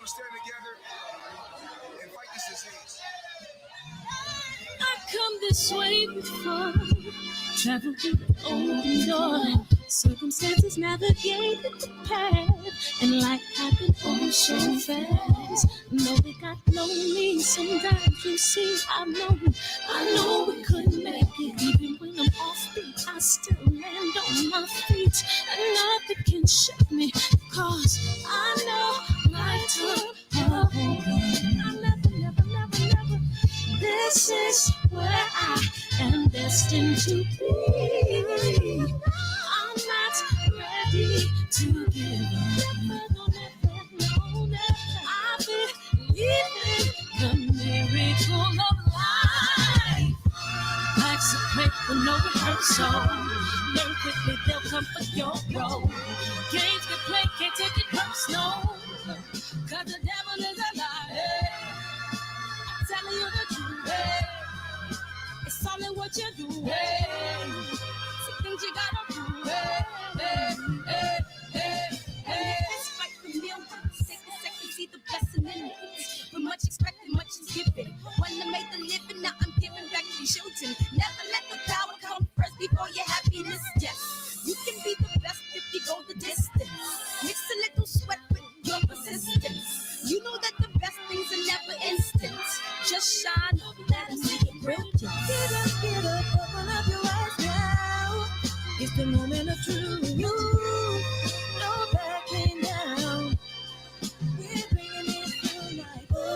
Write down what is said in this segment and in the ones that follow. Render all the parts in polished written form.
gonna stand together and fight this disease. I come this way before, traveled through the open door. Circumstances navigated the path, and life happened all so fast. No, it got lonely. Sometimes you see, I know we couldn't make it. Even when I'm offbeat, I still land on my feet, and nothing can shake me, cause I know life took a hold on. I never. This is where I am destined to be. I'm not ready to give up. I believe in the miracle of life. Life's a play for no rehearsal. Learn quickly, they'll come for your role. Games get played, can't take it personal. Cause the devil is a liar. Telling you the truth, hey. It's all in what you do, hey. Some things you gotta do, hey. Fight for millions, take a second, see the blessing in it. But much expected, much is given. When I made the living, now I'm giving back to children. Never let the power come first before your happiness, yes. You can be the best if you go the distance. Mix a little sweat with your persistence. You know that the best things are never instant. Just shine, let them see it brilliant. Get up, open up your eyes now. It's the moment of truth. No backing down. We're bringing it tonight. Oh,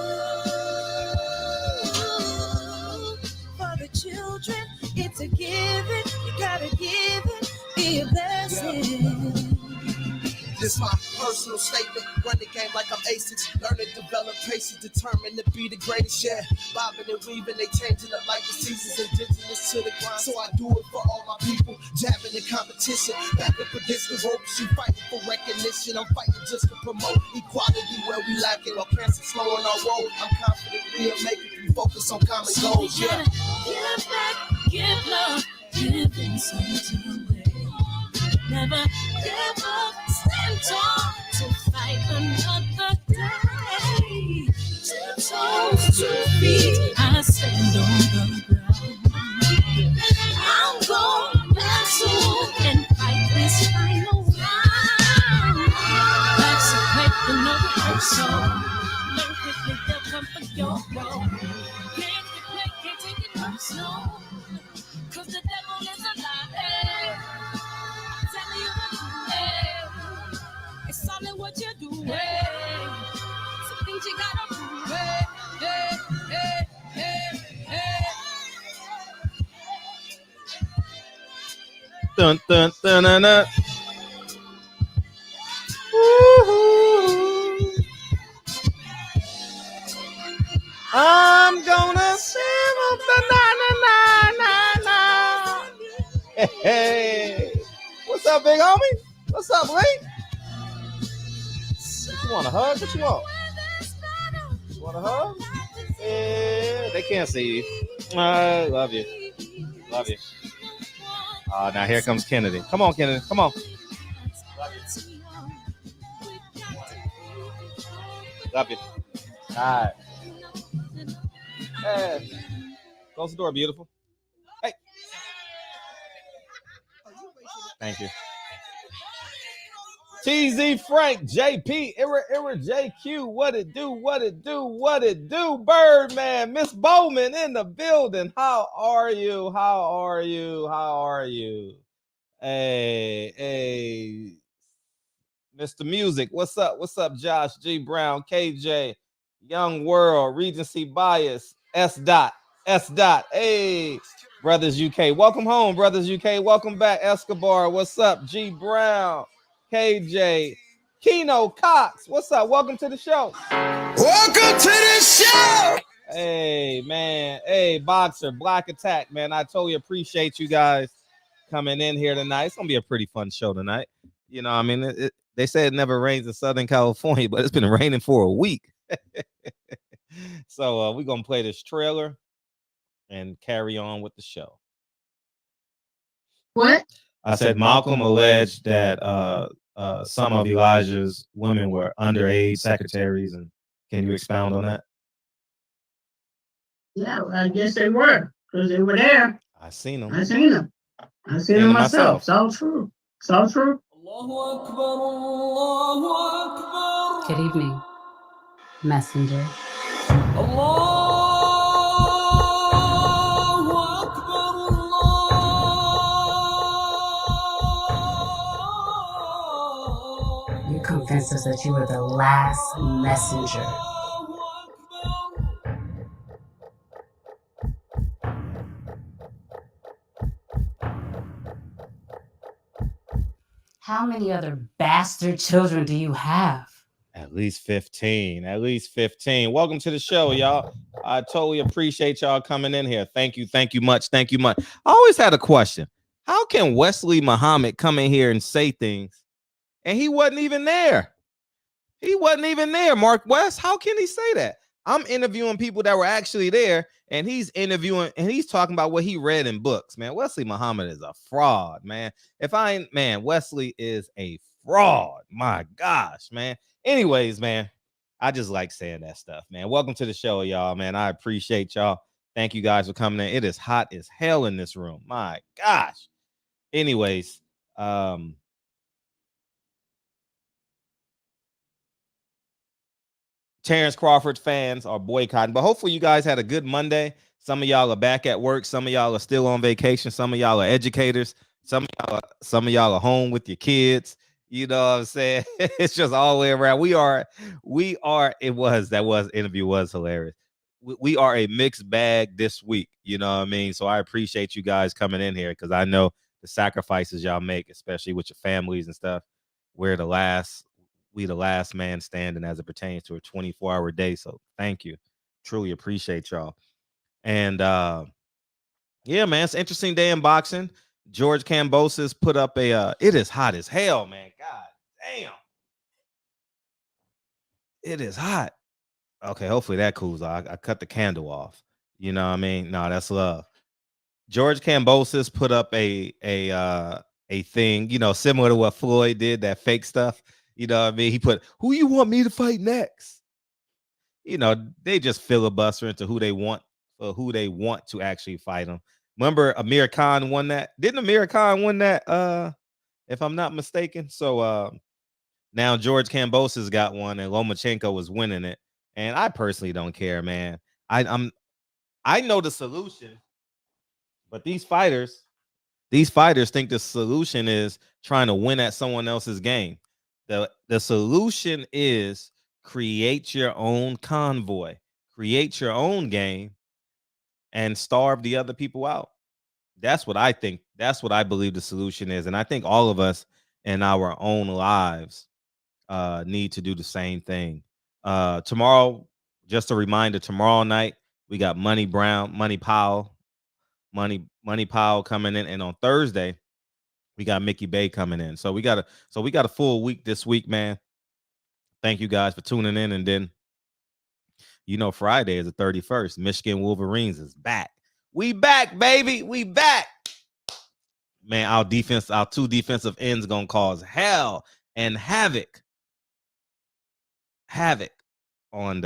for the children, it's a given. You gotta give it, be a blessing. This my personal statement. Run the game like I'm aces. Learn and develop patience. Determined to be the greatest. Yeah, bobbing and weaving. They changing up like the seasons. Indigenous to the grind. So I do it for all my people. Jabbing in competition. Back up against the ropes. You fighting for recognition. I'm fighting just to promote equality where we lacking. While cancer slowing our road. I'm confident we'll make it. We focus on common goals. Yeah. Give back, give love, giving something away. Never give up, stand tall to fight another day. 2 toes, 2 feet, I stand on the ground. I'm going back soon and fight this final round. Life's a play for no rehearsal. Learn quickly, they'll come for your role. Games get played, can't take it personal. Cause the devil is a liar. Telling you the truth, hey. It's all in what you do, hey. Some things you gotta do, hey. Dun dun dun dun dun. Woo-hoo. I'm gonna sing up the na. Hey, what's up, big homie? What's up, Link? You want a hug? What you want? You want a hug? Yeah, they can't see you. I love you. Love you. Now here comes Kennedy. Come on, Kennedy. Come on. Love you. All right. Hey. Close the door, beautiful. Hey. Thank you. TZ Frank, JP, Era, JQ, what it do? Birdman, Miss Bowman in the building. How are you? Hey, Mr. Music, what's up, Josh G. Brown, KJ, Young World, Regency Bias, S. Hey, Brothers UK, welcome home, Brothers UK, welcome back, Escobar, what's up, G. Brown, KJ, Keno Cox, what's up? Welcome to the show. Welcome to the show. Hey, man. Hey, Boxer, Black Attack, man. I totally appreciate you guys coming in here tonight. It's going to be a pretty fun show tonight. You know, I mean, they say it never rains in Southern California, but it's been raining for a week. So we're going to play this trailer and carry on with the show. What? I said Malcolm alleged that some of Elijah's women were underage secretaries and Can you expound on that? Yeah, I guess they were, because they were there. I seen them. I seen them. I seen them myself. It's all true. It's all true. Good evening, messenger. You convinced us that you were the last messenger. How many other bastard children do you have? At least 15. At least 15. Welcome to the show, y'all. I totally appreciate y'all coming in here. Thank you. Thank you much. Thank you much. I always had a question. How can Wesley Muhammad come in here and say things and he wasn't even there? He wasn't even there, Mark West. How can he say that? I'm interviewing people that were actually there, and he's interviewing and he's talking about what he read in books, man. Wesley Muhammad is a fraud, man. Wesley is a fraud. My gosh, man. Anyways, man, I just like saying that stuff, man. Welcome to the show, y'all, man. I appreciate y'all. Thank you guys for coming in. It is hot as hell in this room. My gosh. Anyways, Terence Crawford fans are boycotting, but hopefully you guys had a good Monday. Some of y'all are back at work. Some of y'all are still on vacation. Some of y'all are educators. Some of y'all are home with your kids. You know what I'm saying? It's just all the way around. That interview was hilarious. We are a mixed bag this week. You know what I mean? So I appreciate you guys coming in here because I know the sacrifices y'all make, especially with your families and stuff. We the last man standing as it pertains to a 24-hour day. So thank you. Truly appreciate y'all. And yeah, man, it's an interesting day in boxing. George Kambosos put up it is hot as hell, man. God damn. It is hot. Okay, hopefully that cools off. I cut the candle off. You know what I mean? No, that's love. George Kambosos put up a thing, you know, similar to what Floyd did, that fake stuff. You know what I mean? He put, who you want me to fight next? You know, they just filibuster into who they want to actually fight them. Remember, Amir Khan won that? Didn't Amir Khan win that? If I'm not mistaken. So now George Kambosos got one, and Lomachenko was winning it. And I personally don't care, man. I know the solution, but these fighters think the solution is trying to win at someone else's game. The solution is create your own convoy, create your own game, and starve the other people out. That's what I think. That's what I believe the solution is. And I think all of us in our own lives need to do the same thing. Tomorrow, just a reminder, tomorrow night, we got Money Powell coming in. And on Thursday, we got Mickey Bay coming in. So we got a full week this week, man. Thank you guys for tuning in. And then, you know, Friday is the 31st. Michigan Wolverines is back. We back, baby. We back. Man, our two defensive ends gonna cause hell and havoc on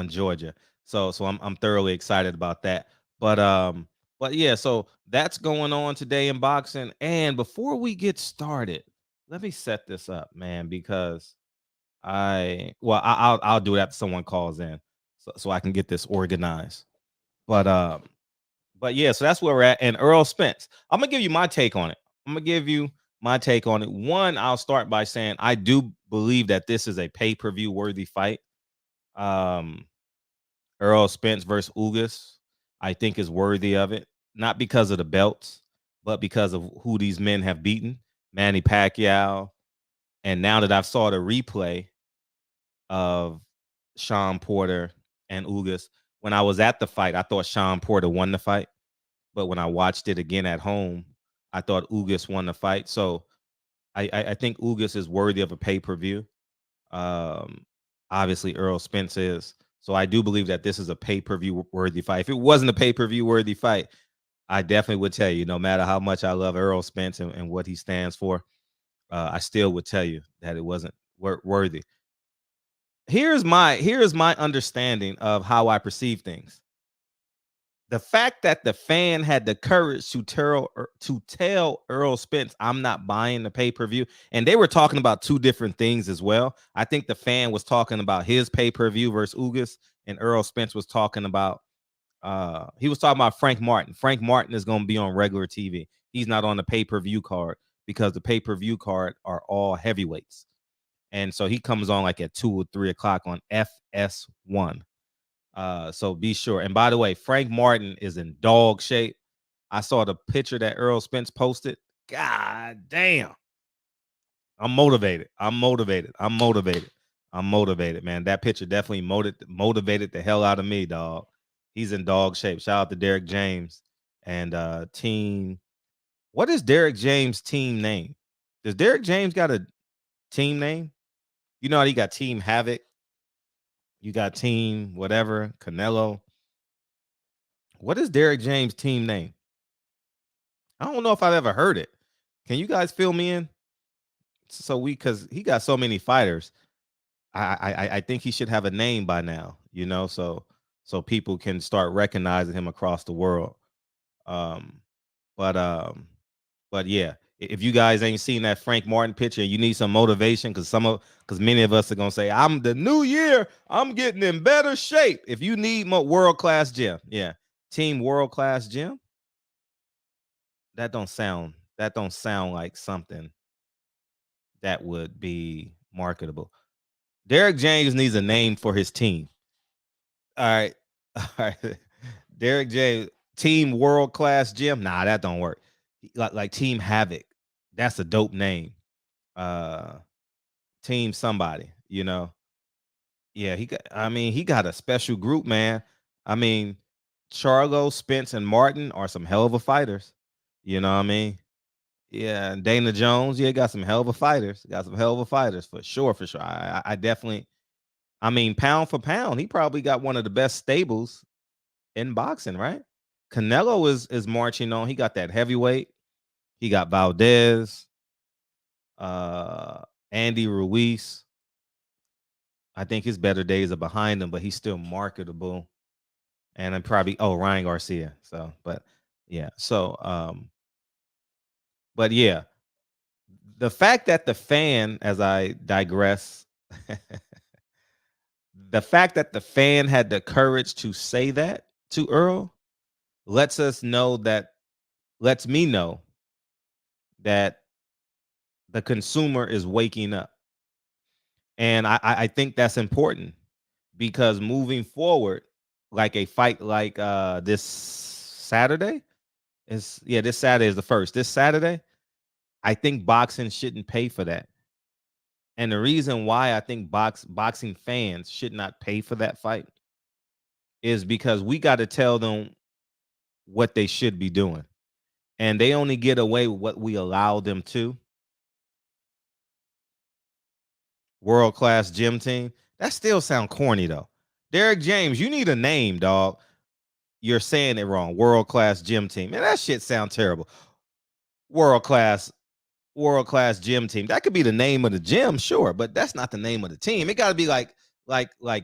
Georgia. So I'm thoroughly excited about that. But yeah, so that's going on today in boxing. And before we get started, let me set this up, man, because I'll do it after someone calls in, so I can get this organized. But yeah, so that's where we're at. And Errol Spence, I'm gonna give you my take on it. One, I'll start by saying I do believe that this is a pay-per-view worthy fight. Errol Spence versus Ugas, I think, is worthy of it, not because of the belts, but because of who these men have beaten, Manny Pacquiao. And now that I've saw the replay of Sean Porter and Ugas, when I was at the fight, I thought Sean Porter won the fight. But when I watched it again at home, I thought Ugas won the fight. So I think Ugas is worthy of a pay-per-view. Obviously, Errol Spence is. So I do believe that this is a pay-per-view worthy fight. If it wasn't a pay-per-view worthy fight, I definitely would tell you, no matter how much I love Errol Spence and what he stands for, I still would tell you that it wasn't worthy. here's my understanding of how I perceive things. The fact that the fan had the courage to tell Errol Spence, I'm not buying the pay-per-view. And they were talking about two different things as well. I think the fan was talking about his pay-per-view versus Ugas, and Errol Spence was talking about Frank Martin. Frank Martin is going to be on regular TV. He's not on the pay-per-view card because the pay-per-view card are all heavyweights. And so he comes on like at 2 or 3 o'clock on FS1. So be sure. And by the way, Frank Martin is in dog shape. I saw the picture that Errol Spence posted. God damn. I'm motivated, man. That picture definitely motivated the hell out of me, dog. He's in dog shape. Shout out to Derek James and team. What is Derek James' team name? Does Derek James got a team name? You know how he got Team Havoc? You got Team whatever, Canelo. What is Derek James' team name? I don't know if I've ever heard it. Can you guys fill me in? Because he got so many fighters. I think he should have a name by now, so people can start recognizing him across the world. But yeah, if you guys ain't seen that Frank Martin picture and you need some motivation, because many of us are gonna say, I'm the new year, I'm getting in better shape. If you need more world-class gym, yeah, Team World-Class Gym. That don't sound like something that would be marketable. Derek James needs a name for his team. All right. All right. Derek James, Team World-Class Gym. Nah, that don't work. Like Team Havoc. That's a dope name. Team somebody, Yeah, he got a special group, man. I mean, Charlo, Spence, and Martin are some hell of a fighters. You know what I mean? Yeah, and Dana Jones, yeah, got some hell of a fighters. Got some hell of a fighters for sure. I definitely, pound for pound, he probably got one of the best stables in boxing, right? Canelo is marching on. He got that heavyweight. He got Valdez, Andy Ruiz. I think his better days are behind him, but he's still marketable. And I'm probably Ryan Garcia. So, but yeah. So but yeah. The fact that the fan, as I digress, the fact that the fan had the courage to say that to Earl lets me know that the consumer is waking up. And I think that's important because moving forward, like a fight like this Saturday this Saturday is the first. This Saturday, I think boxing shouldn't pay for that. And the reason why I think boxing fans should not pay for that fight is because we got to tell them what they should be doing. And they only get away with what we allow them to. World-Class Gym Team. That still sound corny though. Derek James, you need a name, dog. You're saying it wrong. World-Class Gym Team. Man, that shit sound terrible. World-Class Gym Team. That could be the name of the gym, sure, but that's not the name of the team. It got to be like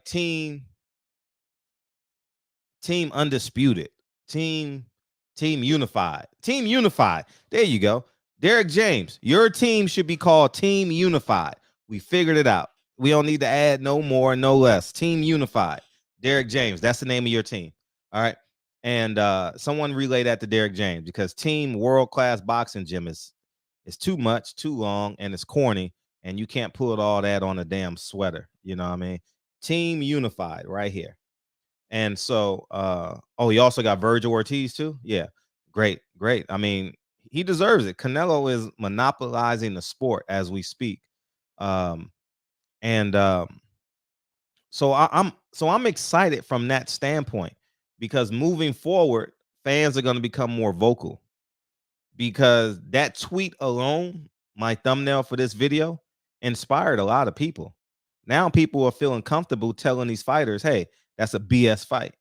team undisputed, team unified. There you go. Derek James, your team should be called Team Unified. We figured it out. We don't need to add no more, no less. Team Unified. Derek James, that's the name of your team. All right. And someone relay that to Derek James because Team World-Class Boxing Gym is too much, too long, and it's corny, and you can't put all that on a damn sweater. You know what I mean? Team Unified right here. And so, he also got Virgil Ortiz too. Yeah, great. I mean, he deserves it. Canelo is monopolizing the sport as we speak. So I'm excited from that standpoint because moving forward, fans are going to become more vocal. Because that tweet alone, my thumbnail for this video, inspired a lot of people. Now people are feeling comfortable telling these fighters, hey, that's a BS fight.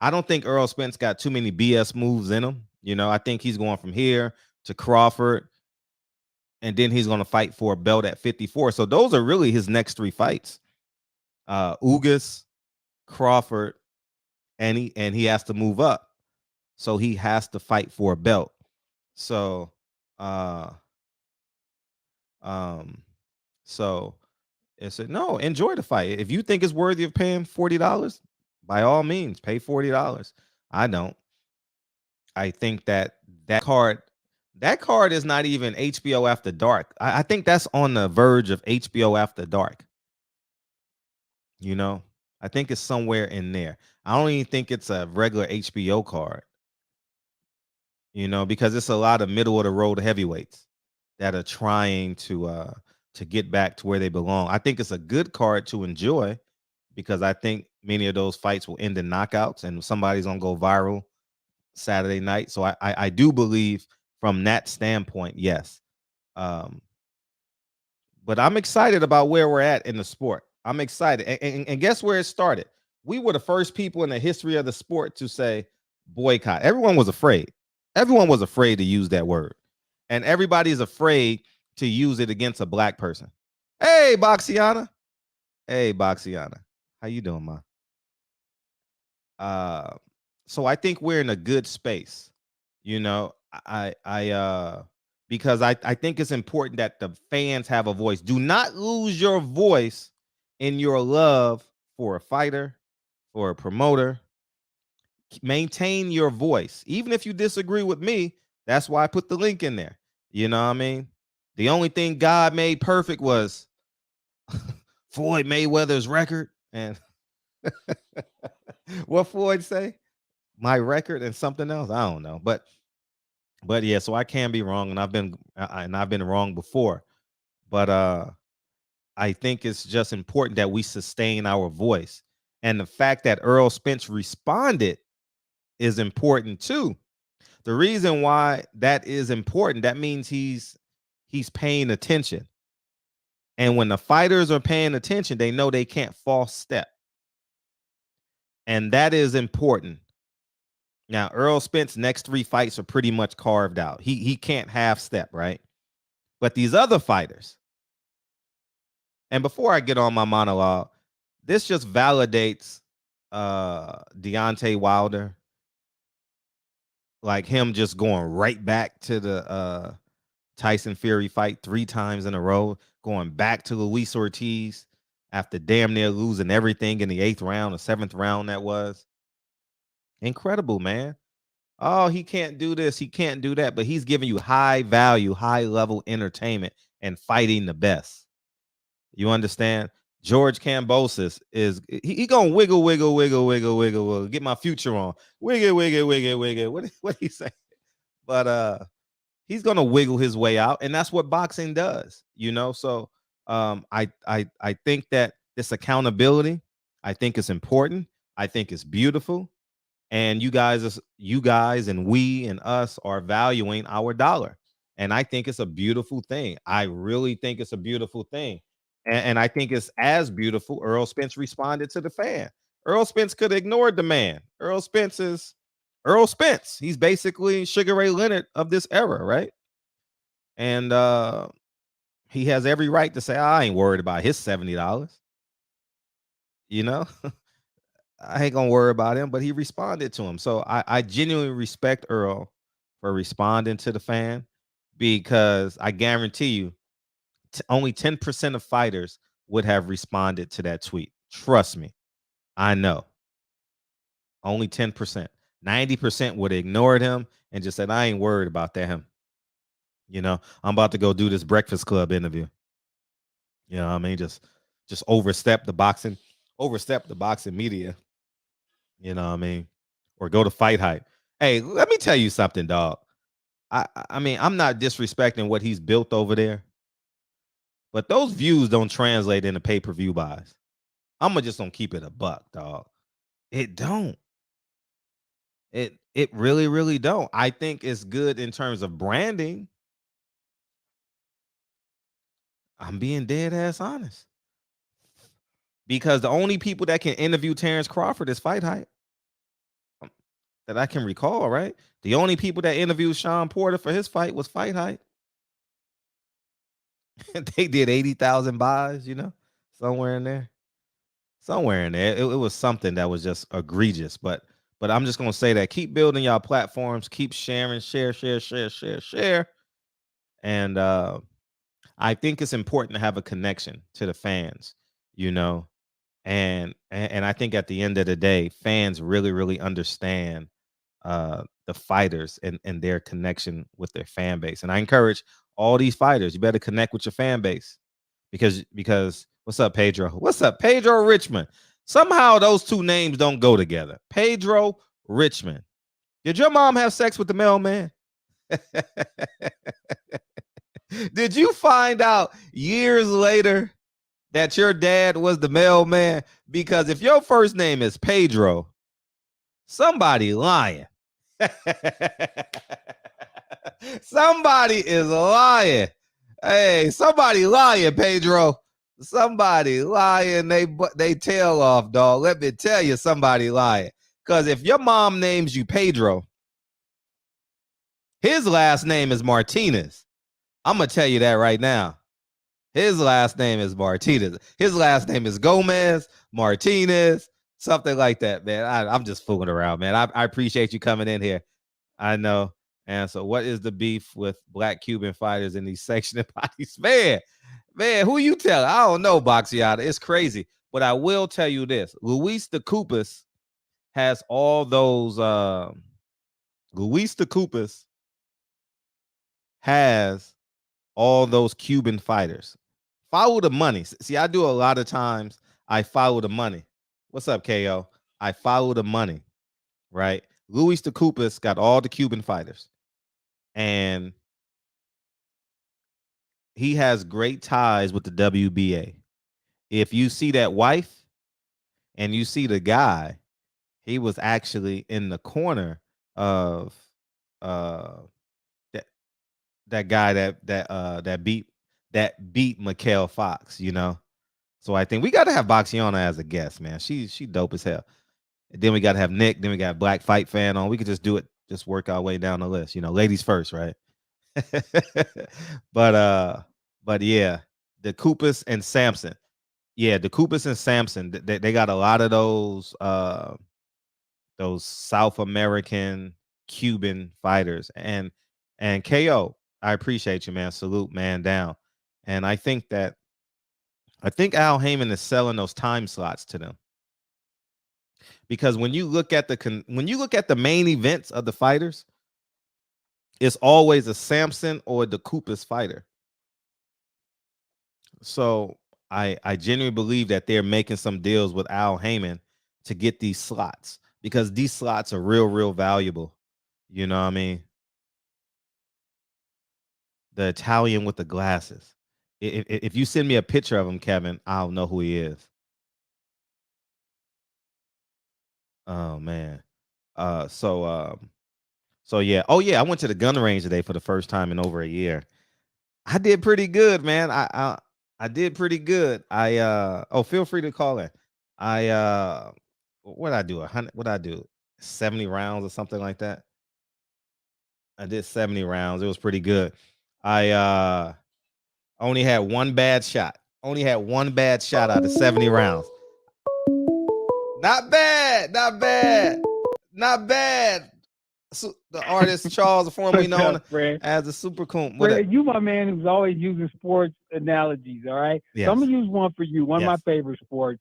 I don't think Errol Spence got too many BS moves in him. I think he's going from here to Crawford, and then he's going to fight for a belt at 54. So those are really his next 3 fights. Ugas, Crawford, and he has to move up. So he has to fight for a belt. So so it said, no, enjoy the fight. If you think it's worthy of paying $40, by all means, pay $40. I don't. I think that card is not even HBO After Dark. I think that's on the verge of HBO After Dark. You know, I think it's somewhere in there. I don't even think it's a regular HBO card. You know, because it's a lot of middle of the road heavyweights that are trying to get back to where they belong. I think it's a good card to enjoy because I think many of those fights will end in knockouts and somebody's gonna go viral Saturday night. So I do believe from that standpoint, yes. But I'm excited about where we're at in the sport. I'm excited. And guess where it started? We were the first people in the history of the sport to say boycott. Everyone was afraid. Everyone was afraid to use that word. And everybody's afraid to use it against a black person. Hey, Boxiana. Hey, Boxiana. How you doing, ma? So I think we're in a good space. You know, because I think it's important that the fans have a voice. Do not lose your voice in your love for a fighter, for a promoter. Maintain your voice. Even if you disagree with me, that's why I put the link in there. You know what I mean? The only thing God made perfect was Floyd Mayweather's record. And what Floyd say? My record and something else. I don't know. But yeah, so I can be wrong, and I've been wrong before. But I think it's just important that we sustain our voice. And the fact that Errol Spence responded is important too. The reason why that is important, that means he's paying attention. And when the fighters are paying attention, they know they can't false step. And that is important. Now, Errol Spence's next 3 fights are pretty much carved out. He can't half step, right? But these other fighters, and before I get on my monologue, this just validates Deontay Wilder, like him just going right back to the Tyson Fury fight 3 times in a row, going back to Luis Ortiz after damn near losing everything in the 8th round, the 7th round that was. Incredible, man. Oh, he can't do this, he can't do that, but he's giving you high value, high level entertainment and fighting the best. You understand? George Kambosos is he gonna wiggle, wiggle, wiggle, wiggle, wiggle, wiggle. Get my future on. Wiggle, wiggle, wiggle, wiggle. What he say? But he's gonna wiggle his way out, and that's what boxing does, you know. So I think that this accountability, I think it's important. I think it's beautiful. And you guys and we and us are valuing our dollar. And I think it's a beautiful thing. I really think it's a beautiful thing. And I think it's as beautiful. Errol Spence responded to the fan. Errol Spence could have ignored the man. Errol Spence is Errol Spence. He's basically Sugar Ray Leonard of this era, right? And he has every right to say, I ain't worried about his $70. You know? I ain't gonna worry about him, but he responded to him. So I genuinely respect Errol for responding to the fan, because I guarantee you only 10% of fighters would have responded to that tweet. Trust me. I know. Only 10%. 90% would have ignored him and just said, I ain't worried about that him. You know, I'm about to go do this Breakfast Club interview. You know what I mean? Just overstep the boxing media. You know what I mean? Or go to Fight Hype. Hey, let me tell you something, dog. I mean, I'm not disrespecting what he's built over there, but those views don't translate into pay-per-view buys. I'm just gonna keep it a buck, dog. It don't. It really, really don't. I think it's good in terms of branding. I'm being dead ass honest. Because the only people that can interview Terence Crawford is Fight Hype. That I can recall, right? The only people that interviewed Sean Porter for his fight was Fight Hype. They did 80,000 buys, you know, somewhere in there. somewhere in there. It was something that was just egregious. But I'm just gonna say that keep building y'all platforms, keep sharing, share. And I think it's important to have a connection to the fans, you know. And I think at the end of the day, fans really understand the fighters and their connection with their fan base. And I encourage all these fighters, you better connect with your fan base because what's up, Pedro? What's up, Pedro Richmond? Somehow those two names don't go together. Pedro Richmond. Did your mom have sex with the mailman? Did you find out years later that your dad was the mailman? Because if your first name is Pedro, somebody lying. Somebody is lying. Hey, somebody lying, Pedro. Somebody lying. They tail off, dog. Let me tell you, somebody lying. Because if your mom names you Pedro, his last name is Martinez. I'm gonna tell you that right now. His last name is Martinez. His last name is Gomez, Martinez, something like that, man. I'm just fooling around, man. I appreciate you coming in here. I know. And so what is the beef with black Cuban fighters in these sectioned bodies? Man, who you tell? I don't know, Boxiata. It's crazy. But I will tell you this. Luis de Cupas has all those Luis de Cupas has all those Cuban fighters. Follow the money. See, I do a lot of times. I follow the money. What's up, KO? I follow the money, right? Luis de Cupas got all the Cuban fighters, and he has great ties with the WBA. If you see that wife and you see the guy, he was actually in the corner of that guy that beat Mikhail Fox, you know. So I think we got to have Boxiana as a guest, man. She dope as hell. And then we got to have Nick. Then we got Black Fight Fan on. We could just do it, just work our way down the list, you know. Ladies first, right? But yeah, the Cupas and Samson. Yeah, the Cupas and Samson. They got a lot of those South American Cuban fighters. And KO, I appreciate you, man. Salute, man, down. And I think Al Heyman is selling those time slots to them, because when you look at the main events of the fighters, it's always a Samson or the Cupas fighter. So I genuinely believe that they're making some deals with Al Heyman to get these slots, because these slots are real valuable. You know what I mean? The Italian with the glasses. If you send me a picture of him, Kevin, I'll know who he is. Oh man. So yeah. Oh yeah, I went to the gun range today for the first time in over a year. I did pretty good, man. I did pretty good. Feel free to call in. What I do? 100? What I do? 70 rounds or something like that. I did 70 rounds. It was pretty good. I only had one bad shot. Only had one bad shot out of 70 rounds. Not bad. So, the artist Charles, formerly known as the Super Coon. Fred, you my man who's always using sports analogies, all right? Yes. So I'm going to use one for you, one of my favorite sports,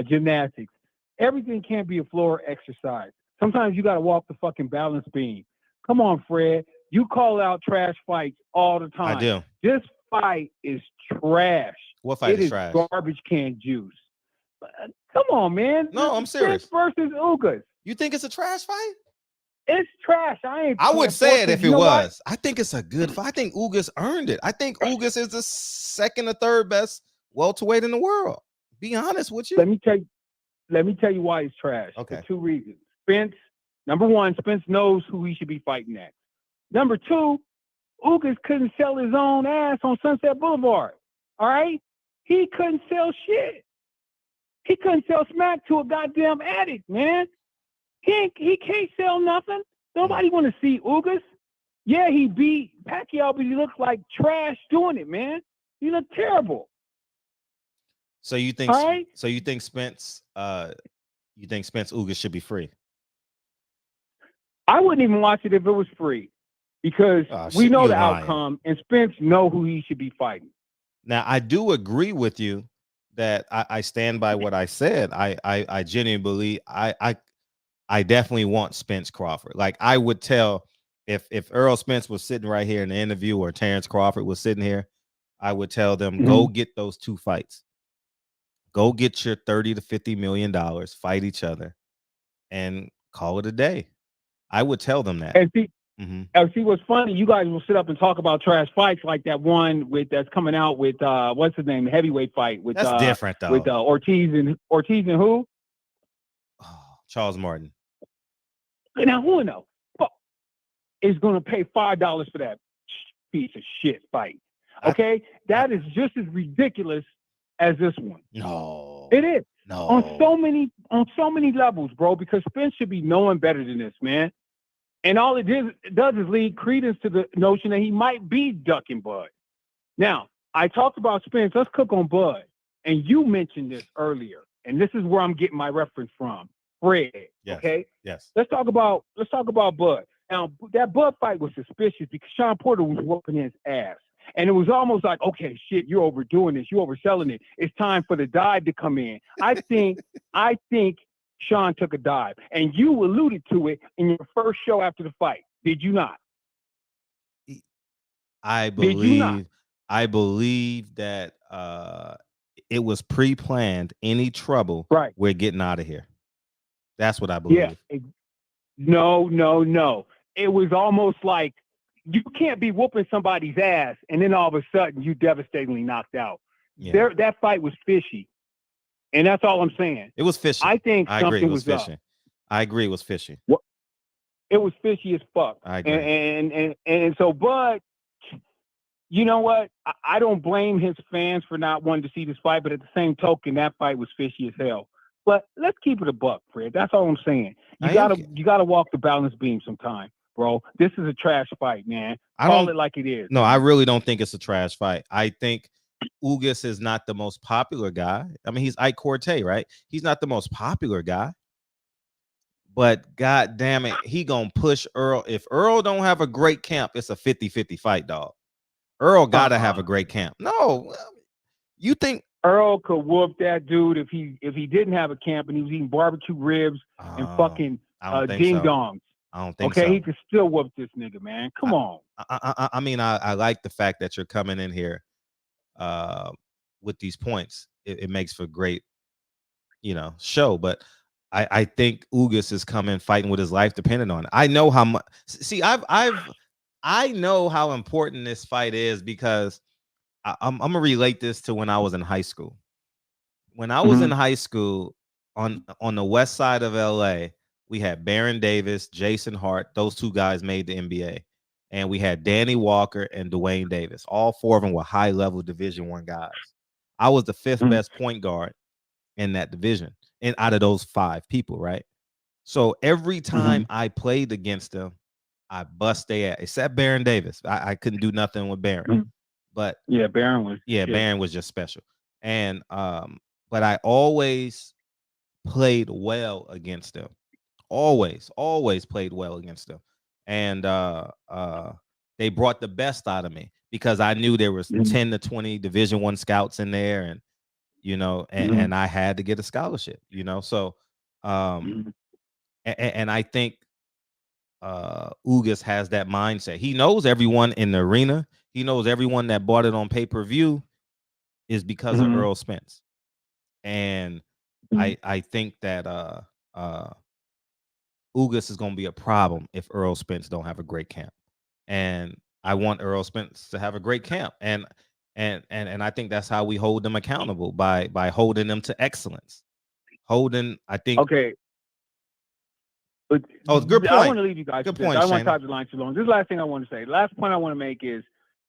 gymnastics. Everything can't be a floor exercise. Sometimes you got to walk the fucking balance beam. Come on, Fred. You call out trash fights all the time. I do. This fight is trash. What fight is trash? Garbage can juice. Come on, man. No, I'm serious. Spence versus Ugas. You think it's a trash fight? It's trash. I would say it if it was. I think it's a good fight. I think Ugas earned it. I think Ugas is the second or third best welterweight in the world. Be honest with you. Let me tell you why it's trash. Okay. For two reasons. Spence, number one, Spence knows who he should be fighting next. Number two, Ugas couldn't sell his own ass on Sunset Boulevard. All right? He couldn't sell shit. He couldn't sell smack to a goddamn addict, man. He can't sell nothing. Nobody want to see Ugas. Yeah, he beat Pacquiao, but he looked like trash doing it, man. He looked terrible. So you think All right? Spence Ugas should be free? I wouldn't even watch it if it was free, because we know the outcome, and Spence know who he should be fighting. Now, I do agree with you that I stand by what I said. I genuinely believe I definitely want Spence Crawford. Like, I would tell if Errol Spence was sitting right here in the interview, or Terence Crawford was sitting here, I would tell them, go get those 2 fights. Go get your $30 to $50 million, fight each other, and call it a day. I would tell them that. And see what's funny, you guys will sit up and talk about trash fights like that one that's coming out with what's his name, the heavyweight fight with that's different though. With Ortiz and who? Oh, Charles Martin. Now who knows is going to pay $5 for that piece of shit fight? Okay, that is just as ridiculous as this one. No, it is. No, on so many levels, bro. Because Spence should be knowing better than this, man. And all it does is lead credence to the notion that he might be ducking Bud. Now, I talked about Spence. Let's cook on Bud. And you mentioned this earlier, and this is where I'm getting my reference from. Fred. Yes. Okay. Yes. Let's talk about Bud. Now, that Bud fight was suspicious because Sean Porter was whooping his ass. And it was almost like, okay, shit, you're overdoing this. You're overselling it. It's time for the dive to come in. I think Sean took a dive. And you alluded to it in your first show after the fight. Did you not? I believe that it was pre-planned. Any trouble, right, we're getting out of here. That's what I believe. Yeah. No. It was almost like, you can't be whooping somebody's ass and then all of a sudden you devastatingly knocked out. Yeah. That fight was fishy. And that's all I'm saying. It was fishy. I agree, it was fishy. Up. I agree it was fishy. It was fishy as fuck. I agree. And so, but you know what? I don't blame his fans for not wanting to see this fight, but at the same token, that fight was fishy as hell. But let's keep it a buck, Fred. That's all I'm saying. You gotta walk the balance beam sometime. Bro, this is a trash fight, man. Call it like it is. No, I really don't think it's a trash fight. I think Ugas is not the most popular guy. I mean, he's Ike Corte, right? He's not the most popular guy. But god damn it, he gonna push Errol. If Errol don't have a great camp, it's a 50-50 fight, dog. Earl gotta have a great camp. No, you think Earl could whoop that dude if he didn't have a camp and he was eating barbecue ribs and fucking ding dongs. I don't think so. Okay, he could still whoop this nigga, man. Come on. I mean, I like the fact that you're coming in here with these points. It makes for great, show. But I think Ugas is coming fighting with his life dependent on it. I know how much. See, I know how important this fight is because I'm gonna relate this to when I was in high school. When I was in high school on the west side of LA, we had Baron Davis, Jason Hart. Those 2 guys made the NBA. And we had Danny Walker and Dwayne Davis. All 4 of them were high-level Division I guys. I was the 5th best point guard in that division. And out of those 5 people, right? So every time I played against them, I bust their ass. Except Baron Davis. I couldn't do nothing with Baron. But Baron was Baron was just special. And but I always played well against them. Always played well against them. And they brought the best out of me because I knew there was 10 to 20 Division I scouts in there, and and I had to get a scholarship, so and I think Ugas has that mindset. He knows everyone in the arena. He knows everyone that bought it on pay-per-view is because of Errol Spence. And I think that Ugas is going to be a problem if Errol Spence don't have a great camp. And I want Errol Spence to have a great camp. And I think that's how we hold them accountable, by holding them to excellence. I think. Okay. But good point. I want to leave you guys. Good point. I don't want to talk the line too long. This is the last thing I want to say. Last point I want to make is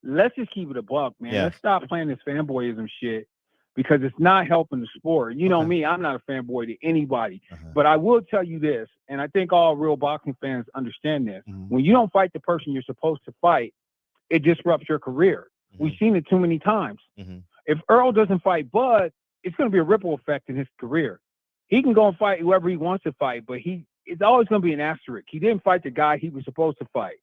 let's just keep it a buck, man. Yeah. Let's stop playing this fanboyism shit because it's not helping the sport. You know me, I'm not a fanboy to anybody. But I will tell you this, and I think all real boxing fans understand this. When you don't fight the person you're supposed to fight, it disrupts your career. We've seen it too many times. If Errol doesn't fight Bud, it's going to be a ripple effect in his career. He can go and fight whoever he wants to fight, but it's always going to be an asterisk. He didn't fight the guy he was supposed to fight.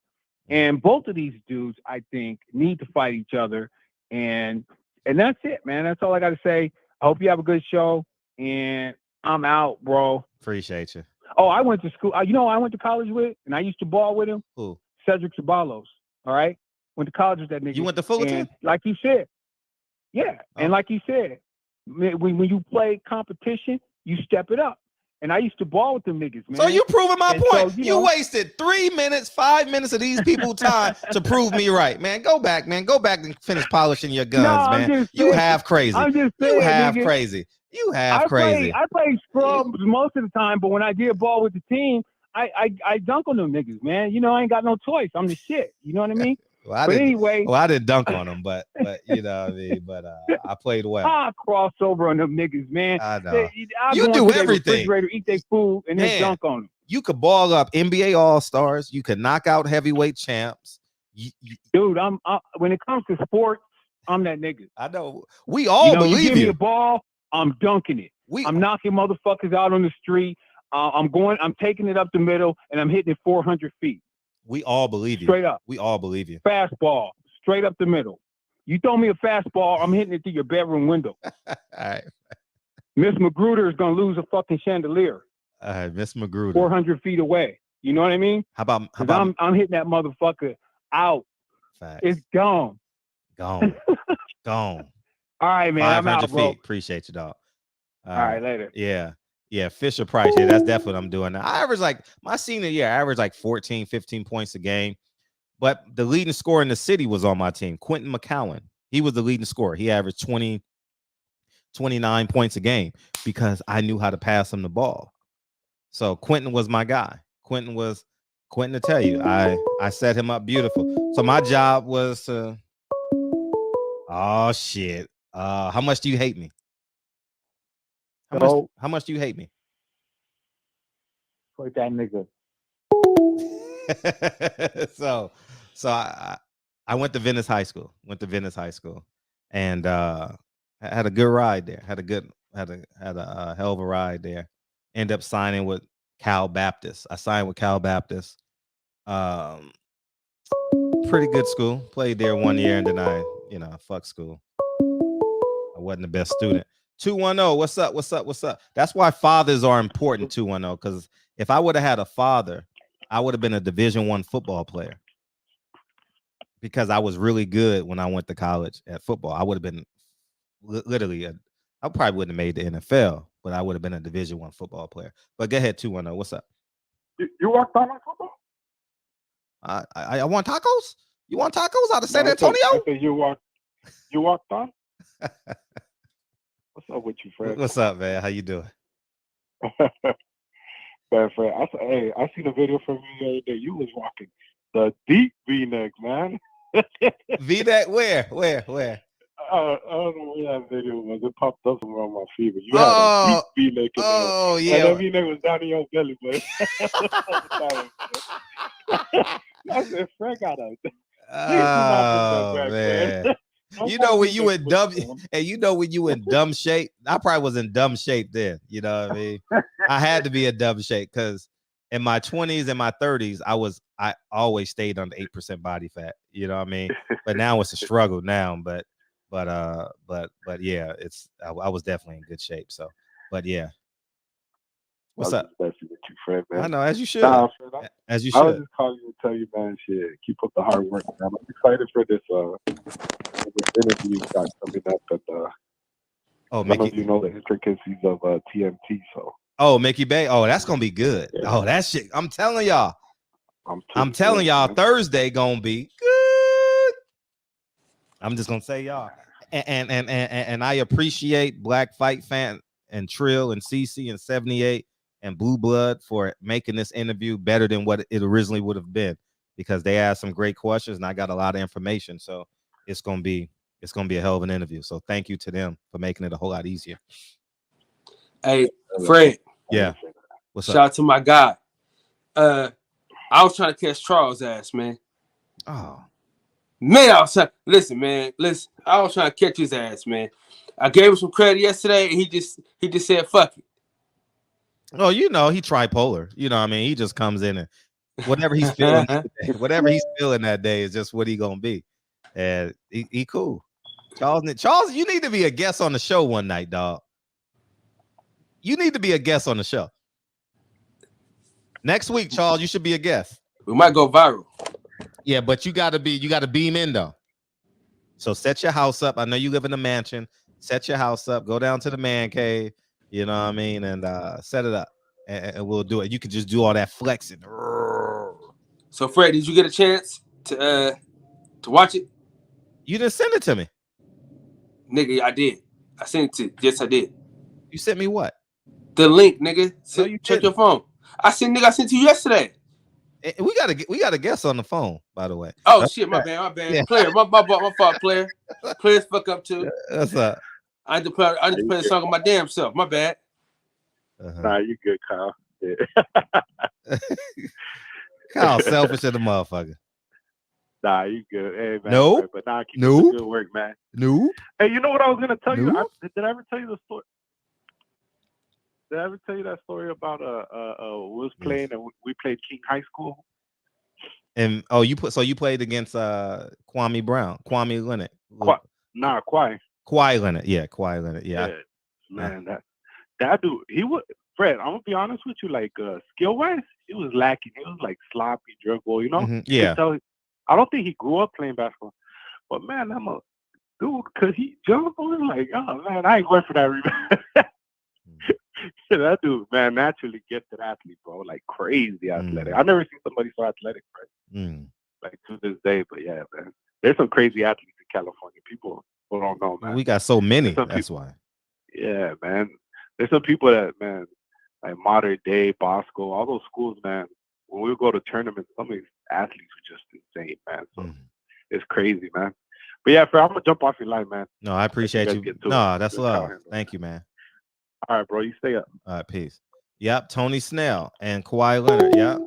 And both of these dudes, I think, need to fight each other. And that's it, man. That's all I got to say. I hope you have a good show. And I'm out, bro. Appreciate you. Oh, I went to school. You know, I went to college with, and I used to ball with him. Who? Cedric Ceballos. All right, went to college with that nigga. You went to Fullerton? Like you said, yeah. Oh. And like you said, when you play competition, you step it up. And I used to ball with them niggas, man. So you proving my point. So, you wasted 3 minutes, 5 minutes of these people's time to prove me right, man. Go back, man. Go back and finish polishing your guns, man. You have crazy. I'm just saying, you have nigga. crazy. You have crazy. I play scrubs most of the time, but when I did ball with the team, I dunk on them niggas, man. You know, I ain't got no choice. I'm the shit. You know what I mean? Well, I didn't dunk on them, but you know what I mean. But I played well. I cross over on them niggas, man. I know. You do everything. Refrigerator, eat their food, and then dunk on them. You could ball up NBA All-Stars. You could knock out heavyweight champs. Dude, I'm when it comes to sports, I'm that nigga. I know. We all believe you. Give me you. a ball, I'm dunking it. I'm knocking motherfuckers out on the street. I'm taking it up the middle, and I'm hitting it 400 feet. We all believe you. Straight up. We all believe you. Fastball, straight up the middle. You throw me a fastball, I'm hitting it through your bedroom window. All right. Miss Magruder is going to lose a fucking chandelier. All right, Miss Magruder. 400 feet away. You know what I mean? How about I'm hitting that motherfucker out. Facts. It's gone. Gone. All right, man. 500 I'm out, feet. bro. Appreciate you, dog. All right, later. Yeah, Fisher Price. Yeah, that's definitely what I'm doing now. I average my senior year, I averaged 14, 15 points a game. But the leading scorer in the city was on my team, Quentin McCowan. He was the leading scorer. He averaged 20, 29 points a game because I knew how to pass him the ball. So Quentin was my guy. Quentin to tell you, I set him up beautiful. So my job was to, oh shit. How much do you hate me? How much do you hate me? Fuck that nigga. so I went to Venice High School. And had a good ride there. Had a hell of a ride there. Ended up signing with Cal Baptist. I signed with Cal Baptist. Pretty good school. Played there 1 year, and then fuck school. I wasn't the best student. 210, what's up? That's why fathers are important, 210, because if I would have had a father, I would have been a Division I football player. Because I was really good when I went to college at football. I would have been literally, I probably wouldn't have made the NFL, but I would have been a Division I football player. But go ahead, 210, what's up? You walked on football? I want tacos? You want tacos out of San Antonio? I said you walked on? What's up with you, Fred? What's up, man? How you doing? Bad Fred. I seen a video from you the other day. You was walking the deep V-neck, man. V-neck? Where? I don't know where that video was. It popped up somewhere on my feed. But you had a deep V-neck. Oh, yeah. And that V-neck was down in your belly, but I said, Fred got a... Oh, man. You know when you in dumb shape, I probably was in dumb shape then. You know what I mean? I had to be in dumb shape because in my 20s and my 30s, I always stayed under 8% body fat. You know what I mean? But now it's a struggle now. But yeah, I was definitely in good shape. So, but yeah. What's up? With you, Fred, man. I know, as you should. As you I was should. just calling you to tell you, man, shit, keep up the hard work, man. I'm excited for this interview you got coming up, and none of you know the intricacies of TMT, so. Oh, Mickey Bay. Oh, that's gonna be good. Yeah. Oh, that shit. I'm telling y'all. I'm telling y'all, man. Thursday gonna be good. I'm just gonna say y'all. And I appreciate Black Fight Fan and Trill and CC and 78 and Blue Blood for making this interview better than what it originally would have been, because they asked some great questions and I got a lot of information. So it's gonna be a hell of an interview. So thank you to them for making it a whole lot easier. Hey, Fred. Yeah. What's Shout up? out to my guy. I was trying to catch Charles' ass, man. Oh. Man, I was trying. Listen, I was trying to catch his ass, man. I gave him some credit yesterday, and he just said fuck it. Oh, you know, he tripolar. You know what I mean? He just comes in and whatever he's feeling that day, whatever he's feeling that day is just what he gonna be. And he cool. Charles, you need to be a guest on the show one night, dog. You need to be a guest on the show. Next week, Charles, you should be a guest. We might go viral. Yeah, but you gotta beam in though. So set your house up. I know you live in a mansion. Set your house up. Go down to the man cave. You know what I mean, and set it up, and we'll do it. You can just do all that flexing. So, Fred, did you get a chance to watch it? You didn't send it to me, nigga. I did. I sent it to. Yes, I did. You sent me what? The link, nigga. No, you check didn't. your phone. I sent to you yesterday. We got a guest on the phone, by the way. Oh shit, my bad. Yeah. Player, my fault, player. Players fuck up too. That's up. I need to play a song on my damn self. My bad. Nah, you good, Kyle. Yeah. Kyle, selfish as a motherfucker. Nah, you good. Hey, man. Nope. But nah, keep doing good work, man. Nope. Hey, you know what I was gonna tell you? Did I ever tell you the story? Did I ever tell you that story about we was playing and we played King High School? And you played against Kwame Leonard. Kawhi Leonard. Yeah, Kawhi Leonard. Yeah. Man, that dude, he was Fred, I'm gonna be honest with you, like skill wise, he was lacking. He was like sloppy dribble, you know? Mm-hmm. Yeah. I don't think he grew up playing basketball. But man, I'm a dude, cause he jumped on like, oh man, I ain't going for that rebound. That dude, man, naturally gifted athlete, bro. Like crazy athletic. I've never seen somebody so athletic, right? Like to this day. But yeah, man. There's some crazy athletes in California. People don't know, man. We got so many. That's why. Yeah, man. There's some people that, man, like Modern Day, Bosco, all those schools, man. When we go to tournaments, some of these athletes are just insane, man. So it's crazy, man. But yeah, Fred, I'm gonna jump off your line, man. No, I appreciate you. No, that's love. Thank you, man. All right, bro. You stay up. All right, peace. Yep, Tony Snell and Kawhi Leonard. Yep,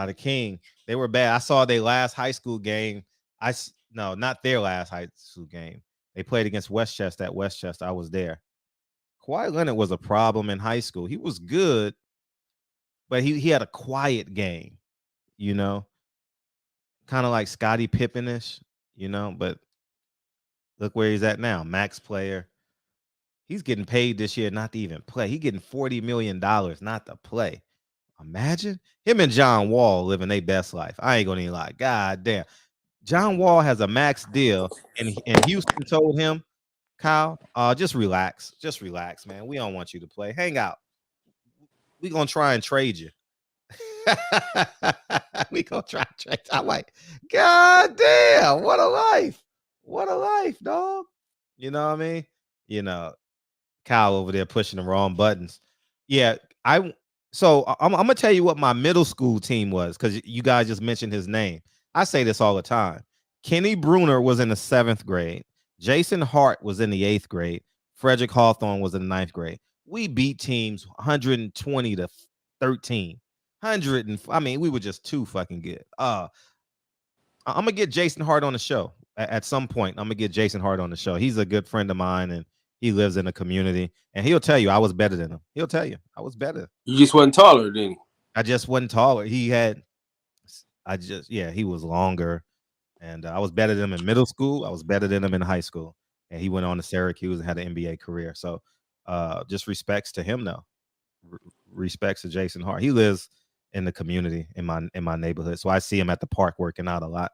the King. They were bad. I saw their last high school game. No, not their last high school game. They played against Westchester at Westchester. I was there. Kawhi Leonard was a problem in high school. He was good, but he had a quiet game, you know, kind of like Scottie Pippen-ish, you know. But look where he's at now, max player. He's getting paid this year not to even play. He's getting $40 million not to play. Imagine him and John Wall living their best life. I ain't gonna even lie. God damn. John Wall has a max deal, and Houston told him, Kyle, just relax. Just relax, man. We don't want you to play. Hang out. We're gonna try and trade you. We gonna try and trade. I'm like, God damn, what a life. What a life, dog. You know what I mean? You know. Kyle over there pushing the wrong buttons. Yeah, I'm gonna tell you what my middle school team was, because you guys just mentioned his name. I say this all the time. Kenny Bruner was in the 7th grade. Jason Hart was in the 8th grade. Frederick Hawthorne was in the 9th grade. We beat teams 120 to 13. We were just too fucking good. I'm gonna get Jason Hart on the show at some point. I'm gonna get Jason Hart on the show. He's a good friend of mine, and he lives in the community, and he'll tell you I was better than him. He'll tell you I was better. You just wasn't taller than him. I just wasn't taller. He was longer, and I was better than him in middle school. I was better than him in high school, and he went on to Syracuse and had an NBA career. So, just respects to him, though. Respects to Jason Hart. He lives in the community in my neighborhood, so I see him at the park working out a lot.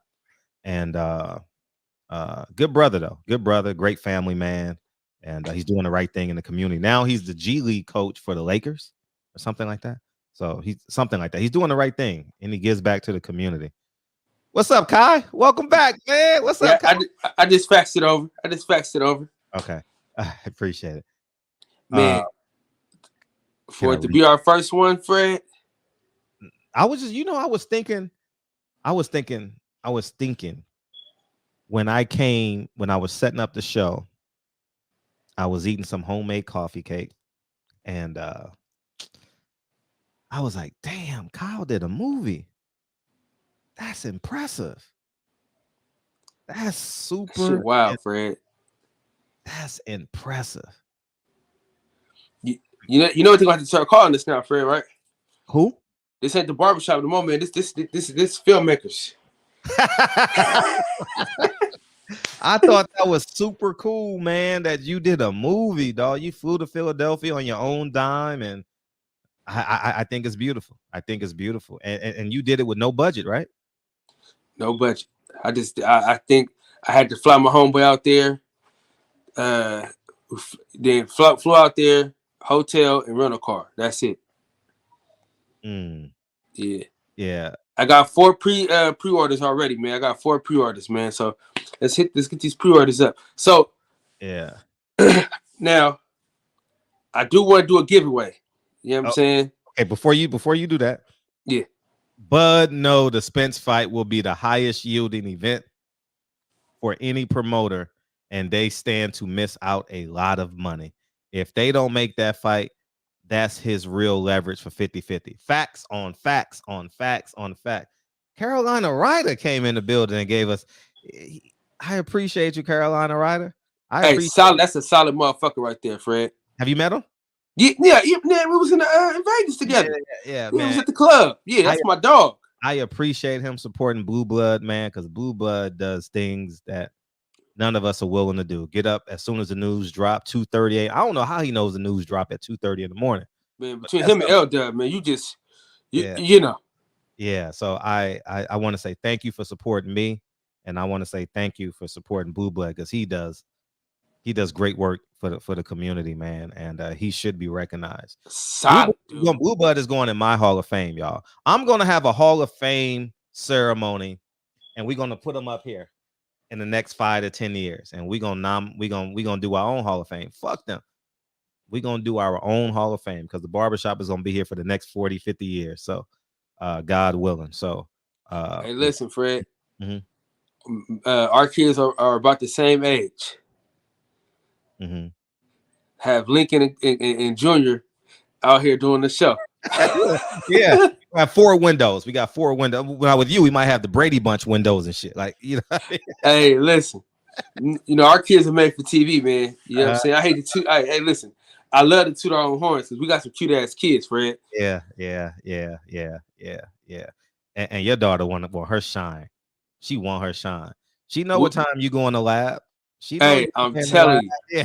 And good brother, though. Good brother, great family man. And he's doing the right thing in the community. Now he's the G League coach for the Lakers or something like that. So he's something like that. He's doing the right thing, and he gives back to the community. What's up, Kai? Welcome back, man. What's up, Kai? I just faxed it over. Okay. I appreciate it. Man, for it to be our first one, Fred. I was thinking when I was setting up the show, I was eating some homemade coffee cake, and I was like, damn, Kyle did a movie. That's impressive. That's super. Wow, Fred. That's impressive. You know what they're gonna have to start calling this now, Fred, right? Who? This ain't the barbershop at the moment. This filmmakers. I thought that was super cool, man, that you did a movie, dog. You flew to Philadelphia on your own dime, and I think it's beautiful. I think it's beautiful. And you did it with no budget, right? No budget. I think I had to fly my homeboy out there. Then flew out there, hotel and rental car. That's it. Yeah. I got 4 pre-orders already, man. I got 4 pre-orders, man. So let's get these pre-orders up. So yeah. Now I do want to do a giveaway. You know what I'm saying? Okay, before you do that, yeah. Bud, no, the Spence fight will be the highest yielding event for any promoter, and they stand to miss out a lot of money. If they don't make that fight, that's his real leverage for 50-50. Facts on facts on facts on facts. Carolina Ryder came in the building and gave us. I appreciate you, Carolina Ryder. Solid. That's a solid motherfucker right there, Fred. Have you met him? Yeah. We was in Vegas together. Yeah, we man. was at the club. Yeah, that's my dog. I appreciate him supporting Blue Blood, man, because Blue Blood does things that none of us are willing to do. Get up as soon as the news drop, 2:38. I don't know how he knows the news drop at 2:30 in the morning. Man, between him and L-Dub, man, you know. Yeah, so I want to say thank you for supporting me, and I want to say thank you for supporting Blue Blood, because he does great work for the community, man, and he should be recognized. Blue Blood is going in my Hall of Fame, y'all. I'm gonna have a Hall of Fame ceremony, and we're gonna put them up here in the next 5 to 10 years, and we're gonna do our own Hall of Fame. Fuck them. We're gonna do our own Hall of Fame, because the barbershop is gonna be here for the next 40, 50 years. So God willing. So hey, listen, Fred. Mm-hmm. Our kids are about the same age. Mm-hmm. Have Lincoln and Junior out here doing the show. Yeah. We have 4 windows. We got 4 windows. Well, with you, we might have the Brady Bunch windows and shit. Like, you know. Hey, listen. You know, our kids are made for TV, man. You know what I'm saying? I hate to toot. Hey, listen. I love to toot our own horns because we got some cute ass kids, Fred. Yeah. And your daughter want her shine. She want her shine. She know what time you go in the lab. Hey, I'm telling you. Yeah.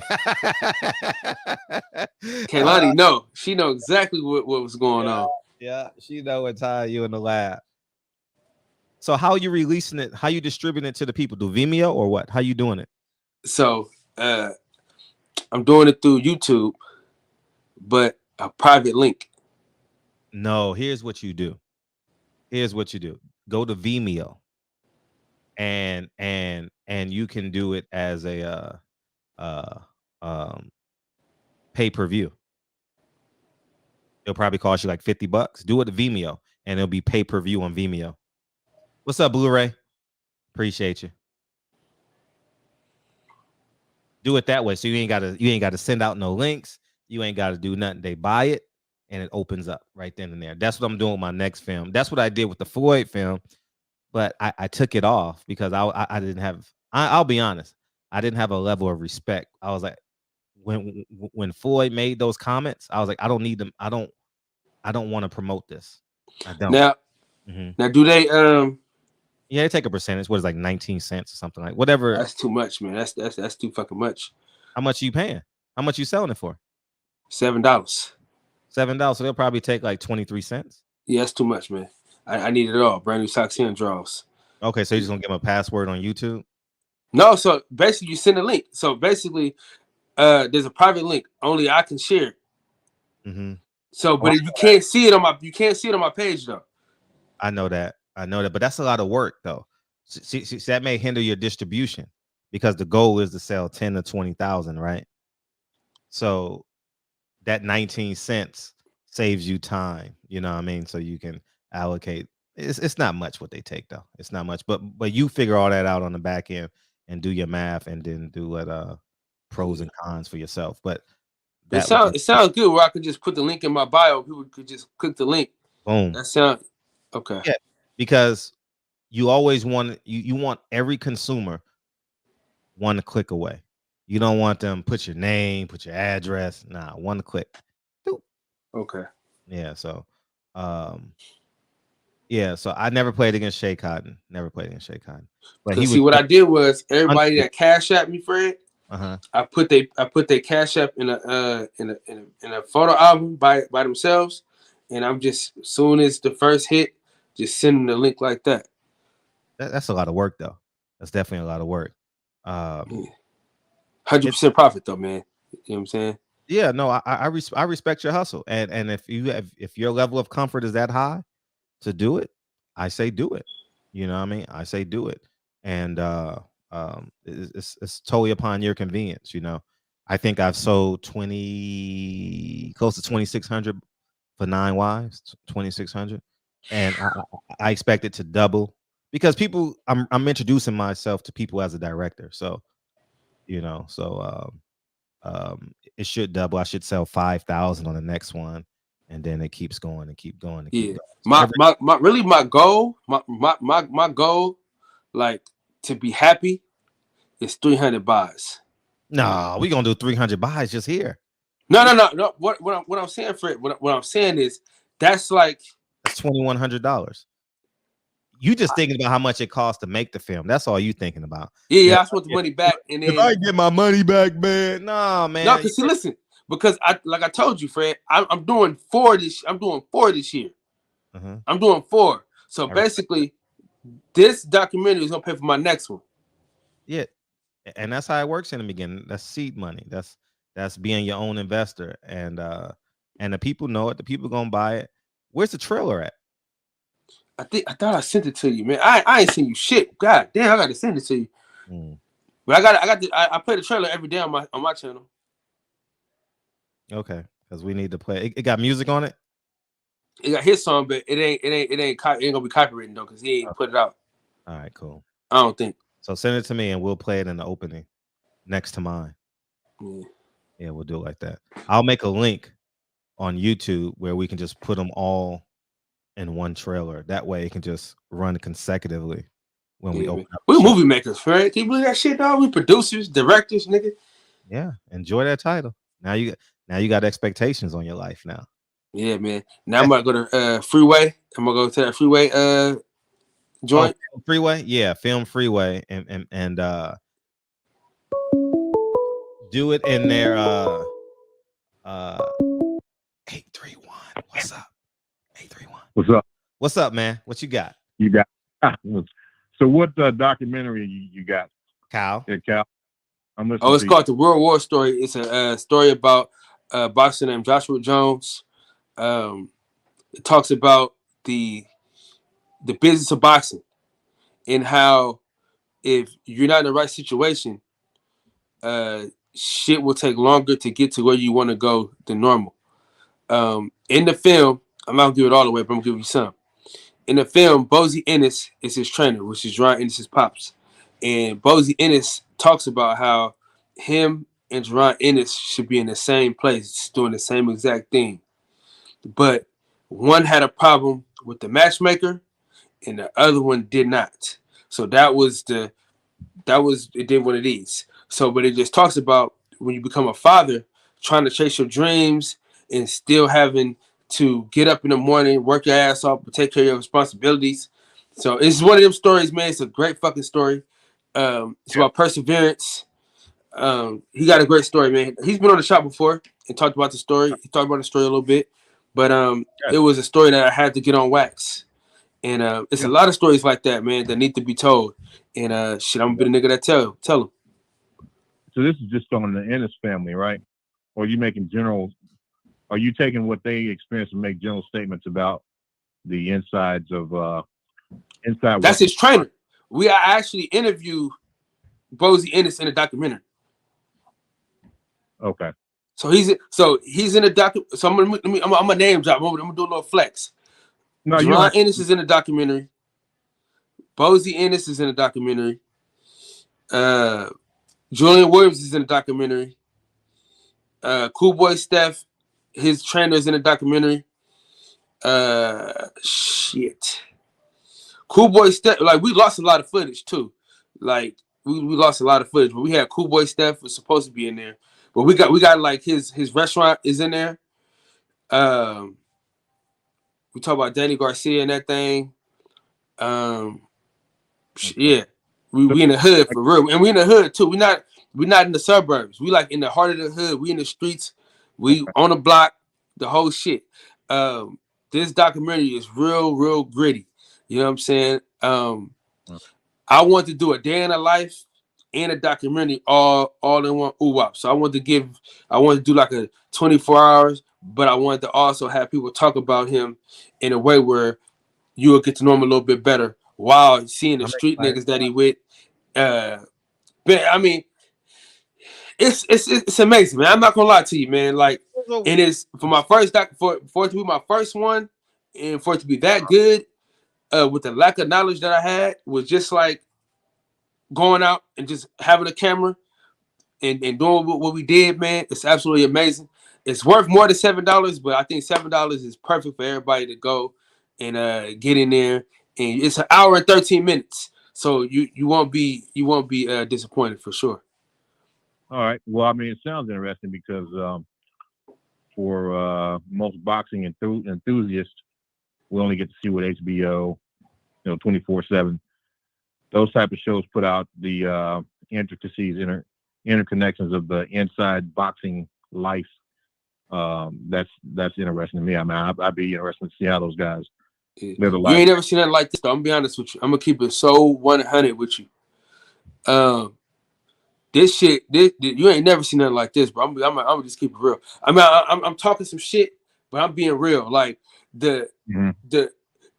Kaylani, no, she know exactly what was going on. Yeah, she know what time you in the lab. So how you releasing it? How you distributing it to the people? Do Vimeo or what? How you doing it? So I'm doing it through YouTube, but a private link. No, here's what you do. Go to Vimeo. And you can do it as a pay-per-view. It'll probably cost you like $50. Do it at Vimeo, and it'll be pay-per-view on Vimeo. What's up, Blu-ray? Appreciate you. Do it that way, so you ain't gotta send out no links. You ain't gotta do nothing. They buy it, and it opens up right then and there. That's what I'm doing with my next film. That's what I did with the Floyd film. But I took it off because I didn't have. I'll be honest. I didn't have a level of respect. I was like, when Floyd made those comments, I was like, I don't need them. I don't want to promote this. I don't. Now do they? Yeah, they take a percentage. What is like 19 cents or something like whatever. That's too much, man. That's too fucking much. How much are you paying? How much you selling it for? $7. $7. So they'll probably take like 23 cents. Yeah, that's too much, man. I need it all. Brand new socks and draws. Okay, so you're just gonna give them a password on YouTube? No, so basically you send a link. So basically, there's a private link. Only I can share it. Mm-hmm. So, but you can't see it on my page though. I know that, but that's a lot of work though. See, that may hinder your distribution because the goal is to sell 10 to 20,000, right? So that 19 cents saves you time. You know what I mean? So you can allocate. It's not much what they take though. It's not much, but you figure all that out on the back end and do your math and then do what pros and cons for yourself. But it sounds good where I could just put the link in my bio. People could just click the link. Boom. That sounds okay. Yeah, because you always want you want every consumer one click away. You don't want them put your name, put your address. Nah, one click. Doop. Okay. Yeah. So, yeah. So I never played against Shay Cotton. Never played against Shay Cotton. But he Cause was. see, what I did was everybody that cash at me, Fred. I put their cash app in a photo album by themselves, and I'm just as soon as the first hit, just sending the link like that. That's a lot of work, though. That's definitely a lot of work. 100% profit, though, man. You know what I'm saying? Yeah, no, I respect your hustle, and if your level of comfort is that high to do it, I say do it. You know what I mean? I say do it, and it's totally upon your convenience. You know, I think I've sold close to 2,600 for 9 wives, 2,600, and I expect it to double because people. I'm introducing myself to people as a director, so you know, it should double. I should sell 5,000 on the next one, and then it keeps going and keep going and keep going. So my goal, like to be happy, is 300 buys. No, we gonna do 300 buys just here. No. What I'm saying, Fred, what I'm saying is that's like $2,100. You just thinking about how much it costs to make the film. That's all you thinking about. Yeah, I just want the money back. And then if I get my money back, man, nah, man. No, because listen, because I told you, Fred, I'm doing 4 this. I'm doing 4 this year. I'm doing 4. So basically, this documentary is gonna pay for my next one. Yeah, and that's how it works in the beginning. That's seed money. That's being your own investor, and the people know it. The people gonna buy it. Where's the trailer at? I thought I sent it to you, man. I ain't seen you shit. God damn, I got to send it to you. But I play the trailer every day on my channel. Okay, because we need to play. It got music on it. It got his song, but it ain't gonna be copywritten though, because he ain't put it out. All right, cool. I don't think. So send it to me, and we'll play it in the opening next to mine. Yeah, we'll do it like that. I'll make a link on YouTube where we can just put them all in one trailer. That way, it can just run consecutively when we open up. We're movie makers, Fred. Can you believe that shit, dog? We producers, directors, nigga. Yeah, enjoy that title. Now you got expectations on your life now. Yeah, man. Now I'm gonna go to Freeway. I'm gonna go to that Freeway joint. Oh, Freeway, yeah, film Freeway, and do it in their 831. What's up? 831. What's up? What's up, man? What you got? You got so what documentary you got? Kyle. Yeah, Cal. I'm listening. Oh, it's called The World War Story. It's a story about a boxer named Joshua Jones. It talks about the business of boxing and how if you're not in the right situation, shit will take longer to get to where you want to go than normal. In the film, I'm not gonna give it all away, but I'm gonna give you some. In the film, Bozy Ennis is his trainer, which is Jerron Ennis' pops. And Bozy Ennis talks about how him and Jerron Ennis should be in the same place, doing the same exact thing. But one had a problem with the matchmaker, and the other one did not. So it did what it is. So, but it just talks about when you become a father, trying to chase your dreams and still having to get up in the morning, work your ass off, but take care of your responsibilities. So it's one of them stories, man. It's a great fucking story. It's about perseverance. He got a great story, man. He's been on the shop before and talked about the story. He talked about the story a little bit, but it was a story that I had to get on wax. And it's a lot of stories like that, man, that need to be told. And shit, I'm gonna be the nigga that tell them. So this is just on the Ennis family, right? Or are you making general? Are you taking what they experience and make general statements about the insides of inside? That's his trainer. I actually interviewed Bozy Ennis in a documentary. Okay. So he's in a documentary. So I'm gonna name drop. I'm gonna do a little flex. No, Jerron Ennis is in a documentary. Bozy Ennis is in a documentary. Julian Williams is in a documentary. Cool Boy Steph, his trainer, is in a documentary. Shit. Cool Boy Steph, like we lost a lot of footage too. Like lost a lot of footage, but we had Cool Boy Steph was supposed to be in there, but we got like his restaurant is in there. We talk about Danny Garcia and that thing. Yeah, we in the hood for real, and we in the hood too. We not in the suburbs. We like in the heart of the hood. We in the streets. We on the block. The whole shit. This documentary is real gritty. You know what I'm saying? I want to do a day in a life and a documentary all in one ooh-wop. So I want to do like a 24 hours, but I wanted to also have people talk about him in a way where you will get to know him a little bit better while seeing the street niggas that he with. But I mean, it's amazing, man. I'm not gonna lie to you, man. Like, and it's for my first for it to be my first one, and for it to be that good, with the lack of knowledge that I had, was just like going out and just having a camera and doing what we did, man. It's absolutely amazing. It's worth more than $7, but I think $7 is perfect for everybody to go and get in there. And it's an hour and 13 minutes, so you won't be disappointed for sure. All right. Well, I mean, it sounds interesting because for most boxing enthusiasts, we only get to see what HBO, 24/7. Those type of shows put out the intricacies, interconnections of the inside boxing life. That's interesting to me. I mean, I'd be interested to see how those guys live their life. You ain't never seen nothing like this, though. I'm gonna be honest with you. I'm gonna keep it so 100 with you. This shit, you ain't never seen nothing like this, bro. I'm gonna just keep it real. I mean, I'm talking some shit, but I'm being real. Like the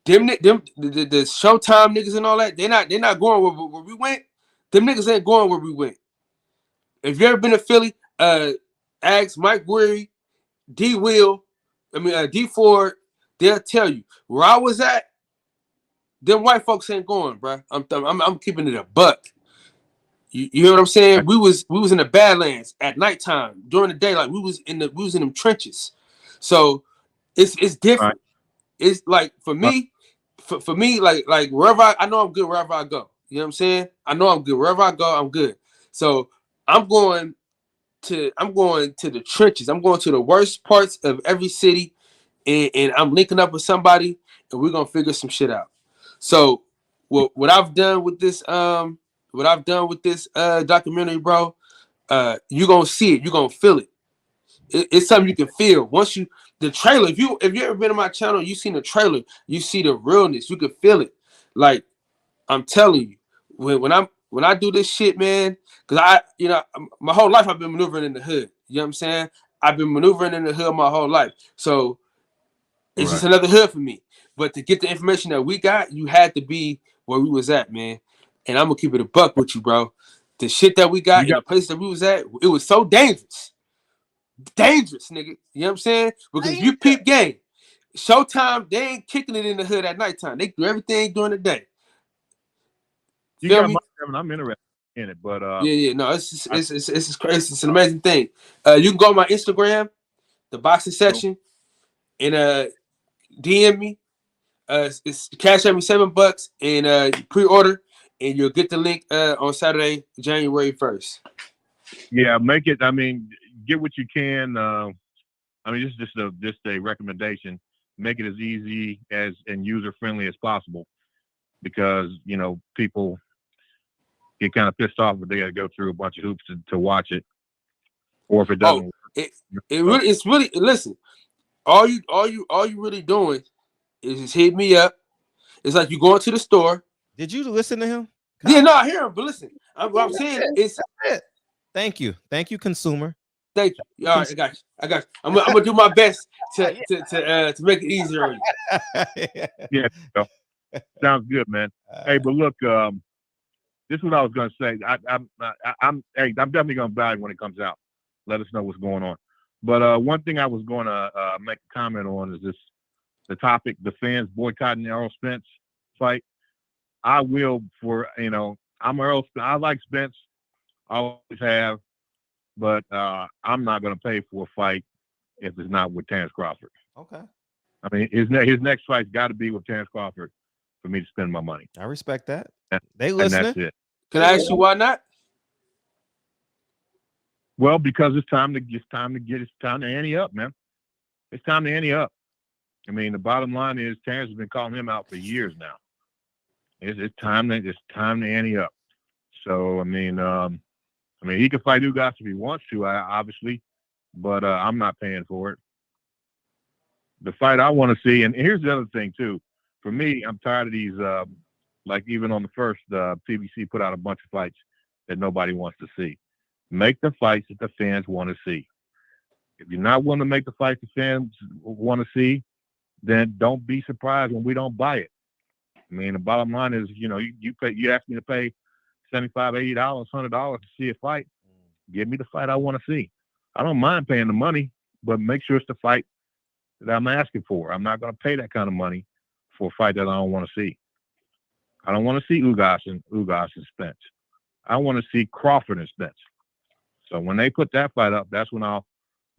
Showtime niggas and all that, they're not going where we went. Them niggas ain't going where we went. If you ever been to Philly, ask Mike Weary, D Ford, they'll tell you where I was at. Them white folks ain't going, bro. I'm keeping it a buck. You hear what I'm saying? We was in the Badlands at nighttime during the day, like we was in them trenches. So it's different. Right. It's like for me, like wherever I know I'm good wherever I go. You know what I'm saying? I know I'm good wherever I go. I'm good. So I'm going to the trenches. I'm going to the worst parts of every city, and I'm linking up with somebody, and we're gonna figure some shit out. So what I've done with this documentary, bro, you're gonna see it, you're gonna feel it. It's something you can feel. Once the trailer, if you ever been on my channel, you seen the trailer, you see the realness, you can feel it. Like I'm telling you, when I do this shit, man, because my whole life I've been maneuvering in the hood. You know what I'm saying? I've been maneuvering in the hood my whole life. So it's just another hood for me. But to get the information that we got, you had to be where we was at, man. And I'm gonna keep it a buck with you, bro. The shit that we got in the place that we was at, it was so dangerous. Dangerous, nigga. You know what I'm saying? Because if you peep game, Showtime, they ain't kicking it in the hood at nighttime. They do everything during the day. You got my seven. I'm interested in it, but yeah, no, it's crazy. It's an amazing thing. You can go on my Instagram, the boxing section, and DM me. It's cash at me $7 and pre-order, and you'll get the link on Saturday, January 1st. Yeah, make it. I mean, get what you can. I mean, this is just a recommendation. Make it as easy and user friendly as possible, because people get kind of pissed off, but they got to go through a bunch of hoops to watch it. Or if it doesn't, it's really listen. All you really doing is just hit me up. It's like you going to the store. Did you listen to him? Yeah, no, I hear him, but listen, what I'm saying is, thank you, consumer. Thank you. All right, I got you. I'm gonna do my best to make it easier on you. Yeah, sounds good, man. Hey, but look, this is what I was gonna say. I'm definitely gonna buy it when it comes out. Let us know what's going on. But one thing I was going to make a comment on is the topic, the fans boycotting the Errol Spence fight. I will I'm Errol Spence. I like Spence. I always have. But I'm not going to pay for a fight if it's not with Terence Crawford. Okay. I mean, his next fight's got to be with Terence Crawford for me to spend my money. I respect that. And they listening. And that's it. Can I ask you why not? Well, because it's time to ante up, man. It's time to ante up. I mean, the bottom line is Terence has been calling him out for years now. It's time to ante up. So I mean, he can fight Ugas if he wants to, obviously, but I'm not paying for it. The fight I want to see, and here's the other thing too. For me, I'm tired of these. Like even on the first, PBC put out a bunch of fights that nobody wants to see. Make the fights that the fans want to see. If you're not willing to make the fights the fans want to see, then don't be surprised when we don't buy it. I mean, the bottom line is, you ask me to pay $75, $80, $100 to see a fight. Give me the fight I want to see. I don't mind paying the money, but make sure it's the fight that I'm asking for. I'm not going to pay that kind of money for a fight that I don't want to see. I don't want to see Ugas and Spence. I want to see Crawford and Spence. So when they put that fight up, that's when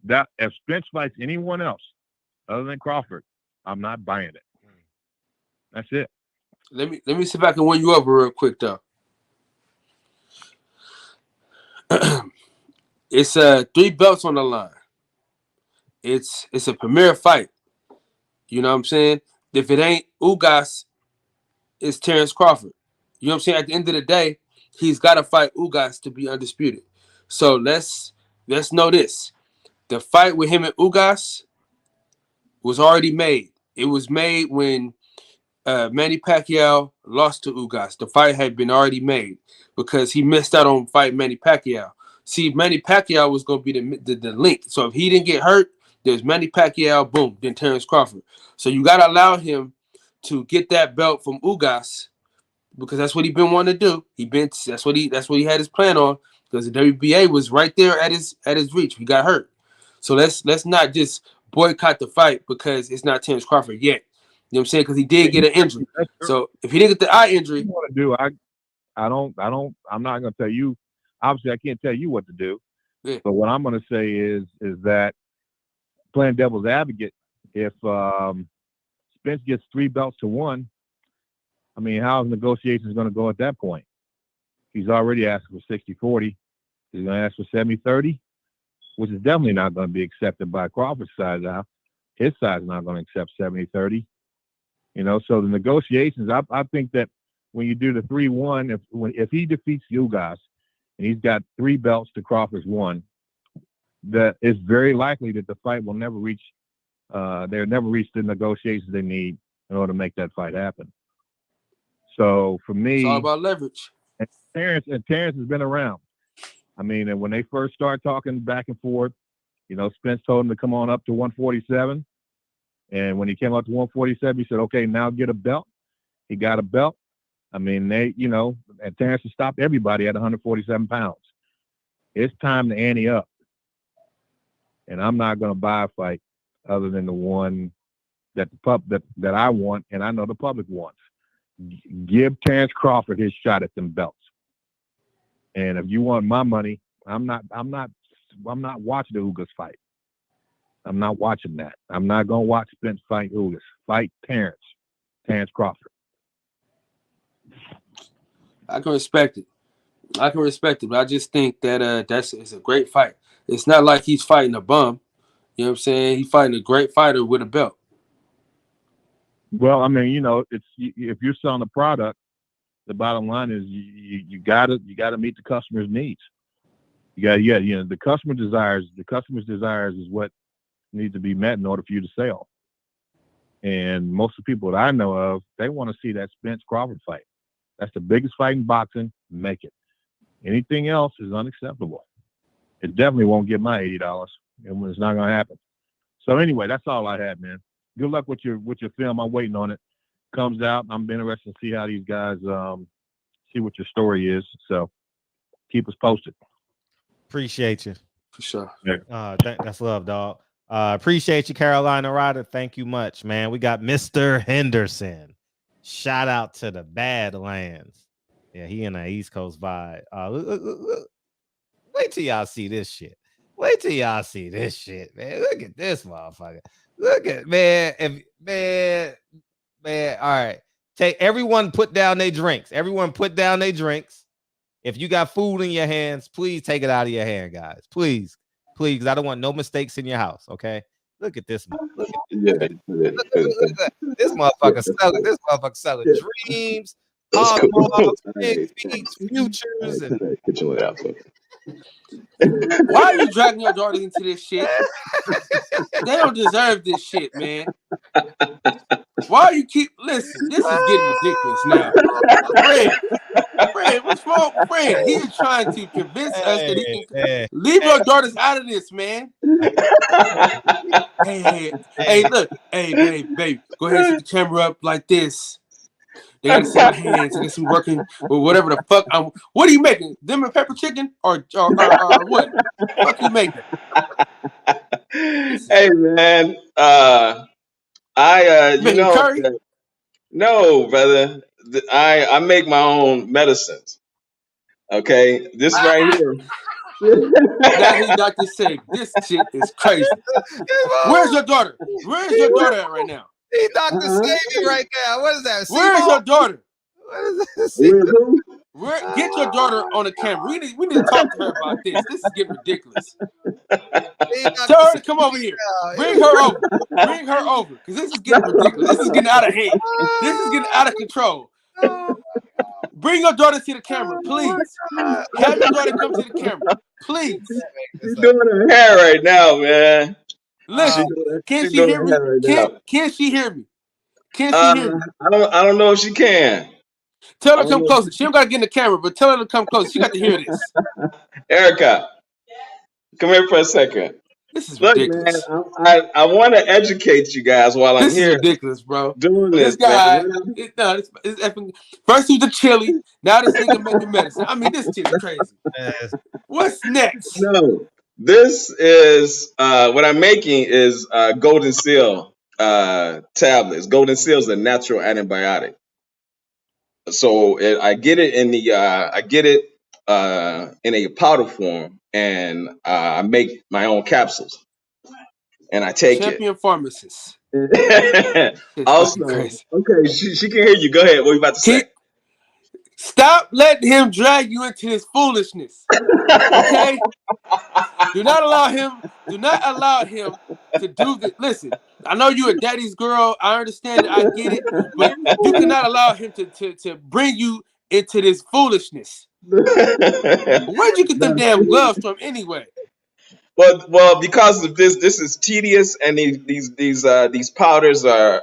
if Spence fights anyone else other than Crawford, I'm not buying it. That's it. Let me see if I can win you over real quick though. It's 3 belts on the line. It's a premier fight. You know what I'm saying? If it ain't Ugas, it's Terence Crawford. You know what I'm saying? At the end of the day, he's got to fight Ugas to be undisputed. So let's know this. The fight with him and Ugas was already made. It was made when Manny Pacquiao lost to Ugas. The fight had been already made because he missed out on fight Manny Pacquiao. See, Manny Pacquiao was going to be the link. So if he didn't get hurt, there's Manny Pacquiao, boom, then Terence Crawford. So you got to allow him to get that belt from Ugas because that's what he's been wanting to do. That's what he had his plan on because the WBA was right there at his reach. He got hurt. So let's not just boycott the fight because it's not Terence Crawford yet. You know what I'm saying? Because he did get an injury. So if he didn't get the eye injury, what to do? I'm not going to tell you. Obviously, I can't tell you what to do. Yeah. But what I'm going to say is that playing devil's advocate, if Spence gets 3 belts to 1, I mean, how's negotiations going to go at that point? He's already asking for 60-40. He's going to ask for 70-30, which is definitely not going to be accepted by Crawford's side now. His side's not going to accept 70-30. So the negotiations, I think that when you do the 3-1, if he defeats Ugas and he's got 3 belts to Crawford's 1, that it's very likely that the fight will never reach, they'll never reach the negotiations they need in order to make that fight happen. So for me, it's all about leverage. And Terence has been around. I mean, and when they first started talking back and forth, Spence told him to come on up to 147. And when he came up to 147, he said, okay, now get a belt. He got a belt. I mean, and Terence has stopped everybody at 147 pounds. It's time to ante up. And I'm not going to buy a fight other than the one that that I want, and I know the public wants. Give Terence Crawford his shot at them belts. And if you want my money, I'm not watching the Ugas fight. I'm not watching that. I'm not going to watch Spence fight Ugas. Fight Terence Crawford. I can respect it. But I just think that it's a great fight. It's not like he's fighting a bum. You know what I'm saying? He's fighting a great fighter with a belt. Well, I mean, it's if you're selling a product, the bottom line is you gotta meet the customer's needs. The customer's desires is what needs to be met in order for you to sell. And most of the people that I know of, they want to see that Spence Crawford fight. That's the biggest fight in boxing. Make it. Anything else is unacceptable. It definitely won't get my $80, and it's not going to happen. So anyway, that's all I had, man. Good luck with your film. I'm waiting on it. Comes out. I'm interested to see how these guys see what your story is. So keep us posted. Appreciate you. For sure. Yeah. That's love, dog. Appreciate you, Carolina Ryder. Thank you much, man. We got Mr. Henderson. Shout out to the Badlands. Yeah, he in the East Coast vibe. Look. Wait till y'all see this shit. Man. Look at this motherfucker. Look at man. Man. All right. Take everyone put down their drinks. If you got food in your hands, please take it out of your hand, guys. Please, please. I don't want no mistakes in your house. Okay. Look at this. Look at this motherfucker selling. This motherfucker selling dreams, hard balls, big feet, futures, and Why are you dragging your daughters into this shit? They don't deserve this shit, man. Why you keep listen? This is getting ridiculous now. Fred, what's wrong, Fred? He's trying to convince us that he can leave your daughters out of this, man. Hey, look, hey, babe, go ahead and set the camera up like this. They gotta see my hands. I got some working or whatever the fuck. What are you making? Lemon pepper chicken or what? Fuck you making? Hey man, you know, curry? No, brother. I make my own medicines. Okay, this right here. Now he's Dr. Say this shit is crazy. Where's your daughter? Where's your daughter at right now? He Dr. Savy right now. What is that? Where's your daughter? What is this? Get your daughter on the camera. We need to talk to her about this. This is getting ridiculous. Tell her to come over here. Bring her over. Bring her over. Because this is getting ridiculous. This is getting out of hand. This is getting out of control. Bring your daughter to the camera, please. Have your daughter come to the camera, please. She's doing her hair right now, man. Listen, can she hear me? Can she hear me? Can she hear me? I don't know if she can. Tell her to come closer. She don't got to get in the camera, but tell her to come closer. She got to hear this. Erica, come here for a second. This is ridiculous. Man, I want to educate you guys while I'm here. This is ridiculous, bro. Doing this this guy. It's effing, first he was the chili. Now this nigga making medicine. I mean, this shit's crazy. What's next? No, this is what I'm making is golden seal tablets. Golden seal is a natural antibiotic. So I get it in a powder form, and I make my own capsules, and I take Champion pharmacist. Also, okay, she can hear you. Go ahead. What are you about to say? Stop letting him drag you into his foolishness. Okay? Do not allow him to do this. Listen, I know you're a daddy's girl. I understand it. I get it. But you cannot allow him to bring you into this foolishness. Where'd you get them damn gloves from anyway? Well, because of this is tedious, and these powders are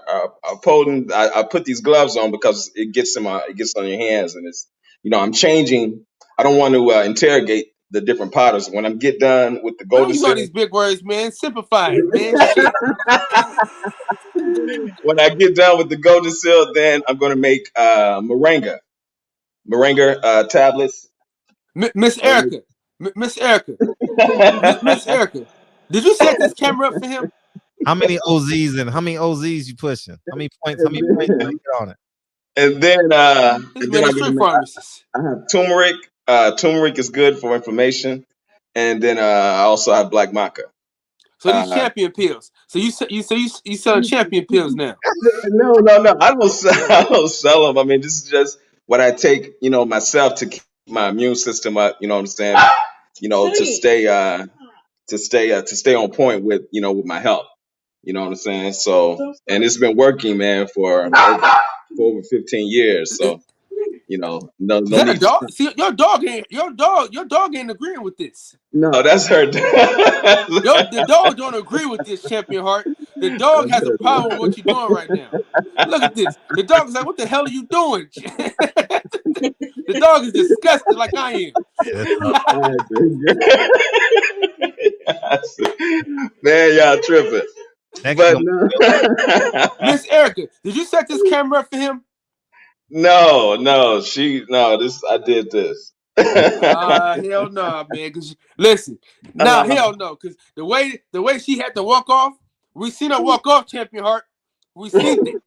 potent. I put these gloves on because it gets on your hands, and it's I'm changing. I don't want to interrogate the different powders. When I get done with the golden seal, these big words, man. Simplify it, man. Shit. When I get done with the golden seal, then I'm going to make moringa tablets. Miss Erica. Miss Erica, did you set this camera up for him? How many OZs you pushing? How many points you get on it? And then I have turmeric. Turmeric is good for inflammation, and then I also have black maca. So these champion pills. So you selling champion pills now? No. I don't sell them. I mean, this is just what I take, myself to keep my immune system up. You know what I'm saying? To stay on point with with my health. You know what I'm saying? So, and it's been working, man, for over 15 years. So, no need. Dog? See, your dog ain't agreeing with this. No, that's her. The dog don't agree with this, Champion Heart. The dog has a problem with what you're doing right now. Look at this. The dog is like, "What the hell are you doing?" The dog is disgusted like I am. Man, y'all tripping. But Miss Erica, did you set this camera up for him? No. I did this. Hell no, man. Cause listen, hell no. Cause the way she had to walk off, we seen her walk off, Champion Heart. We seen it.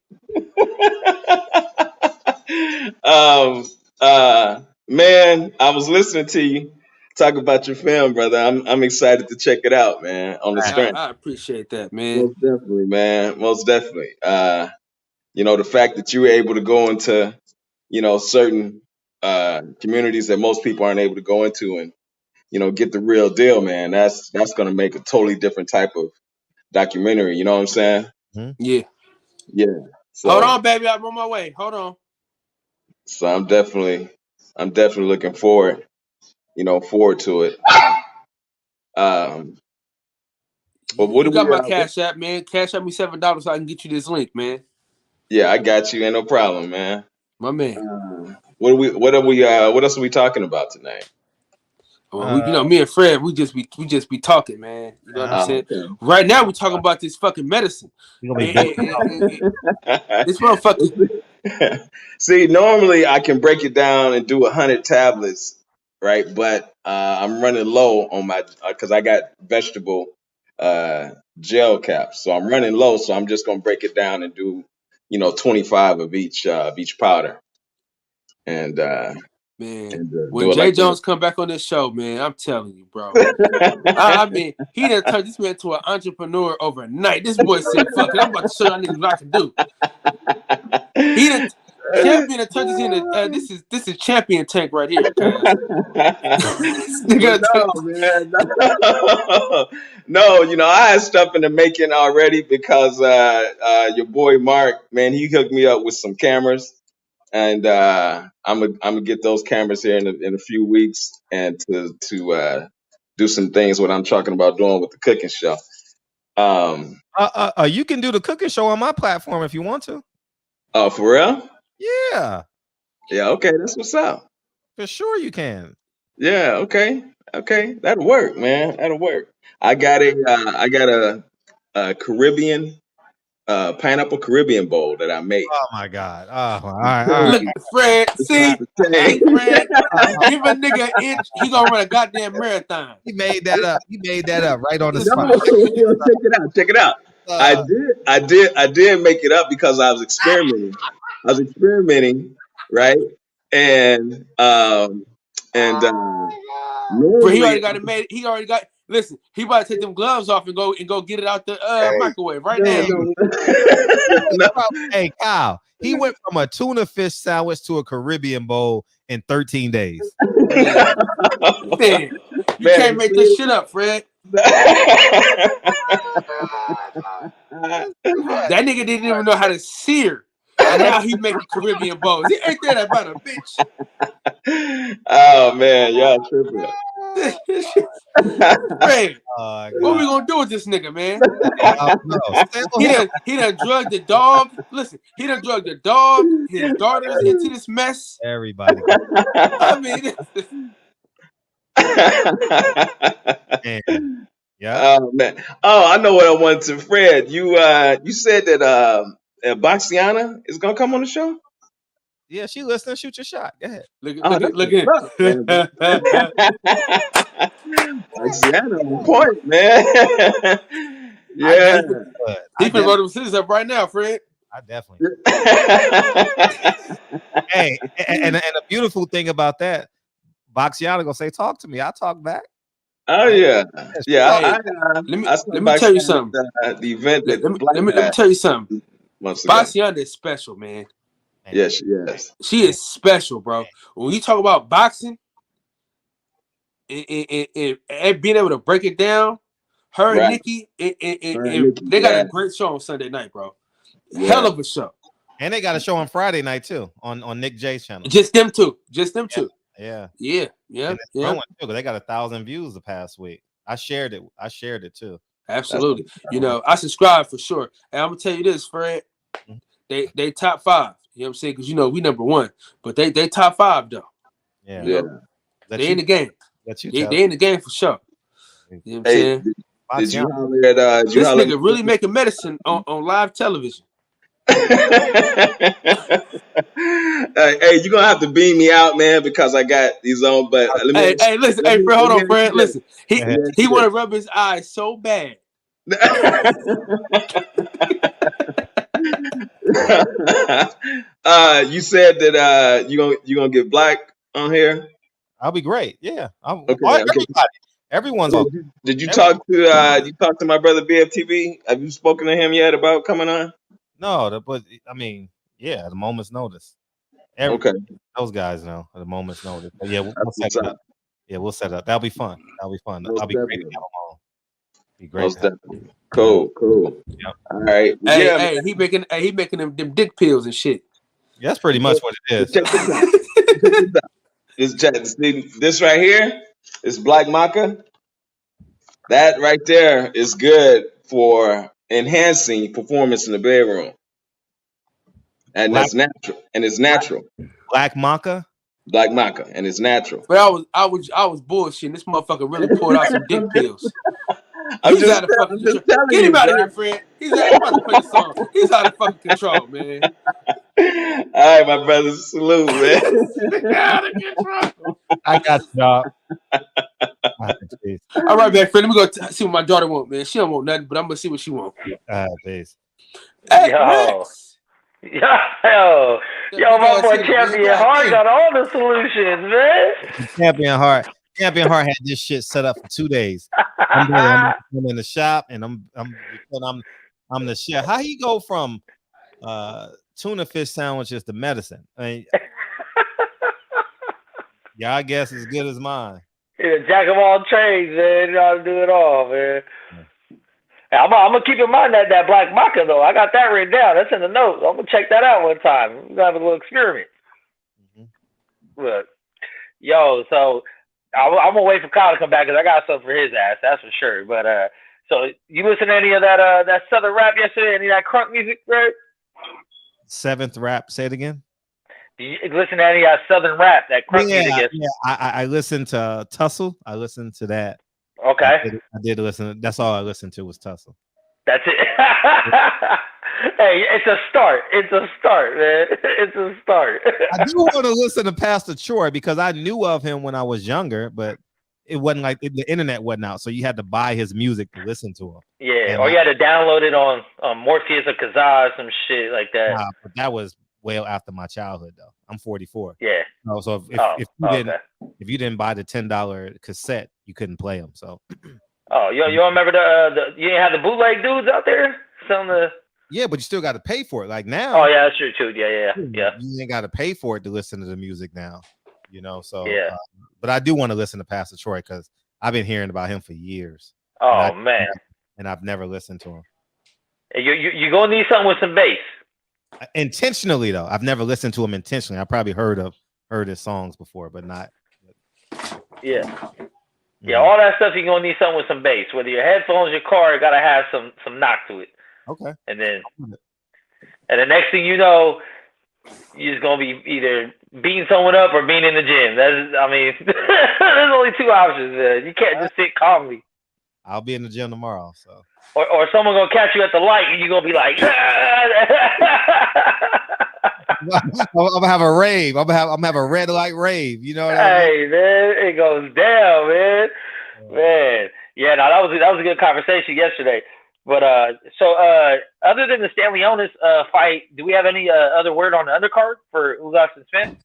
Man, I was listening to you talk about your film, brother. I'm excited to check it out, man. On the strength. I appreciate that, man. Most definitely, man. Most definitely. The fact that you were able to go into, certain communities that most people aren't able to go into and, you know, get the real deal, man. That's going to make a totally different type of documentary. You know what I'm saying? Yeah. Yeah. Hold So, on, baby. I'm on my way. Hold on. so I'm definitely looking forward, forward to it. But what You do got we? my Cash App, man. Cash App me $7 so I can get you this link, man. Yeah, I got you. Ain't no problem, man. My man. What else are we talking about tonight? Well, me and Fred, we just be talking, man. You know what I'm saying? Okay. Right now, we're talking about this fucking medicine. This motherfucker. See, normally I can break it down and do 100 tablets, right? But I'm running low on my because I got vegetable gel caps, so I'm running low. So I'm just gonna break it down and do 25 of each powder, and Man, do when it Jay like Jones come back on this show, man, I'm telling you, bro. I mean, he done turned this man into an entrepreneur overnight. This boy said, "Fuck it, I'm about to show y'all niggas what I can do." He done champion done turned this into this is champion tank right here, cuz. No, man. No, I had stuff in the making already because your boy Mark, man, he hooked me up with some cameras, and I'm gonna get those cameras here in a few weeks, and to do some things what I'm talking about doing with the cooking show. You can do the cooking show on my platform if you want to. Oh, for real? Yeah. Yeah. Okay, that's what's up. For sure, you can. Yeah. Okay. That'll work, man. That'll work. I got a Caribbean pineapple Caribbean bowl that I made. Oh my God! Oh, all right. Look, Fred. See, Fred. Give a nigga an inch, he gonna run a goddamn marathon. He made that up. right on the No, spot. check it out. I did make it up because I was experimenting. Right? And Bro, he already normally got it made. He already got. Listen, he about to take them gloves off and go get it out the microwave right now. No. Hey, Kyle, he went from a tuna fish sandwich to a Caribbean bowl in 13 days. Man, you can't make this shit up, Fred. That nigga didn't even know how to sear, and now he making Caribbean bowls. He ain't that about a bitch. Oh man, y'all tripping. Fred, what we gonna do with this nigga, man? He done drugged the dog. Listen, he done drugged the dog, his daughters into this mess. Everybody. I mean, yeah. Oh man. Oh, I know what I wanted to Fred. You said that Boxiana is gonna come on the show? Yeah, she listening. Shoot your shot. Go ahead. Look at Boxiana on point, man. Yeah. He can roll them scissors up right now, Fred. I definitely. Hey, and the beautiful thing about that, Boxiana gonna say, "Talk to me." I talk back. Oh yeah. Let me tell you something. The event that let me tell you something. Boxiana is special, man. Yes, she is. She is special, bro. When you talk about boxing and being able to break it down, her and Nikki, they got a great show on Sunday night, bro. Yeah. Hell of a show. And they got a show on Friday night too on Nick J's channel. Just them two. Yeah. They got 1,000 views the past week. I shared it too. Absolutely. I subscribe for sure. And I'm gonna tell you this, Fred. They top 5. You know what I'm saying? Because we number 1, but they top 5 though. Yeah. They in the game. They in the game for sure. You know what I'm saying? Did you holler at this nigga really making medicine on live television? Hey, you're gonna have to beam me out, man, because I got these on. But Fred, hold on, Fred. Listen, he want to rub his eyes so bad. You said that you gonna get Black on here. I'll be great. Yeah. Okay. Everyone's on. Did you talk to my brother BFTV? Have you spoken to him yet about coming on? No, but I mean, yeah, at a moment's notice. Okay, Those guys know at a moment's notice. But yeah, we'll that's set what's it up. up. Yeah, we'll set it up. That'll be fun. That'll Most be great to definitely. have them on. Be great Most to have. definitely. Cool. Yep. All right. Well, Hey, yeah, man. hey, he making them dick pills and shit. Yeah, that's pretty much what it But is. check this out. Check this out. This right here is black maca. That right there is good for enhancing performance in the bedroom, and Black that's natural. And it's natural. Black maca. Black maca, and it's natural. But I was bullshitting. This motherfucker really pulled out some dick pills. I'm He's just, out of fucking I'm just control. telling Get you, him out of bro. here, Fred. I'm about to play the song. He's out of fucking control, man. All right, my brother. Salute, man. Out of control. I got you, dog. Peace. All right, back, Fred. Let me go see what my daughter want, man. She don't want nothing, but I'm gonna see what she want. Peace. Hey, Yo. Rex. Yo, my boy Champion Hart got all the solutions, man. Champion Hart had this shit set up for 2 days. I'm in the shop and I'm the chef. How he go from tuna fish sandwiches to medicine? I mean, yeah, I guess as good as mine. He's a jack of all trades, man. You know how to do it all, man. I'm gonna keep in mind that black maca though. I got that written down. That's in the notes. I'm gonna check that out one time. We're gonna have a little experiment. Look, yo, so I'm gonna wait for Kyle to come back because I got something for his ass. That's for sure. But so you listen to any of that southern rap yesterday? Any of that crunk music, right? Seventh rap. Say it again. Did you listen to any of that southern rap? That crunk music yesterday? Yeah. I listened to Tussle. I listened to that. Okay. I did listen. That's all I listened to was Tussle. That's it. Hey, it's a start. It's a start, man. It's a start. I do want to listen to Pastor Troy because I knew of him when I was younger, but it wasn't like the internet wasn't out, so you had to buy his music to listen to him. Yeah, and or you had to download it on Morpheus or Kazaa or some shit like that. Nah, but that was well after my childhood, though. I'm 44. Yeah. No, so if you didn't buy the $10 cassette, you couldn't play them. So. Oh, you don't remember you didn't have the bootleg dudes out there selling the. Yeah, but you still got to pay for it. Like now. Oh yeah, that's true too. Yeah. You ain't got to pay for it to listen to the music now. You know, so yeah. But I do want to listen to Pastor Troy because I've been hearing about him for years. Oh man. And I've never listened to him. You're gonna need something with some bass. Intentionally though, I've never listened to him intentionally. I probably heard his songs before, but not. Yeah. Yeah, all that stuff you're gonna need something with some bass. Whether your headphones, your car, gotta have some knock to it. Okay. And the next thing you know, you're just gonna be either beating someone up or being in the gym. There's only two options. You can't just sit calmly. I'll be in the gym tomorrow, so. Or someone gonna catch you at the light and you're gonna be like, I'm gonna have a rave. I'm gonna have a red light rave. You know what I mean? Hey man, it goes down, man. Man. Yeah, no, that was a good conversation yesterday. But so other than the Stanley Onis fight, do we have any other word on the undercard for Ugas and Spence?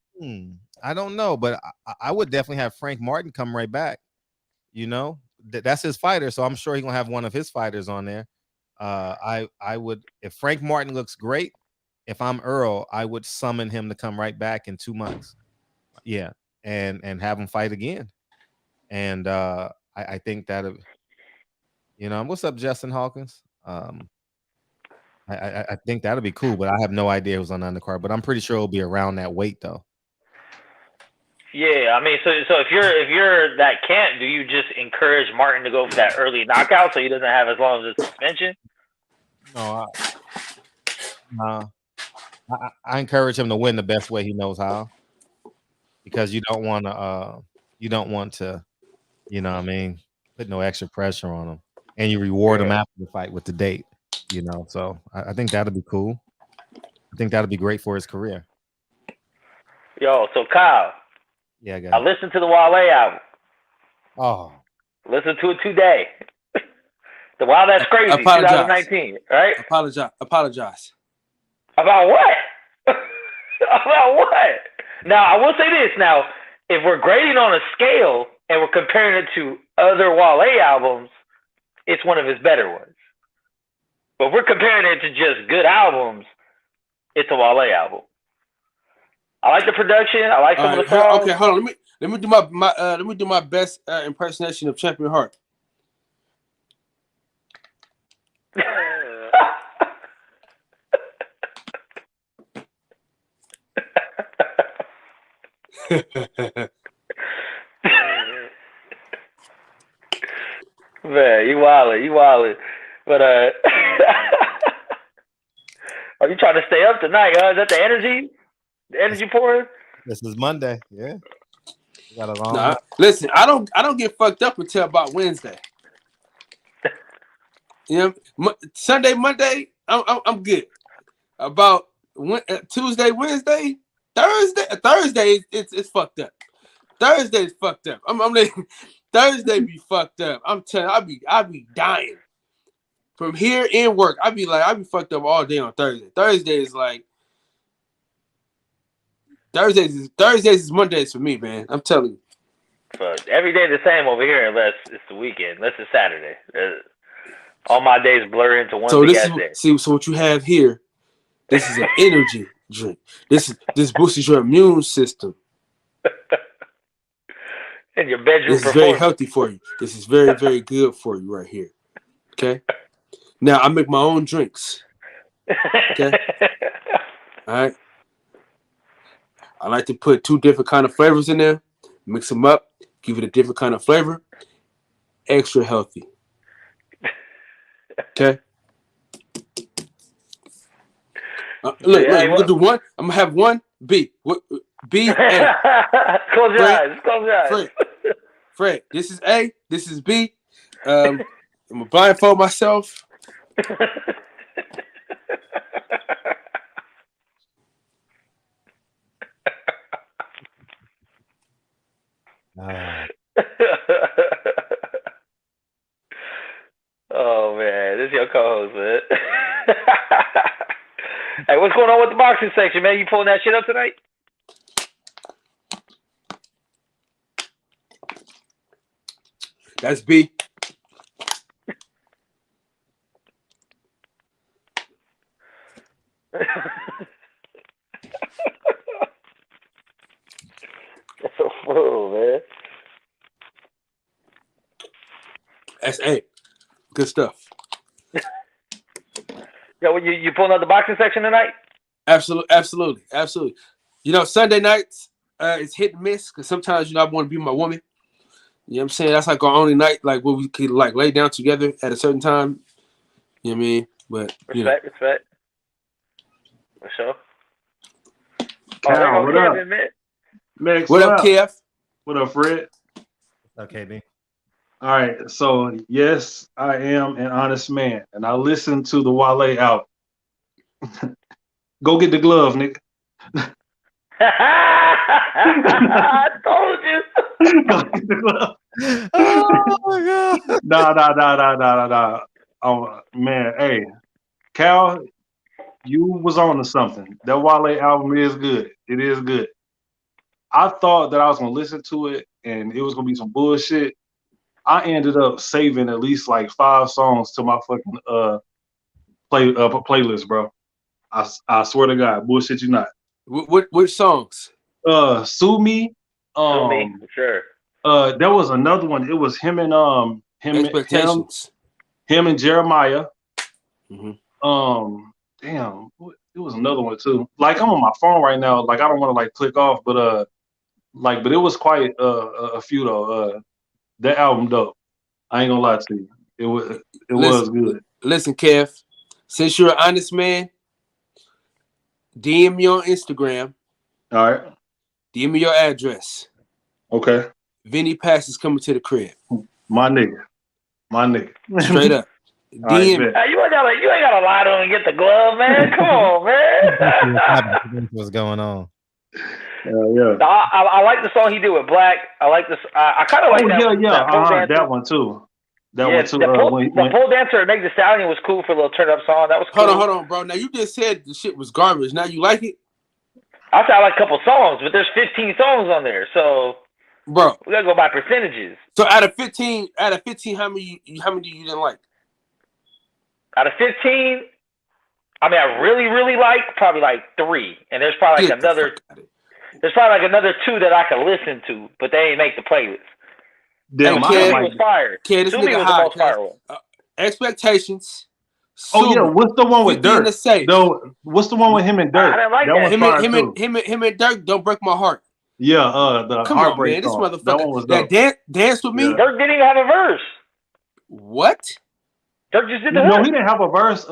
I don't know, but I would definitely have Frank Martin come right back. You know, that's his fighter, so I'm sure he's gonna have one of his fighters on there. I would, if Frank Martin looks great, if I'm Errol, I would summon him to come right back in 2 months. Yeah, and have him fight again. And I think that, you know, what's up, Justin Hawkins? I think that'll be cool, but I have no idea who's on the undercard. But I'm pretty sure it'll be around that weight though. Yeah, I mean, so if you're that can't, do you just encourage Martin to go for that early knockout so he doesn't have as long as a suspension? No, I encourage him to win the best way he knows how, because you don't want to, you know what I mean, put no extra pressure on him, and you reward him after the fight with the date, you know. So I think that'll be cool. I think that'll be great for his career. Yo, so Kyle. Yeah, I listened to the Wale album. Oh. Listen to it today. The Wild That's Crazy, 2019, right? Apologize. About what? About what? Now, I will say this. Now, if we're grading on a scale and we're comparing it to other Wale albums, it's one of his better ones. But if we're comparing it to just good albums, it's a Wale album. I like the production. I like some of the songs. Okay, hold on. Let me do my best impersonation of Champion Heart. Man, you wildin'. But are you trying to stay up tonight? Is that the energy? The energy pouring? This is Monday. Yeah. We got a long. Nah, listen, I don't get fucked up until about Wednesday. You know, Sunday, Monday, I'm good. About Tuesday, Wednesday, Thursday, it's fucked up. Thursday's fucked up. I'm Thursday be fucked up. I'm telling you, I be dying from here in work. I be fucked up all day on Thursday. Thursday is like Thursdays is Mondays for me, man. I'm telling you. But every day the same over here, unless it's the weekend, unless it's Saturday. All my days blur into one big ass day. So what you have here, this is an energy drink. This boosts your immune system. In your bedroom. This is very healthy for you. This is very, very good for you right here. Okay. Now I make my own drinks. Okay. All right. I like to put 2 different kind of flavors in there, mix them up, give it a different kind of flavor. Extra healthy. Okay. Look, we're gonna do one. I'm gonna have one B. B. A. Close your eyes. Fred, this is A. This is B. I'm gonna blindfold myself. Oh man, this is your co-host, man. Hey, what's going on with the boxing section, man? You pulling that shit up tonight? That's B. That's so full, man. That's A. Good stuff. Yo, you pulling out the boxing section tonight? Absolutely. You know, Sunday nights it's hit and miss because sometimes I want to be with my woman. You know what I'm saying? That's like our only night, like where we could like lay down together at a certain time. You know what I mean? But respect. For sure. Cal, what up? Max, what up, Kev? What up, Fred? Okay, B. All right, so yes, I am an honest man, and I listened to the Wale album. Go get the glove, nigga. I told you. Go get the glove. Oh my god. Nah. Oh man, hey, Cal, you was on to something. That Wale album is good. It is good. I thought that I was gonna listen to it and it was gonna be some bullshit. I ended up saving at least like 5 songs to my fucking playlist, bro. I swear to God, bullshit you not. Which songs? Sue Me. Sue Me, for sure. There was another one. It was him and Expectations. Him and Jeremiah. Mm-hmm. Damn, it was another one too. Like I'm on my phone right now. Like I don't want to like click off, but it was quite a few though. That album dope. I ain't gonna lie to you. It was good. Listen, Kev, since you're an honest man, DM me on Instagram. All right. DM me your address. Okay. Vinny Pass is coming to the crib. My nigga. Straight up. DM. Right, you ain't gotta lie to him and get the glove, man. Come on, man. What's going on? Yeah. I like the song he did with Black. I like this. I kind of like that. That one too. The pole dancer and Meg Thee Stallion was cool for a little turn up song. That was cool. Hold on, bro. Now you just said the shit was garbage. Now you like it? I said I like a couple songs, but there's 15 songs on there, so bro, we gotta go by percentages. So out of 15, how many you didn't like? Out of 15, I mean, I really like probably like 3, and there's probably like another. There's probably like another 2 that I could listen to, but they ain't make the playlist. Damn, Hey, Sumi was fire. Kid, this Sumi nigga was the hot, most fire one. Expectations. Oh yeah, Sumi, what's the one with 50 in the Dirk? safe. Though, what's the one with him and Dirk? I didn't like that. One's fire too. Him and Dirk, Don't Break My Heart. Yeah, the Come on, Heartbreak man. This song. That one was motherfucker. dope. Dance with me. Yeah. Dirk didn't even have a verse. What? Dirk just did the No, hook. he didn't have a verse.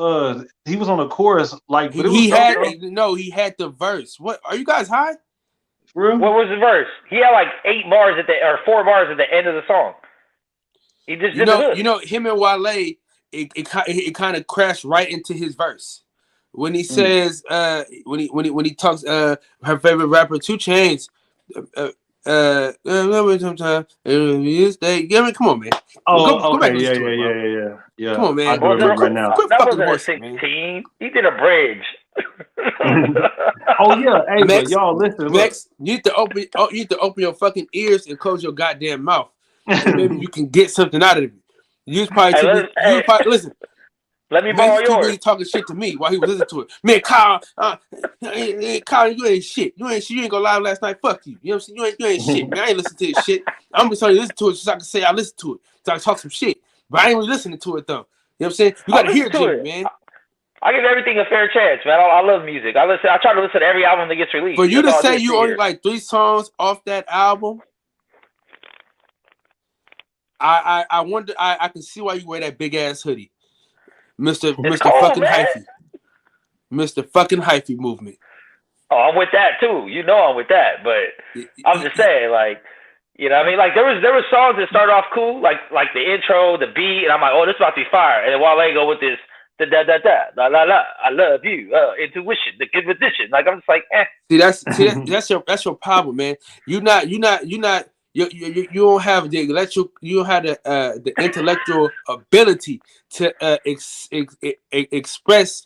He was on the chorus. Like, but it was He dope, had though. he had the verse. What are you guys high? For real? What was the verse? He had like 8 bars or 4 bars at the end of the song. He just did the hook. Him and Wale, it kind of crashed right into his verse when he says when he talks her favorite rapper 2 Chainz. Come on, man. Oh, go back okay, and listen to it, yeah. Come on, man. I do it right now. That wasn't a 16. He did a bridge. Oh yeah, hey, Max, but y'all listen. Max, you need to open your fucking ears and close your goddamn mouth. And maybe you can get something out of it. You was probably listen. Let me borrow yours. He talking shit to me while he was listening to it. Man, Kyle, you ain't shit. You ain't go live last night. Fuck you. You know what I'm saying? You ain't shit, man. I ain't listen to this shit. I'm just telling you listen to it so I can say I listened to it. So I can talk some shit. But I ain't really listening to it though. You know what I'm saying? You gotta hear Jimmy, man. I give everything a fair chance, man. I love music. I try to listen to every album that gets released. For you to say you only like 3 songs off that album, I wonder. I can see why you wear that big ass hoodie, Mr. fucking hyphy, Mr. fucking hyphy movement. Oh, I'm with that too. You know I'm with that, but I'm just saying, like, you know what I mean? Like there was songs that started off cool, like the intro, the beat, and I'm like, oh, this about to be fire. And then Wale go with this da da da da la la la, I love you, intuition, the good position. Like I'm just like, eh. See that's your problem, man. You don't have the intellectual, you don't have the intellectual ability to express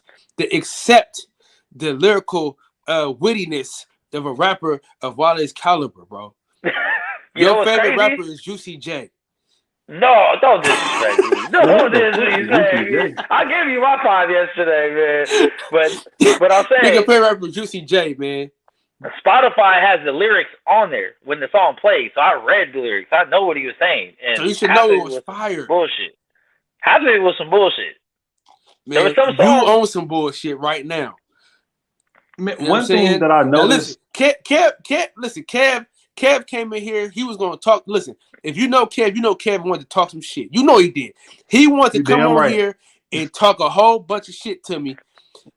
accept the lyrical wittiness of a rapper of Wale's caliber, bro. Your favorite rapper is Juicy J. No, don't disrespect me. Don't disrespect me. I gave you my time yesterday, man. But I'm saying, your favorite rapper is Juicy J, man. Spotify has the lyrics on there when the song plays, so I read the lyrics. I know what he was saying, and so you should know it was fire. Bullshit. Half of it was some bullshit. Man, there was some you own some bullshit right now. Man, one thing that I noticed. Kev came in here. He was going to talk. Listen, if you know Kev, you know Kev wanted to talk some shit. You know he did. He wanted to come over here and talk a whole bunch of shit to me,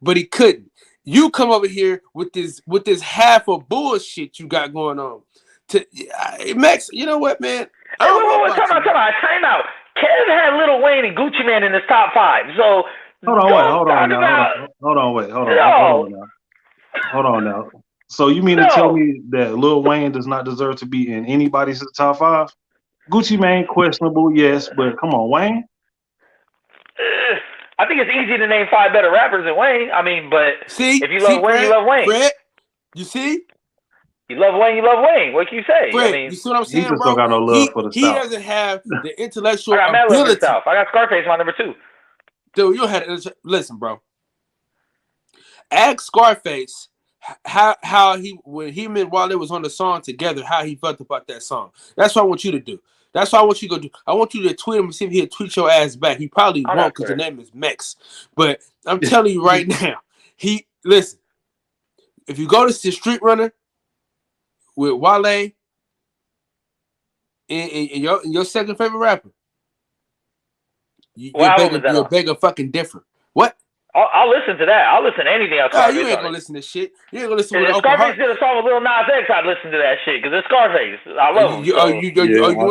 but he couldn't. You come over here with this half of bullshit you got going on. Max, you know what, man? Hey, wait, time out. Kev had Lil Wayne and Gucci Mane in his top 5. So hold on now. So you mean to tell me that Lil Wayne does not deserve to be in anybody's top 5? Gucci Mane, questionable, yes, but come on, Wayne. I think it's easy to name 5 better rappers than Wayne. I mean, but if you love Wayne, you love Wayne. Fred, you see? You love Wayne, you love Wayne. What can you say? Fred, I mean, you see what I'm saying, he just bro? Don't got no love for the he South. Doesn't have the intellectual I got ability. I got Scarface, my number 2. Dude, you had to listen, bro. Ask Scarface how he when him and Wale was on the song together, how he felt about that song. That's what I want you to do. That's what I want you to go do. I want you to tweet him and see if he'll tweet your ass back. He probably won't because the name is Mex. But I'm telling you right now, listen. If you go to the Street Runner with Wale and your second favorite rapper, you're bigger fucking different. What? I'll listen to that. I'll listen to anything else. Oh, you ain't gonna listen to shit. You ain't gonna listen to Scarface did a song with Lil Nas X. I'd listen to that shit because it's Scarface. I love him. You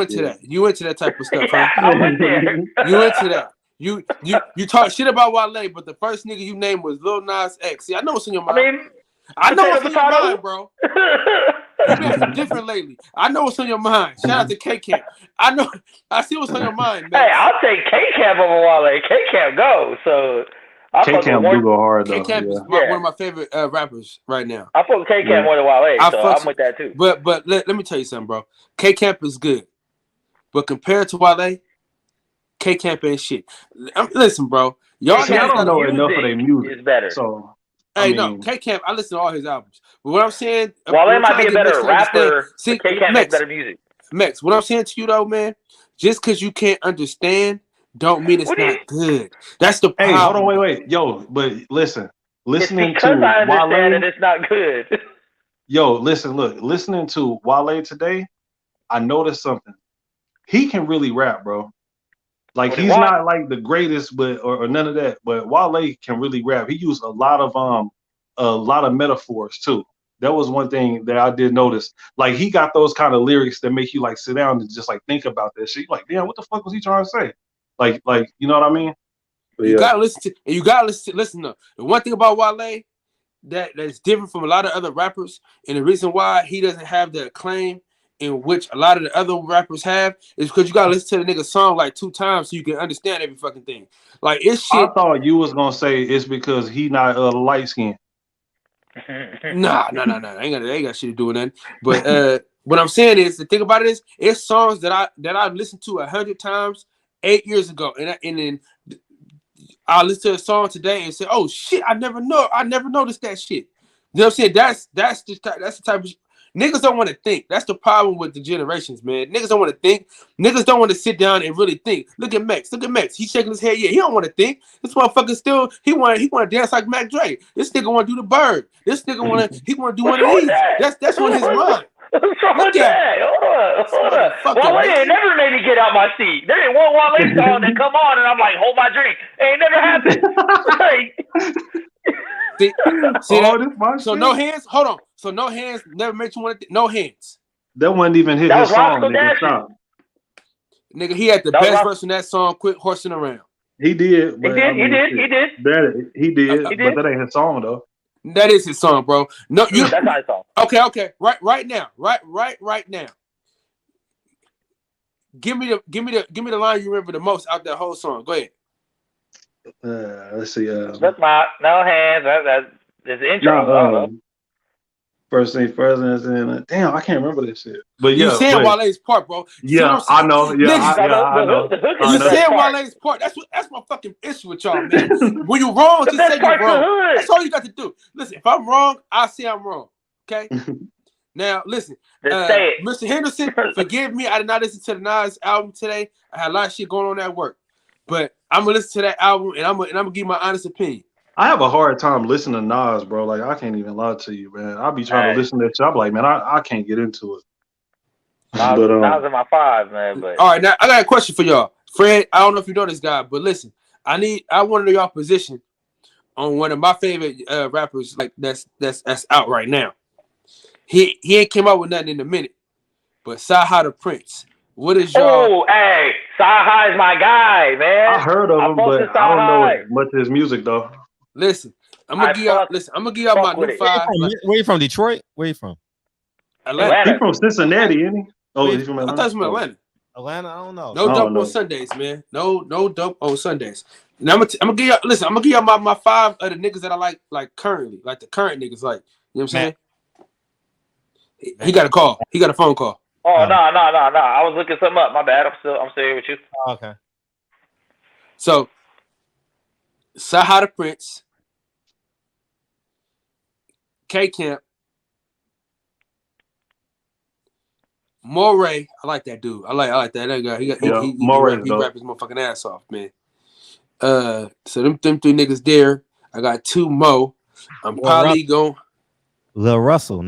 into that? You into that type of stuff, huh? I went there. You into that? You talk shit about Wale, but the first nigga you named was Lil Nas X. See, I know what's in your mind. I know what's in your mind, bro. You've been some different lately. I know what's on your mind. Shout out to K-Camp. I see what's on your mind, man. Hey, I'll take K-Camp over Wale. K-Camp go. So K-Camp do go hard though. K-Camp is one of my favorite rappers right now. I fuck with K-Camp more than Wale, so I'm with that too. But let me tell you something, bro. K-Camp is good, but compared to Wale, K-Camp ain't shit. Listen, bro. Y'all don't know enough of their music. Is better. So No, K-Camp, I listen to all his albums. But what I'm saying, Wale might be a better rapper, but K-Camp makes better music. Max, what I'm saying to you though, man, just because you can't understand, don't mean it's not good. That's the problem. Hey, hold on, wait. Yo, but listening it's to I understand Wale, that it's not good. Yo, listening to Wale today, I noticed something. He can really rap, bro. Like he's not like the greatest, but or none of that. But Wale can really rap. He used a lot of metaphors too. That was one thing that I did notice. Like he got those kind of lyrics that make you like sit down and just like think about that shit. You're like, damn, what the fuck was he trying to say? Like you know what I mean? But you gotta listen to, and you gotta listen to. The one thing about Wale that's different from a lot of other rappers, and the reason why he doesn't have the acclaim in which a lot of the other rappers have is because you gotta listen to the nigga's song like 2 times so you can understand every fucking thing. Like it's shit. I thought you was gonna say it's because he not light skinned. Nah. Ain't got shit to do with nothing. But what I'm saying is the thing about it is it's songs that I've listened to 100 times 8 years ago, and then I listen to a song today and say, "Oh shit, I never noticed that shit." You know what I'm saying? That's the type of niggas don't want to think. That's the problem with the generations, man. Niggas don't want to think. Niggas don't want to sit down and really think. Look at Max. He's shaking his head. Yeah, he don't want to think. This motherfucker still he want to dance like Mac Dre. This nigga want to do the bird. This nigga want to do one of these. That's on his mind. Look at hold on. Wale ain't never made me get out my seat. There ain't one Wale song that come on and I'm like, hold my drink. It ain't never happened. See that? So no hands. Hold on. So no hands never made you want to. No hands. That wasn't even his song. Nigga, he had the best verse in that song. Quit horsing around. He did. But he did. He did. But that ain't his song though. That is his song, bro. No, that's not his song. Okay. Right now. Give me the line you remember the most out that whole song. Go ahead. Let's see. That's my no hands. That's the intro. First thing first, and damn, I can't remember that shit. But you saying Wale's part, bro. Yeah, I know. Yeah, I know. You saying Wale's part. That's my fucking issue with y'all, man. When you wrong, just say you're wrong. That's all you got to do. Listen, if I'm wrong, I say I'm wrong. Okay. Now listen, Mr. Henderson, forgive me. I did not listen to the Nas album today. I had a lot of shit going on at work, but I'm gonna listen to that album and I'm gonna give my honest opinion. I have a hard time listening to Nas, bro. Like I can't even lie to you, man. I'll be trying to listen to that shit. I'm like, man, I can't get into it. Nas in my 5, man. But all right, now I got a question for y'all, Fred. I don't know if you know this guy, but listen, I want to know y'all position on one of my favorite rappers, like that's out right now. He ain't came out with nothing in a minute, but Saha the Prince. What is y'all? Oh, hey, Saha is my guy, man. I heard of him, but I don't know much of his music though. Listen, I'm gonna give y'all my new 5. Where you from? Detroit? Where you from? Atlanta. He's from Cincinnati, isn't he? Oh, he's from Atlanta. I thought he was from Atlanta. Atlanta, I don't know. No dope on Sundays, man. No dope on Sundays. And I'm gonna give y'all. Listen, I'm gonna give y'all my 5 of the niggas that I like currently, like the current niggas, like you know what I'm saying. He got a call. He got a phone call. Oh no! I was looking something up. My bad. I'm still here with you. Okay. So, Saha the Prince, K-Camp, Moray. I like that dude. I like that guy. He rap his motherfucking ass off, man. So them 3 niggas there. I got 2 more. I'm probably going. Lil Russell.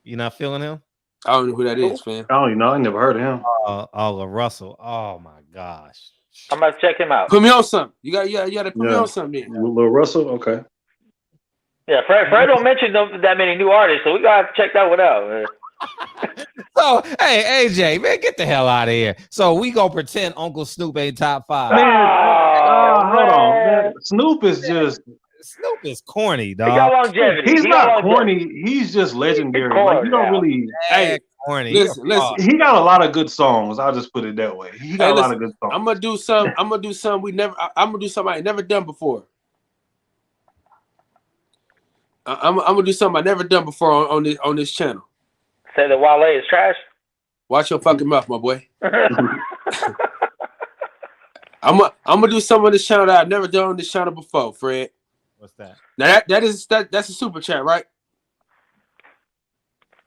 You not feeling him? I don't know who that is, fam. I don't know. I never heard of him. Lil Russell. Oh my gosh. I'm gonna check him out. Put me on something. You got to put me on something. Lil Russell, okay. Yeah, Fred don't mention that many new artists, so we gotta check that one out, man. So, hey, AJ, man, get the hell out of here. So we gonna pretend Uncle Snoop ain't top 5. Man, hold on, man. Snoop is corny, dog. He got longevity. He's not corny. He's just legendary. Like you don't really. Hey, corny. Listen. He got a lot of good songs. I'll just put it that way. He got a lot of good songs. I'm gonna do something I ain't never done before. I'm gonna do something I never done before on this channel. Say that Wale is trash. Watch your fucking mouth, my boy. I'm gonna do some on this channel that I've never done on this channel before, Fred. What's that? Now that's a super chat, right?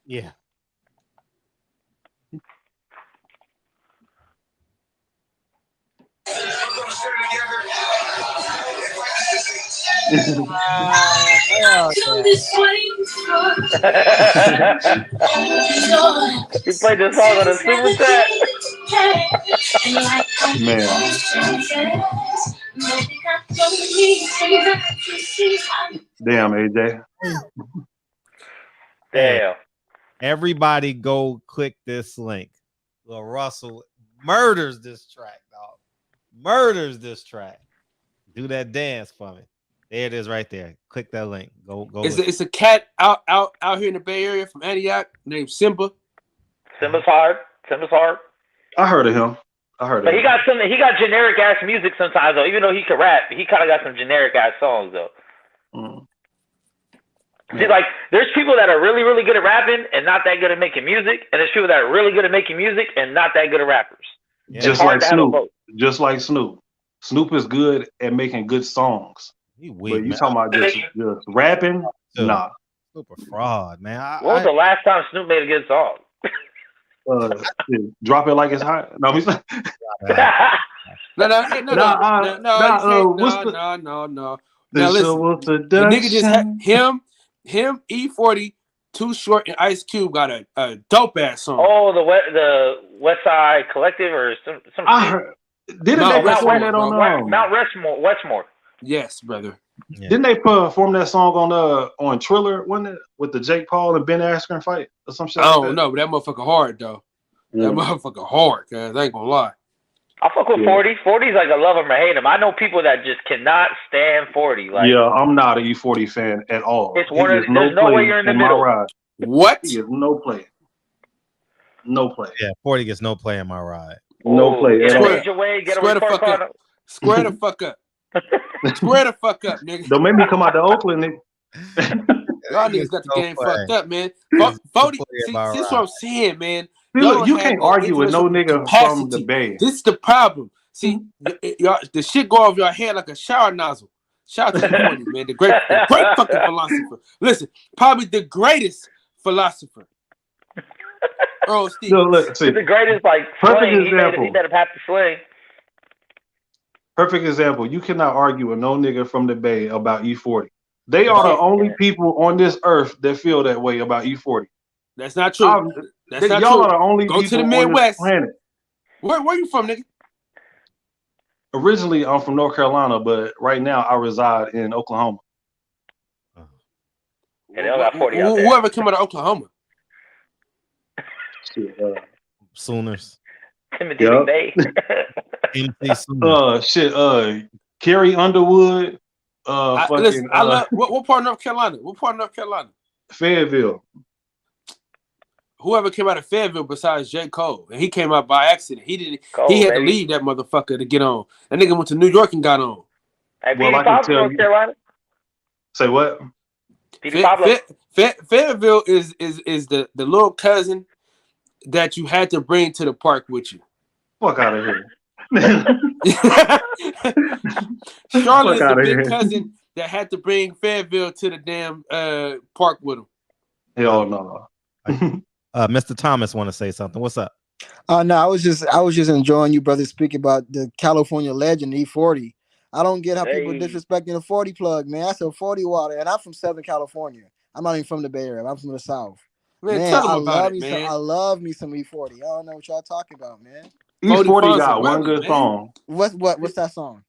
Yeah. He played this song on a super chat. Man. Damn, AJ. Damn. Everybody go click this link. Lil Russell murders this track, dog. Murders this track. Do that dance for me. There it is right there. Click that link. Go. It's a cat out here in the Bay Area from Antioch named Simba. Simba's hard. I heard of him. But he got generic ass music sometimes though. Even though he could rap, he kind of got some generic ass songs though. See, like there's people that are really, really good at rapping and not that good at making music, and there's people that are really good at making music and not that good at rappers. Yeah. Just like Snoop. Snoop is good at making good songs. Weak, but you man. talking about just rapping? Nah. Snoop a fraud, man. When was the last time Snoop made a good song? Drop it like it's hot. No, he's like, No. Now listen, the nigga just had him, E40, Too Short, and Ice Cube got a dope ass song. Oh, the West Side Collective or some Didn't they perform that on Mount Westmore? Yes, brother. Yeah. Didn't they perform that song on Triller, wasn't it? With the Jake Paul and Ben Askren fight or some shit? I don't know, but that motherfucker hard though. That motherfucker hard, guys. I ain't gonna lie. I fuck with 40. 40's like I love him or hate him. I know people that just cannot stand 40. Like, yeah, I'm not a E40 fan at all. It's one of there's no way you're in the middle. What? He is no play. No play. Yeah, 40 gets no play in my ride. No play. Get the fuck up. Square the fuck up. Square the fuck up, nigga. Don't make me come out to Oakland, nigga. Y'all niggas got the game fucked up, man. 40. See, this is what I'm saying, man. Look, you can't argue with no nigga from the Bay. This is the problem. See, y'all, the shit go off your head like a shower nozzle. Shout out to 40, man. The great fucking philosopher. Listen, probably the greatest philosopher. Earl Steve. No, look, see, the greatest, like, perfect sling. example. He better have to sling. Perfect example. You cannot argue with no nigga from the Bay about E40. They are the only people on this earth that feel that way about E40. That's not true. That's not y'all true. Are the only Go people to the Midwest. On this planet. Where you from, nigga? Originally, I'm from North Carolina, but right now I reside in Oklahoma. Yeah, they all got 40 out there. Whoever came out of Oklahoma. Sooners. Timothy Bay. Carrie Underwood. Listen, I love what part of North Carolina? What part of North Carolina? Fayetteville. Whoever came out of Fayetteville besides J. Cole, and he came out by accident. He had to leave that motherfucker to get on. That nigga went to New York and got on. Hey, well, I can tell North Carolina. Say what? Fayetteville is the little cousin that you had to bring to the park with you. Fuck out of here. Charlotte is the big cousin that had to bring Fayetteville to the damn park with him. Hell no. Mr. Thomas want to say something. What's up? No, I was just enjoying you brothers speak about the California legend E40. I don't get how people disrespecting the 40 plug, man. That's a 40 water, and I'm from Southern California. I'm not even from the Bay Area. I'm from the South. Man, tell them about it, man. I love me some E40. I don't know what y'all talking about, man. E40 got one good song. What's that song?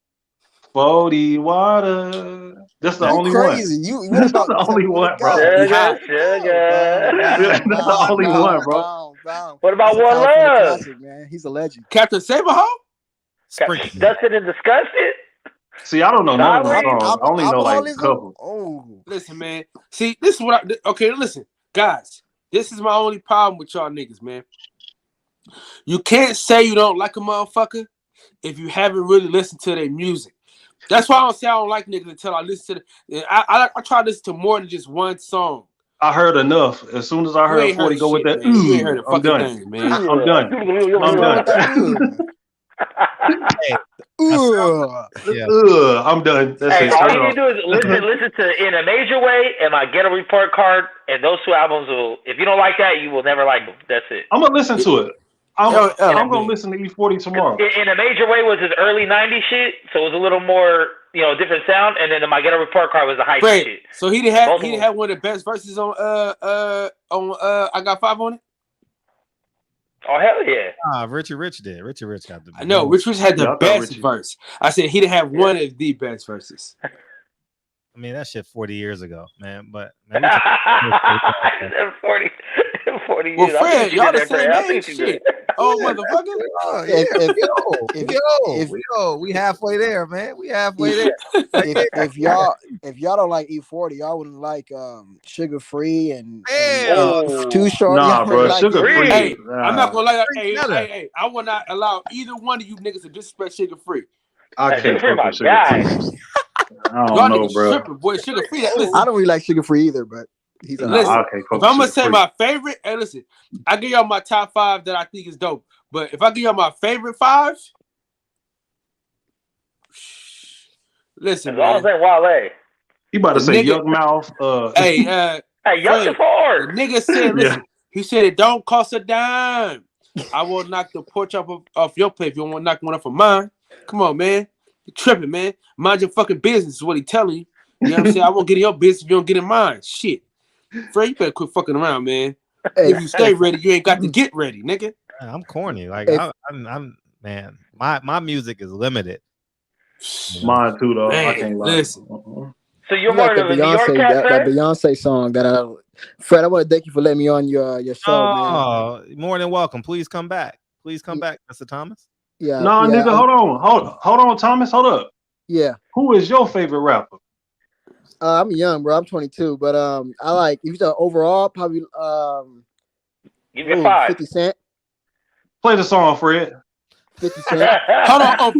40 water. That's the only crazy. One. That's the only one, bro. Sugar. That's the only one, bro. What about One Love? Classic, man. He's a legend. Captain Saberho? Dusted and Disgusted? See, I don't know none of the songs. I only know like a couple. Oh. Listen, man. See, this is what okay, listen. Guys, this is my only problem with y'all niggas, man. You can't say you don't like a motherfucker if you haven't really listened to their music. That's why I don't say I don't like niggas until I listen to the. I try to listen to more than just one song. I heard enough. As soon as I heard 40 go with that, you ain't heard a I'm fucking done. thing, man. I'm done. Hey, I'm done. That's Hey, it. all Turn you it need to do is listen to In a Major Way and my Ghetto Report Card, and those two albums will. If you don't like that, you will never like them. That's it. I'm gonna listen to it. I'm gonna listen to E40 tomorrow. In a Major Way was his early '90s shit, so it was a little more, different sound. And then my Ghetto Report Card was the hype shit. So he didn't have one of the best verses on I Got Five on it. Oh hell yeah! Richard Rich did. Richard Rich got the. I know Richard Rich had the best verse. I said he didn't have one of the best verses. I mean, that shit 40 years ago, man. But man, 40 years. Well, Fred, y'all the same age, shit. Oh, motherfucker. We halfway there, man. We halfway there. If y'all don't like E40, y'all wouldn't like Sugar Free and Too Short. Nah, bro, like Sugar Free. Hey, I'm not gonna lie. Hey, I will not allow either one of you niggas to disrespect Sugar Free. I can't fuck with Sugar Free. I don't know, bro. Tripping, boy. Sugar Free. Listen, I don't really like Sugar Free either, but he's listen, if I'm gonna say my favorite, hey, listen, I give y'all my top 5 that I think is dope. But if I give y'all my favorite 5, listen, as long as they Wale. He about to say Young Mouth. Hey, Young Ford. The nigga said, listen, he said it don't cost a dime. I will knock the porch off your plate if you don't want to knock one off of mine. Come on, man. You're tripping, man. Mind your fucking business is what he telling you. You know what I'm saying? I won't get in your business if you don't get in mine. Shit. Fred, you better quit fucking around, man. If you stay ready, you ain't got to get ready, nigga. I'm corny. Like I'm man. My music is limited. Mine too, though. Man, I can't lie. Listen. So you're more of a New York cat, that Beyonce song that Fred, I want to thank you for letting me on your show, man. More than welcome. Please come back. Please come back, Mr. Thomas. Yeah. No, nigga, hold on, Thomas. Hold up. Yeah. Who is your favorite rapper? I'm young, bro. I'm 22, but I like, if you talk overall, probably give me 5. 50 Cent. Play the song, Fred. 50 Cent. Hold on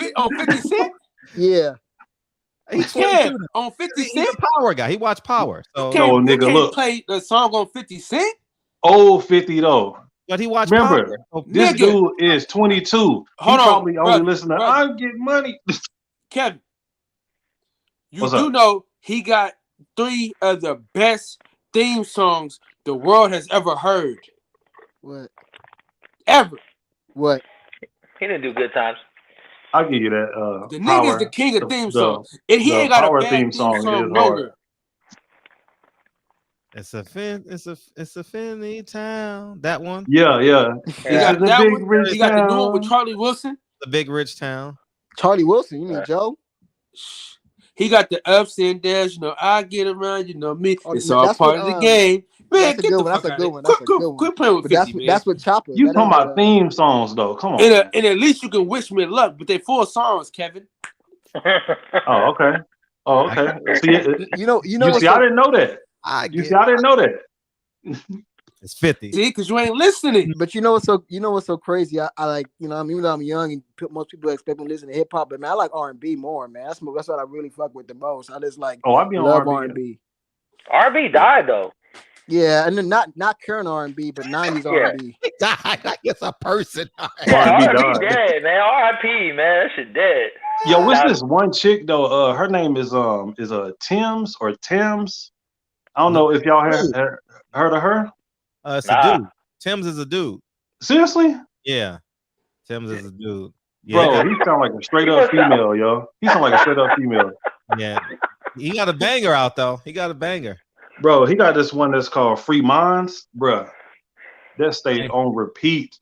50 Cent? Yeah. He's on 50 Cent. He's a Power guy. He watched Power. So nigga, look. Play the song on 50 Cent? Old 50 though. But he watched Remember, Power. This dude is 22. Hold on, probably only listen to I'm getting money. Kevin, you do know he got 3 of the best theme songs the world has ever heard. What? Ever. What? He didn't do Good Times. I'll give you that. The nigga's the king of theme songs. And he ain't got a bad theme song nowhere. It's a Finney town. That one. Yeah. He got that one. He got the new one with Charlie Wilson. The big rich town. Charlie Wilson, you mean Joe? He got the ups and downs. You know, I get around. You know me. It's all part of the game. Man, that's a good one. Quit playing with 50, man. That's what Chopper. You talking about theme songs though? Come on. And at least you can wish me luck, but they 4 songs, Kevin. Oh, okay. See, you know. See, I didn't know that. I didn't know that. It's 50. See, because you ain't listening. But you know what's so crazy? I like, even though I'm young and most people expect me to listen to hip hop, but man, I like R&B more, man. That's what I really fuck with the most. I just like I be on love R&B. R&B died though. Yeah, and then not current R&B, but 90s R&B. He died like it's a person. R&B dead, man. R.I.P. man, that shit dead. Yo, what's this one chick though? Her name is Tim's or Thames. I don't know if y'all heard of her. It's a dude. Tim's is a dude. Seriously? Yeah. Tim's is a dude. Yeah. Bro, he sound like a straight up female, yo. He sound like a straight up female. Yeah. He got a banger out though. He got a banger. Bro, he got this one that's called Free Minds. Bro, that stayed on repeat.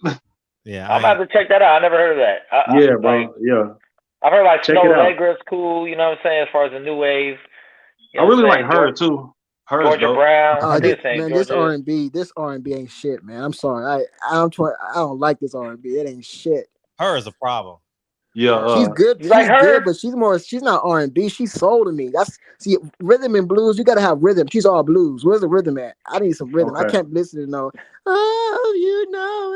Yeah. I'm about to check that out. I never heard of that. Yeah, bro. Yeah. I've heard like Snow Allegra's cool, you know what I'm saying, as far as the new wave. I really like her too. Georgia Brown. This R&B ain't shit, man. I'm sorry. I don't like this R&B. It ain't shit. Her is a problem. Yeah, she's good. She's good, but she's not R&B. She's soul to me. See, rhythm and blues. You gotta have rhythm. She's all blues. Where's the rhythm at? I need some rhythm. Okay. I can't listen to no. Oh, you know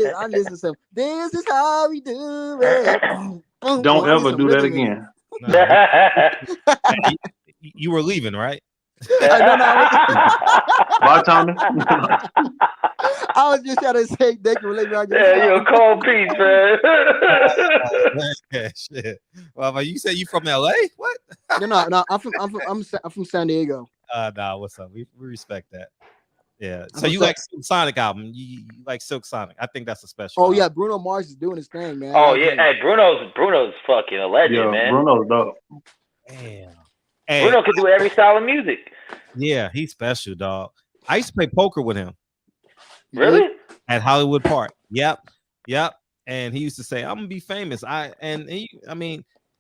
it. I listen to some. This is how we do it. Don't ever do that again. You were leaving, right? Bye, Tommy. I was just trying to say they can relate me on your Yeah, you're a cold piece, man. Yeah, shit. Well, you say you from LA? What? No. I'm from San Diego. Nah, what's up? We respect that. Yeah. So you like Silk Sonic album? You like Silk Sonic? I think that's a special. Oh yeah, Bruno Mars is doing his thing, man. Oh yeah, hey, Bruno's fucking a legend, man. Bruno's dope. Damn. Bruno can do every style of music. Yeah, he's special, dog. I used to play poker with him. Really? At Hollywood Park. Yep. And he used to say, "I'm gonna be famous." He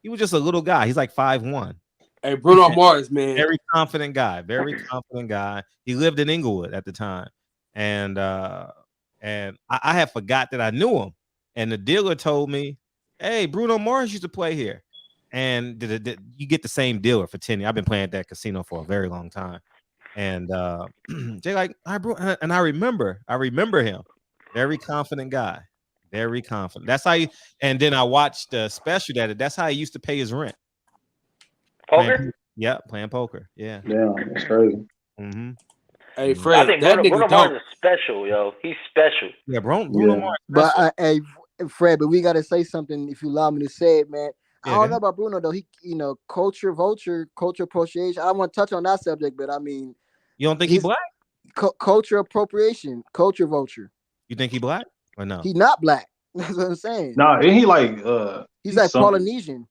was just a little guy. He's like 5'1". Hey, Bruno Mars, man. Very confident guy. He lived in Inglewood at the time. And I had forgot that I knew him. And the dealer told me, "Hey, Bruno Mars used to play here." And you get the same dealer for 10 years. I've been playing at that casino for a very long time. And they're like, and I remember him. Very confident guy. Very confident. That's how and then I watched the special that's how he used to pay his rent. Poker? Playing poker. Yeah. Yeah, that's crazy. Mm-hmm. Hey, Fred, I think Bruno Mars is special, yo. He's special. Yeah, Bruno Mars. But hey, Fred, but we gotta say something if you allow me to say it, man. I don't know about Bruno though. He, culture vulture, culture appropriation. I don't want to touch on that subject, but I mean, you don't think he's black? Culture appropriation, culture vulture. You think he black or no? He's not black. That's what I'm saying. Nah, ain't he like he's like Polynesian.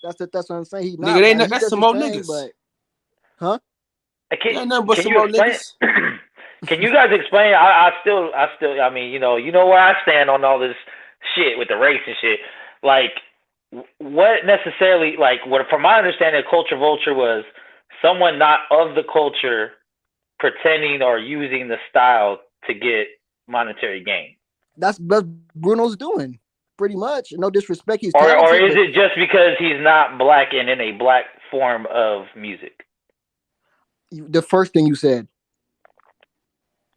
That's what I'm saying. He's not. Nigga, that's some old niggas. But, huh? Can you guys explain? I still. I mean, you know where I stand on all this shit with the race and shit. Like, what necessarily? Like, what from my understanding, culture vulture was someone not of the culture pretending or using the style to get monetary gain. That's what Bruno's doing, pretty much. No disrespect, he's or is it just because he's not black and in a black form of music? The first thing you said.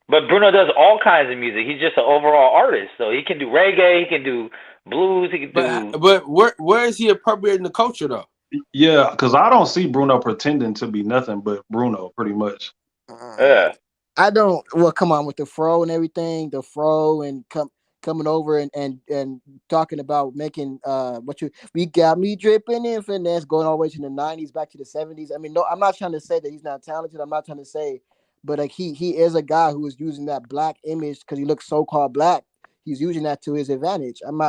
But Bruno does all kinds of music. He's just an overall artist, so he can do reggae, he can do blues, he can do. But where is he appropriating the culture though? Yeah, because I don't see Bruno pretending to be nothing but Bruno, pretty much. Yeah. I don't. Well, come on with the fro and everything, the fro and coming over and talking about making we got me dripping in finesse, going all the way to the 90s back to the 70s. I mean, no, I'm not trying to say that he's not talented. I'm not trying to say, but like he is a guy who is using that black image because he looks so-called black. He's using that to his advantage. I'm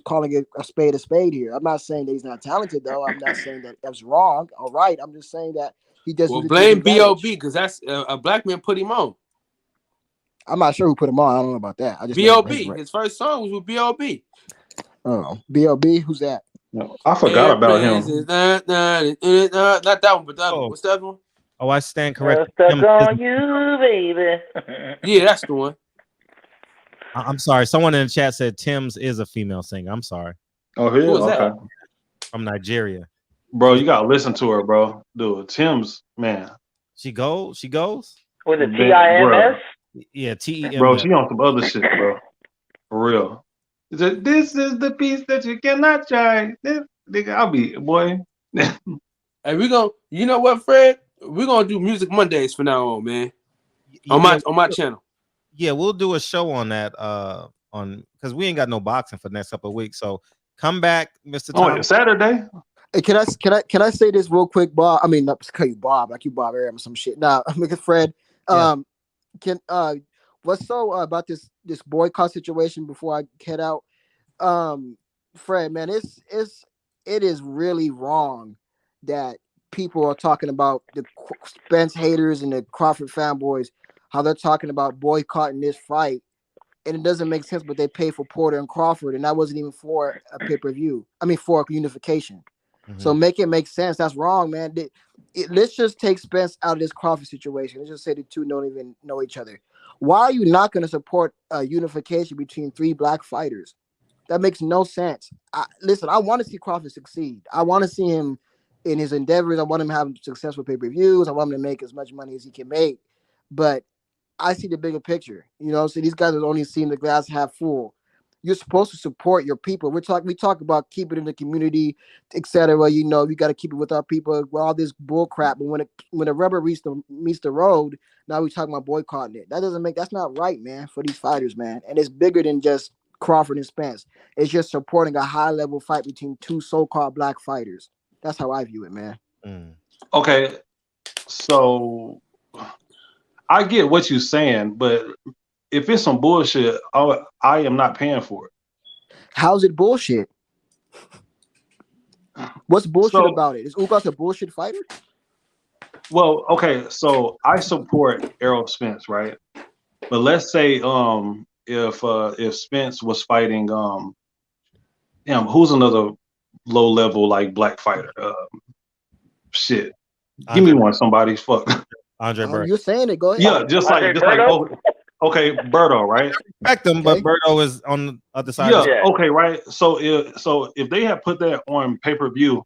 calling it a spade here. I'm not saying that he's not talented though. I'm not saying that that's wrong. All right. I'm just saying that he does. Well, blame B.O.B. because that's a black man put him on. I'm not sure who put him on. I don't know about that. I just B.O.B. His first song was with B.O.B. Oh, B.O.B. Who's that? No, I forgot about him. Not that one, but the other one. What's the other one? Oh, I stand corrected. Stuck on you, baby. Yeah, that's the one. I'm sorry. Someone in the chat said Tim's is a female singer. I'm sorry. Oh, he is? Okay. From Nigeria. Bro, you gotta listen to her, bro. Dude, Tim's, man. She goes? With a TIMS? Yeah, TEM. Bro, she on some other shit, bro. For real. This is the piece that you cannot try. This nigga, I'll be boy. Hey, you know what, Fred? We're gonna do Music Mondays from now on, man. On my channel. Yeah, we'll do a show on that because we ain't got no boxing for the next couple of weeks. So come back, Mr. Tom. Saturday. Hey, can I say this real quick, Bob? I mean, not to call you Bob, like you Bob Aram or some shit. Nah, because Fred. What's so about this boycott situation before I head out? Fred, man, it is really wrong that people are talking about the Spence haters and the Crawford fanboys, how they're talking about boycotting this fight, and it doesn't make sense. But they pay for Porter and Crawford, and that wasn't even for a pay-per-view. I mean, for unification. Mm-hmm. So make it make sense. That's wrong, man. Let's just take Spence out of this Crawford situation. Let's just say the two don't even know each other. Why are you not going to support a unification between three black fighters? That makes no sense. Listen, I want to see Crawford succeed. I want to see him in his endeavors. I want him to have successful pay-per-views. I want him to make as much money as he can make. But I see the bigger picture. So these guys are only seeing the glass half full. you're supposed to support your people. We talk about keep it in the community, etc. You know, we got to keep it with our people. With all this bull crap, but when the rubber meets the road, now we talking about boycotting it. That's not right, man, for these fighters, man. And it's bigger than just Crawford and Spence. It's just supporting a high level fight between two so-called black fighters. That's how I view it, man. Okay, so I get what you're saying, but if it's some bullshit, I am not paying for it. How's it bullshit? What's bullshit about it? Is Ugas a bullshit fighter? Well, okay, so I support Errol Spence, right? But let's say if Spence was fighting who's another low level like black fighter? Shit. Give me one, somebody. Fuck. Andre Berto. You're saying it. Go ahead. Yeah, just like okay, Berto, right? Respect him, but Berto is on the other side. Yeah, okay, right. So if they had put that on pay-per-view,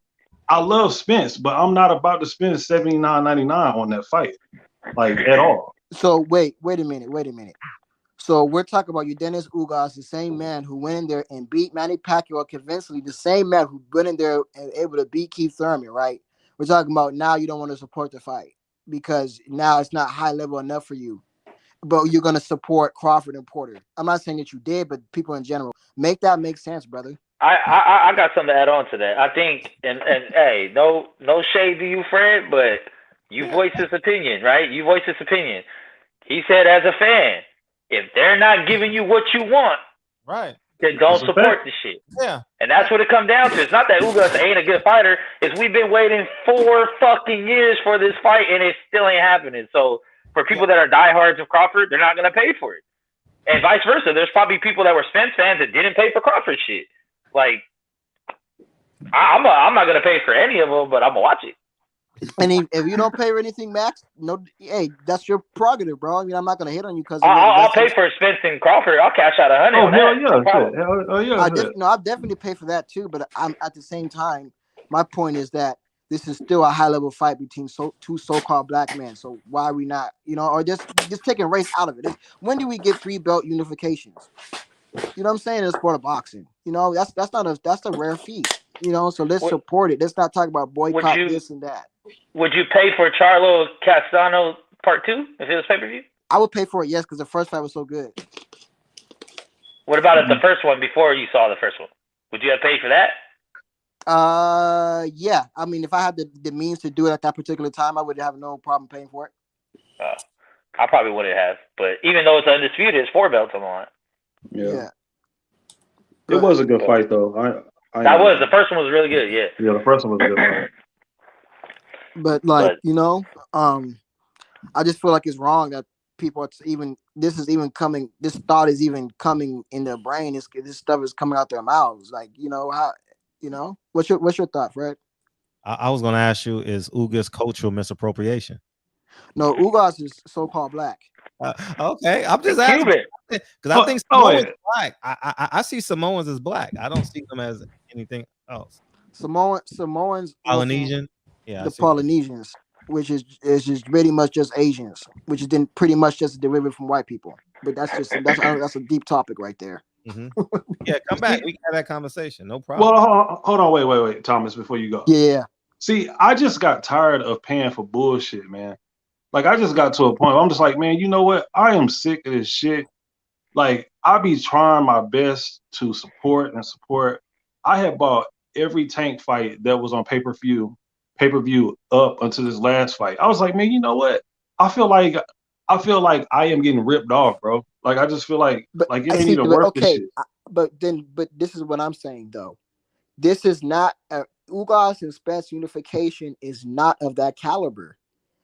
I love Spence, but I'm not about to spend $79.99 on that fight, like at all. So wait a minute. So we're talking about Dennis Ugas, the same man who went in there and beat Manny Pacquiao convincingly, the same man who went in there and able to beat Keith Thurman, right? We're talking about now you don't want to support the fight because now it's not high level enough for you, but you're going to support Crawford and Porter. I'm not saying that you did, but people in general. Make that make sense, brother. I got something to add on to that. I think, and hey, no shade to you, Fred, but you voiced his opinion, right? You voiced his opinion. He said, as a fan, if they're not giving you what you want, right, then don't support the shit. Yeah. And that's what it comes down to. It's not that Ugas ain't a good fighter. It's we've been waiting 4 fucking years for this fight, and it still ain't happening. So for people that are diehards of Crawford, they're not going to pay for it. And vice versa. There's probably people that were Spence fans that didn't pay for Crawford shit. Like, I'm not going to pay for any of them, but I'm going to watch it. And if you don't pay for anything, Max, no, hey, that's your prerogative, bro. I mean, I'm not gonna hit on you because I'll pay for Spence and Crawford. I'll cash out $100. Oh hell yeah! I'll definitely pay for that too. But I'm at the same time, my point is that this is still a high level fight between two so-called black men. So why are we not, or just taking race out of it? When do we get 3 belt unifications? You know what I'm saying? In the sport of boxing, that's a rare feat. So let's support it. Let's not talk about boycott this and that. Would you pay for Charlo Castano Part 2 if it was pay-per-view? I would pay for it, yes, because the first fight was so good. What about if the first one before you saw the first one? Would you have paid for that? Yeah. I mean, if I had the means to do it at that particular time, I would have no problem paying for it. I probably wouldn't have, but even though it's undisputed, it's 4 belts on the line. Yeah. It was a good fight, though. The first one was really good. Yeah. Yeah, the first one was a good fight. But I just feel like it's wrong that people this thought is even coming in their brain. This stuff is coming out their mouths. Like, what's your thought, Fred? I was going to ask you, is Ugas cultural misappropriation? No, Ugas is so-called black. Okay, I'm just asking because I think Samoans is black. I see Samoans as black. I don't see them as anything else. Samoans, Polynesian, the Polynesians, which is just pretty much just Asians, which is then pretty much just a derivative from white people. But that's a deep topic right there. Mm-hmm. Yeah, come back. We can have that conversation. No problem. Well, hold on, wait, Thomas, before you go. Yeah. See, I just got tired of paying for bullshit, man. Like, I just got to a point where I'm just like, man, you know what? I am sick of this shit. Like, I be trying my best to support. I had bought every Tank fight that was on pay-per-view up until this last fight. I was like, man, you know what? I feel like I am getting ripped off, bro. Like, I just feel like it ain't even worth this shit. But this is what I'm saying, though. This is not Ugas and Spence unification is not of that caliber.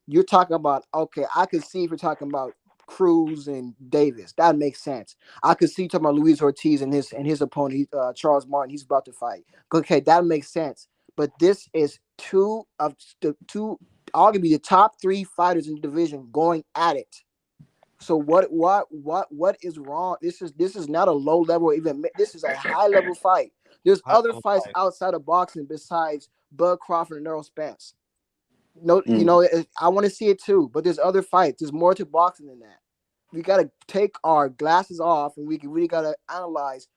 You're talking about, okay, I could see if you're talking about Cruz and Davis. That makes sense. I could see you talking about Luis Ortiz and his opponent, Charles Martin. He's about to fight. Okay, that makes sense. But this is two arguably the top 3 fighters in the division going at it. So what is wrong? This is not a low level event. This is a high level fight. There's other fights outside of boxing besides Bud Crawford and Errol Spence. No, I want to see it too, but there's other fights. There's more to boxing than that. We got to take our glasses off and we really got to analyze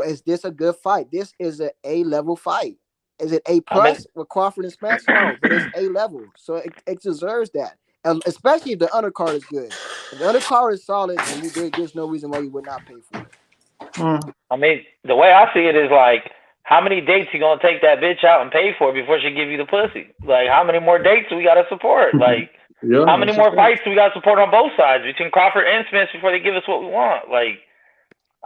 is this a good fight? This is an A-level fight. Is it A plus with Crawford and Spence? No, but it's A-level, so it deserves that. Especially if the undercard is good. If the undercard is solid, then there's no reason why you would not pay for it. I mean, the way I see it is like, how many dates you gonna take that bitch out and pay for before she give you the pussy? Like, how many more dates we gotta support? Like, how many more fights we gotta support on both sides between Crawford and Spence before they give us what we want? Like,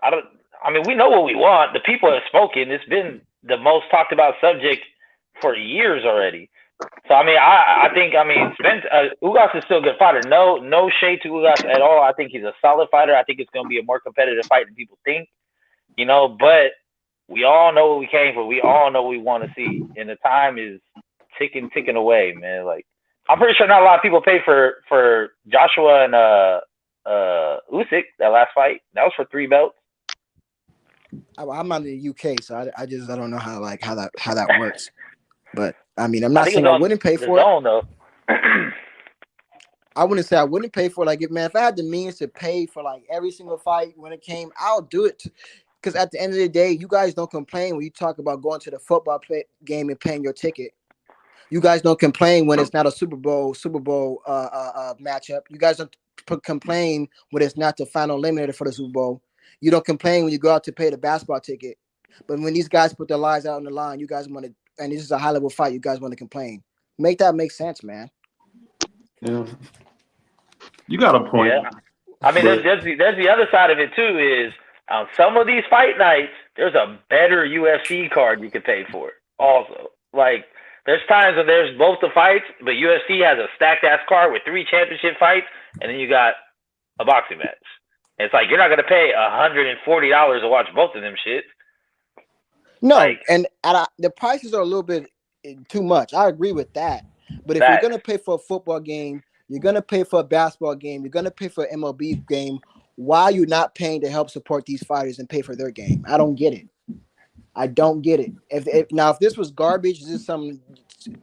I mean, we know what we want. The people have spoken. It's been the most talked about subject for years already. So I mean, I think Spence Ugas is still a good fighter. No shade to Ugas at all. I think he's a solid fighter. I think it's gonna be a more competitive fight than people think. You know, but we all know what we came for. We all know what we want to see, and the time is ticking away, man. Like, I'm pretty sure not a lot of people paid for Joshua and Usyk, that last fight. That was for 3 belts. I'm out of the UK, so I don't know how that works. But I mean, I'm not saying I wouldn't pay for it. Though. I wouldn't say I wouldn't pay for it. Like, if I had the means to pay for like every single fight when it came, I'll do it. Because at the end of the day, you guys don't complain when you talk about going to the football game and paying your ticket. You guys don't complain when it's not a Super Bowl matchup. You guys don't complain when it's not the final eliminator for the Super Bowl. You don't complain when you go out to pay the basketball ticket. But when these guys put their lives out on the line, you guys want to, and this is a high-level fight, you guys want to complain. Make that make sense, man. Yeah. You got a point. Yeah. I mean, there's the other side of it, too, is on some of these fight nights, there's a better UFC card you can pay for also. Like, there's times when there's both the fights, but UFC has a stacked-ass card with 3 championship fights, and then you got a boxing match. It's like, you're not going to pay $140 to watch both of them shit. No, like, and the prices are a little bit too much. I agree with that. But if you're going to pay for a football game, you're going to pay for a basketball game, you're going to pay for an MLB game, why are you not paying to help support these fighters and pay for their game? I don't get it. I don't get it. If this was garbage, this is some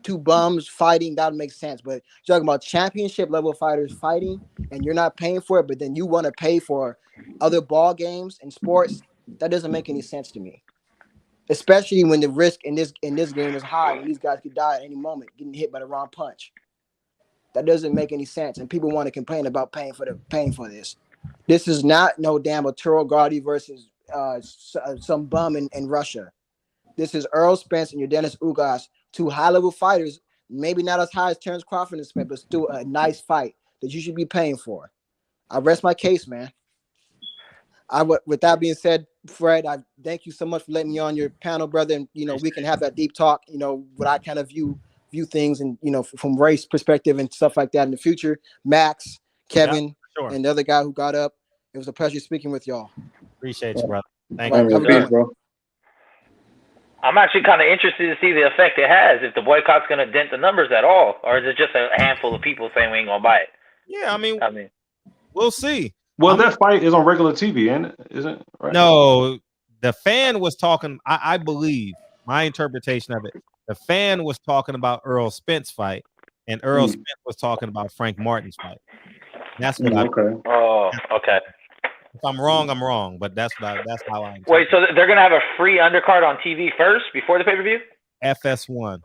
2 bums fighting, that would make sense. But you're talking about championship level fighters fighting, and you're not paying for it, but then you want to pay for other ball games and sports, that doesn't make any sense to me. Especially when the risk in this game is high, when these guys could die at any moment, getting hit by the wrong punch. That doesn't make any sense, and people want to complain about paying for this. This is not no damn Arturo Gatti versus some bum in Russia. This is Errol Spence and your Dennis Ugas, 2 high-level fighters, maybe not as high as Terence Crawford and Spence, but still a nice fight that you should be paying for. I rest my case, man. With that being said, Fred, I thank you so much for letting me on your panel, brother, and we can have that deep talk. What I kind of view things, and from race perspective and stuff like that in the future. Max, Kevin, and the other guy who got up. It was a pleasure speaking with y'all. Appreciate you, brother. Thank you. Bro. I'm actually kind of interested to see the effect it has, if the boycott's going to dent the numbers at all, or is it just a handful of people saying we ain't going to buy it? Yeah, I mean, we'll see. Well, that fight is on regular TV, isn't it? Right? No, the fan was talking, I believe, my interpretation of it, the fan was talking about Errol Spence fight, and Errol Spence was talking about Frank Martin's fight. That's what okay. If I'm wrong, I'm wrong, but that's how I interpret. Wait, so they're going to have a free undercard on TV first, before the pay-per-view? FS1.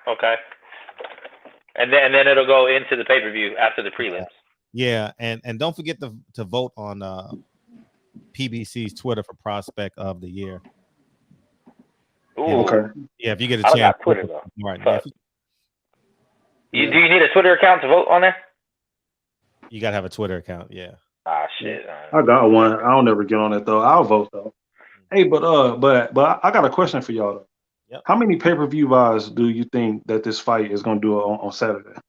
Okay. And then it'll go into the pay-per-view after the prelims. Yeah, and don't forget to vote on PBC's Twitter for Prospect of the Year. Ooh. Okay. Yeah, if you get a chance. I got Twitter, though. Right. Do you need a Twitter account to vote on there? You gotta have a Twitter account, yeah. Ah, shit. I got one. I don't ever get on it though. I'll vote though. Hey, but I got a question for y'all though. Yep. How many pay-per-view buys do you think that this fight is gonna do on Saturday?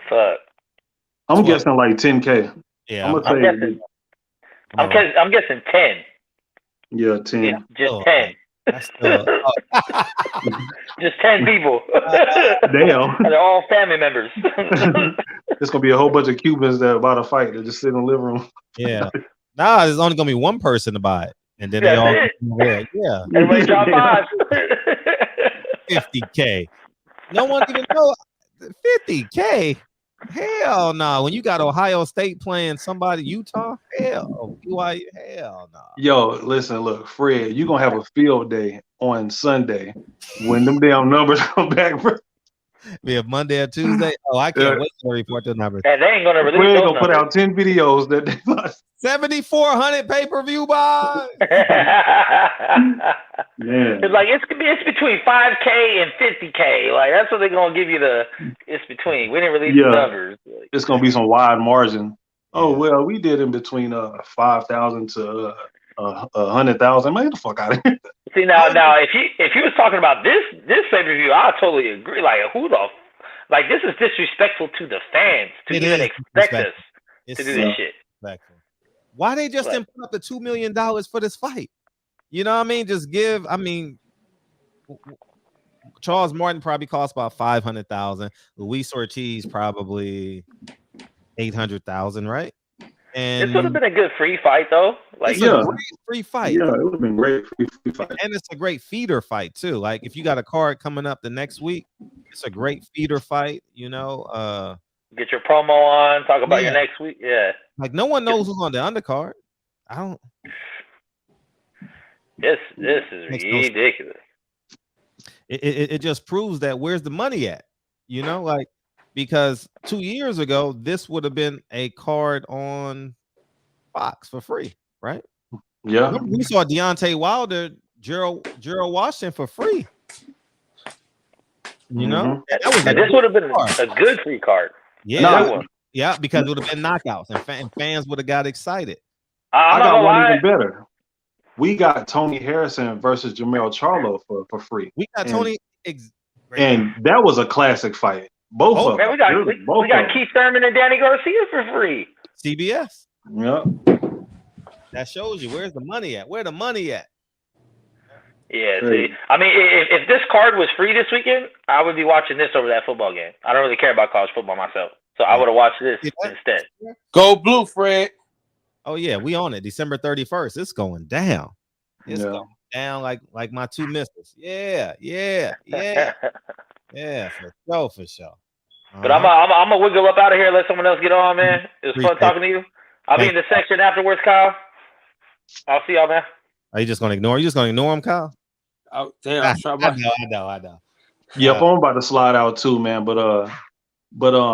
Fuck. I'm guessing like 10K. Yeah, I'm guessing 10. Yeah, 10. Yeah, just 10. That's just 10 people. Damn. They're all family members. There's gonna be a whole bunch of Cubans that about to fight. They just sit in the living room. Yeah. Nah, there's only gonna be one person to buy it, and then they all yeah. Everybody drop 5. 50K. No one even know 50K. Hell no. When you got Ohio State playing somebody, Utah, Hell, BYU, hell no. Yo, listen, look, Fred, you gonna have a field day on Sunday when them damn numbers come back, bro. Be a Monday or Tuesday. Oh, I can't wait to report the numbers. And they ain't gonna release Fred those gonna put numbers. out 10 videos that they 7,400 pay-per-view buys. Man. It's like it's between 5K and 50K. Like that's what they're gonna give you it's between. We didn't release the numbers. It's gonna be some wide margin. Oh well, we did in between 5,000 to 100,000. Man, get the fuck out of here. See now if you was talking about this pay-per-view, I totally agree. Like like this is disrespectful to the fans to even expect us to do this shit. Why they just didn't put up the $2 million for this fight? You know what I mean? Just give. I mean, Charles Martin probably cost about 500,000. Luis Ortiz probably 800,000, right? And this would have been a good free fight, though. Like, it's a great free fight. Yeah, it would have been great free fight. And it's a great feeder fight too. Like, if you got a card coming up the next week, it's a great feeder fight. You know, get your promo on. Talk about your next week. Yeah. Like, no one knows who's on the undercard. I don't. This is ridiculous. It just proves that where's the money at? You know, like, because 2 years ago, this would have been a card on Fox for free, right? Yeah. Remember, we saw Deontay Wilder, Gerald Washington for free. You know, and this would have been a good free card. Yeah, yeah, because it would have been knockouts, and fans would have got excited. I got one even better. We got Tony Harrison versus Jermell Charlo for free. We got Tony, and that was a classic fight. Both of them. We got Keith Thurman and Danny Garcia for free. CBS. Yep. That shows you where's the money at. Where the money at? Yeah. See, I mean, if this card was free this weekend, I would be watching this over that football game. I don't really care about college football myself, so I would have watched this instead. Go blue, Fred. Oh yeah, we on it. December 31st. It's going down. It's going down like my two misses. Yeah, for sure. But I'm gonna wiggle up out of here. Let someone else get on, man. It was fun talking to you. I'll be in the section afterwards, Kyle. I'll see y'all, man. Are you just gonna ignore? You just gonna ignore him, Kyle? Oh damn! I know. Yep, I'm about to slide out too, man. About the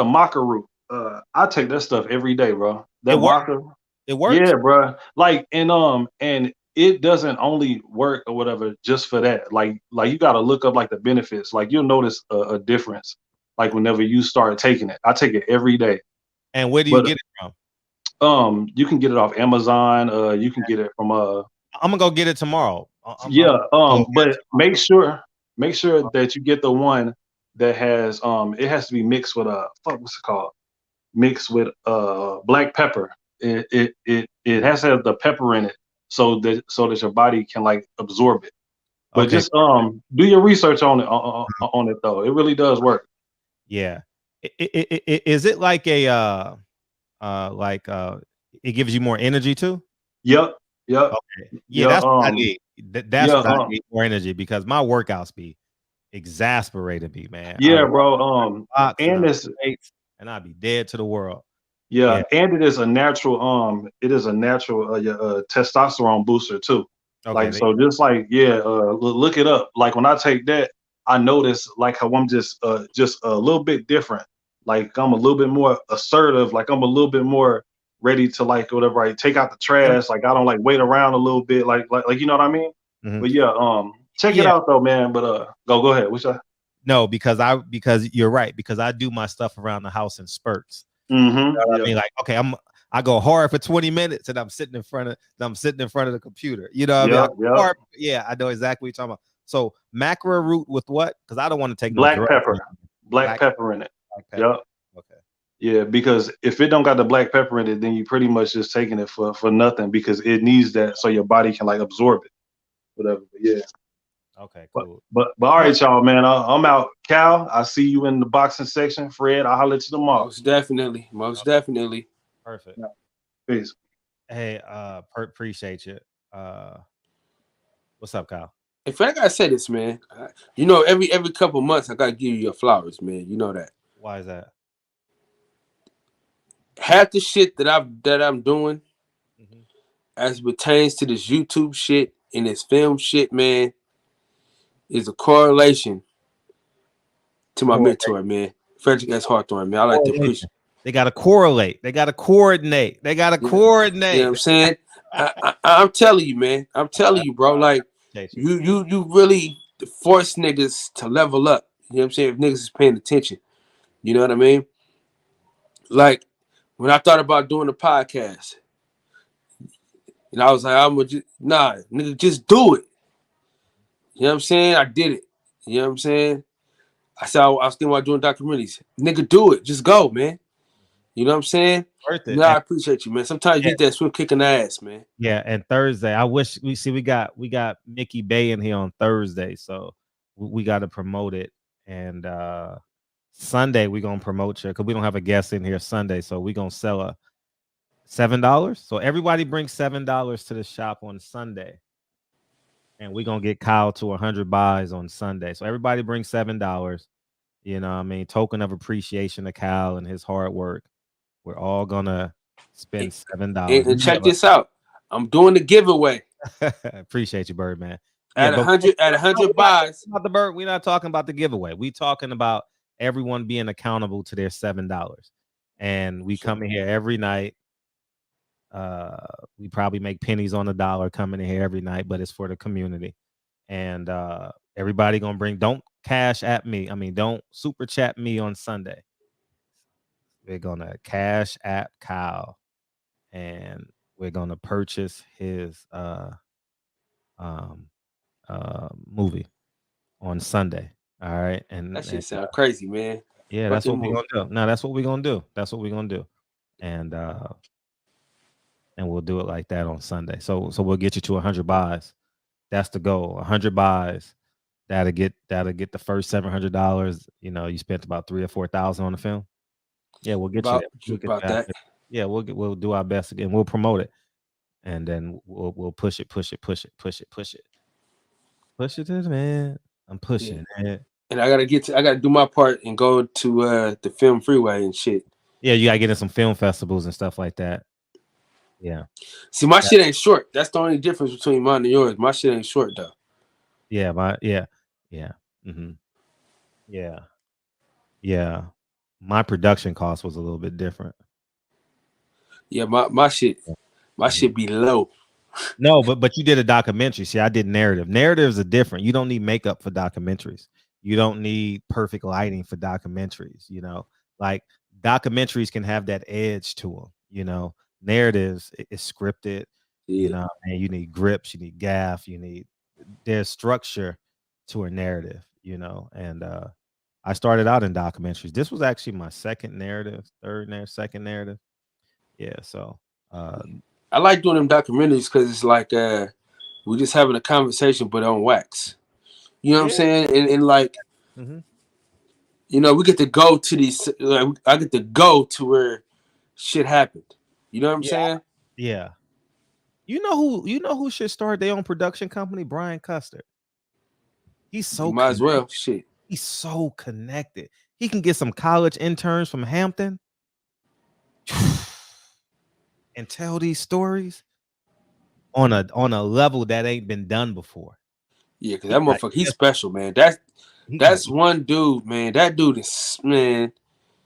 maca root. I take that stuff every day, bro. That maca, it works. Yeah, bro. Like, and it doesn't only work or whatever just for that. Like you got to look up like the benefits. Like, you'll notice a difference. Like, whenever you start taking it, I take it every day. And where do you get it from? You can get it off Amazon. You can get it from I'm gonna go get it tomorrow. But make sure that you get the one that has it has to be mixed with what's it called? Mixed with black pepper. It has to have the pepper in it so that your body can like absorb it. But just do your research on it though. It really does work. Yeah. Is it like a it gives you more energy too? Yep. Okay. Yeah, that's what I need. That's what I need, more energy, because my workouts be exasperated me, man. Yeah, bro. And I'd be dead to the world. Yeah, and it is a natural testosterone booster too. Okay, like, so just like look it up. Like, when I take that, I notice like how I'm just a little bit different. Like, I'm a little bit more assertive. Like, I'm a little bit more ready to like whatever. I take out the trash. Like, I don't like wait around a little bit. Like you know what I mean? Mm-hmm. But check it out though, man. But go ahead. What's that? No, because you're right. Because I do my stuff around the house in spurts. Mm-hmm. You know what I mean? Like, okay, I go hard for 20 minutes and I'm sitting in front of the computer. You know what I mean? I know exactly what you're talking about. So macra root with what? Because I don't want to take black pepper. Black pepper in it. Yep. Okay. Yeah, because if it don't got the black pepper in it, then you pretty much just taking it for nothing, because it needs that so your body can like absorb it. Whatever. But yeah. Okay, cool. But all right, y'all, man. I'm out. Cal, I see you in the boxing section. Fred, I'll holler at you tomorrow. Most definitely. Perfect. Yeah. Peace. Hey, appreciate you. What's up, Kyle? In fact, I gotta say this, man. You know, every couple months I gotta give you your flowers, man. You know that. Why is that? half the shit that I'm doing as it pertains to this YouTube shit and this film shit, man, is a correlation to my mentor, man. Frederick S. Hawthorne, man. I like to appreciate. They got to correlate. They got to coordinate. They got to coordinate. You know what I'm saying? I'm telling you, man. I'm telling you, bro. Like you really force niggas to level up. You know what I'm saying? If niggas is paying attention, you know what I mean? Like when I thought about doing a podcast, and I was like, nigga, just do it. You know what I'm saying? I did it. You know what I'm saying? I said I was thinking about doing documentaries. Nigga, do it. Just go, man. You know what I'm saying? Worth it. No, I appreciate you, man. Sometimes you need that swim kick in the ass, man. Yeah, and Thursday, I wish we got Mickey Bay in here on Thursday, so we got to promote it. And Sunday we're gonna promote you because we don't have a guest in here Sunday, so we're gonna sell a $7. So everybody brings $7 to the shop on Sunday, and we're gonna get Kyle to 100 buys on Sunday. So everybody brings $7. You know what I mean? Token of appreciation to Kyle and his hard work. We're all gonna spend $7. And check this out. I'm doing the giveaway. Appreciate you, Birdman. At 100 buys. About the bird, we're not talking about the giveaway. We talking about everyone being accountable to their $7. And we come in here every night. We probably make pennies on the dollar coming in here every night, but it's for the community. And everybody gonna bring. Don't cash at me. I mean, don't super chat me on Sunday. We're gonna cash app Kyle, and we're gonna purchase his movie on Sunday. All right, and that shit sound crazy, man. Yeah, that's what we're gonna do. No, that's what we're gonna do. That's what we're gonna do, and we'll do it like that on Sunday. So we'll get you to 100 buys. That's the goal. 100 buys. That'll get the first $700. You know, you spent about $3,000 or $4,000 on the film. Yeah, we'll get you that. Yeah, we'll do our best again. We'll promote it, and then we'll push it to the man. I'm pushing it. And I gotta do my part and go to the film freeway and shit. Yeah, you gotta get in some film festivals and stuff like that. Yeah. See, my shit ain't short. That's the only difference between mine and yours. My shit ain't short though. Yeah, mm-hmm. Yeah. My production cost was a little bit different. Yeah, my shit be low. No, but you did a documentary. See, I did narrative. Narratives are different. You don't need makeup for documentaries. You don't need perfect lighting for documentaries. You know, like documentaries can have that edge to them. You know, narratives is scripted. Yeah. You know, and you need grips, you need gaff, there's structure to a narrative. You know, and I started out in documentaries. This was actually my second narrative. Yeah, so I like doing them documentaries because it's like we're just having a conversation but on wax. You know what I'm saying? And like, you know, we get to go to these. I get to go to where shit happened. You know what I'm saying? Yeah. You know who should start their own production company? Brian Custer. He's so might as well. Shit. He's so connected. He can get some college interns from Hampton and tell these stories on a level that ain't been done before. Yeah, because that motherfucker, he's special, man. That's one dude, man. That dude is, man.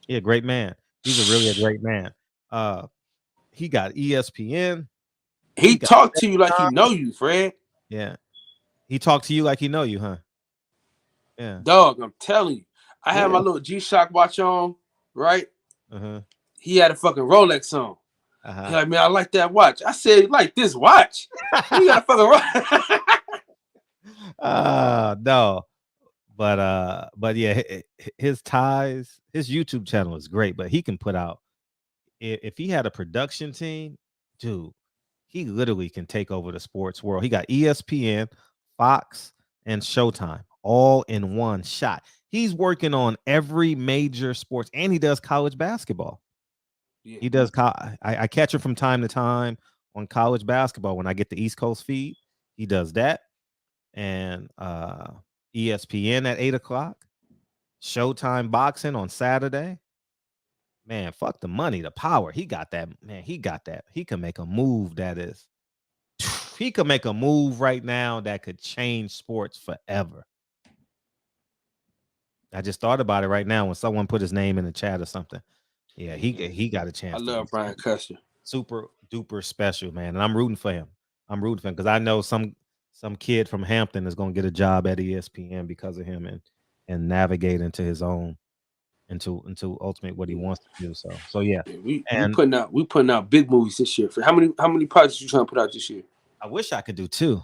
Yeah, great man. He's really a great man. He got ESPN. He talked to you like he know you, Fred. Yeah. He talked to you like he know you, huh? Yeah. Dog, I'm telling you. I had my little G-Shock watch on, right? He had a fucking Rolex on. He's like, man, I like that watch. I said, you like this watch? You got a fucking Rolex. No. But yeah, his ties, his YouTube channel is great, but he can put out, if he had a production team, dude, he literally can take over the sports world. He got ESPN, Fox, and Showtime all in one shot. He's working on every major sports, and he does college basketball. Yeah. He does. I catch him from time to time on college basketball when I get the East Coast feed. He does that, and ESPN at 8:00, Showtime boxing on Saturday. man, fuck the money, the power. He got that, man. He got that. He can make a move that is. He could make a move right now that could change sports forever. I just thought about it right now when someone put his name in the chat or something. Yeah, he got a chance. I love Brian Custer. Super duper special, man, and I'm rooting for him. I'm rooting for him because I know some kid from Hampton is going to get a job at ESPN because of him and navigate into his own into ultimately what he wants to do. So yeah. We putting out big movies this year. For how many projects you trying to put out this year? I wish I could do two.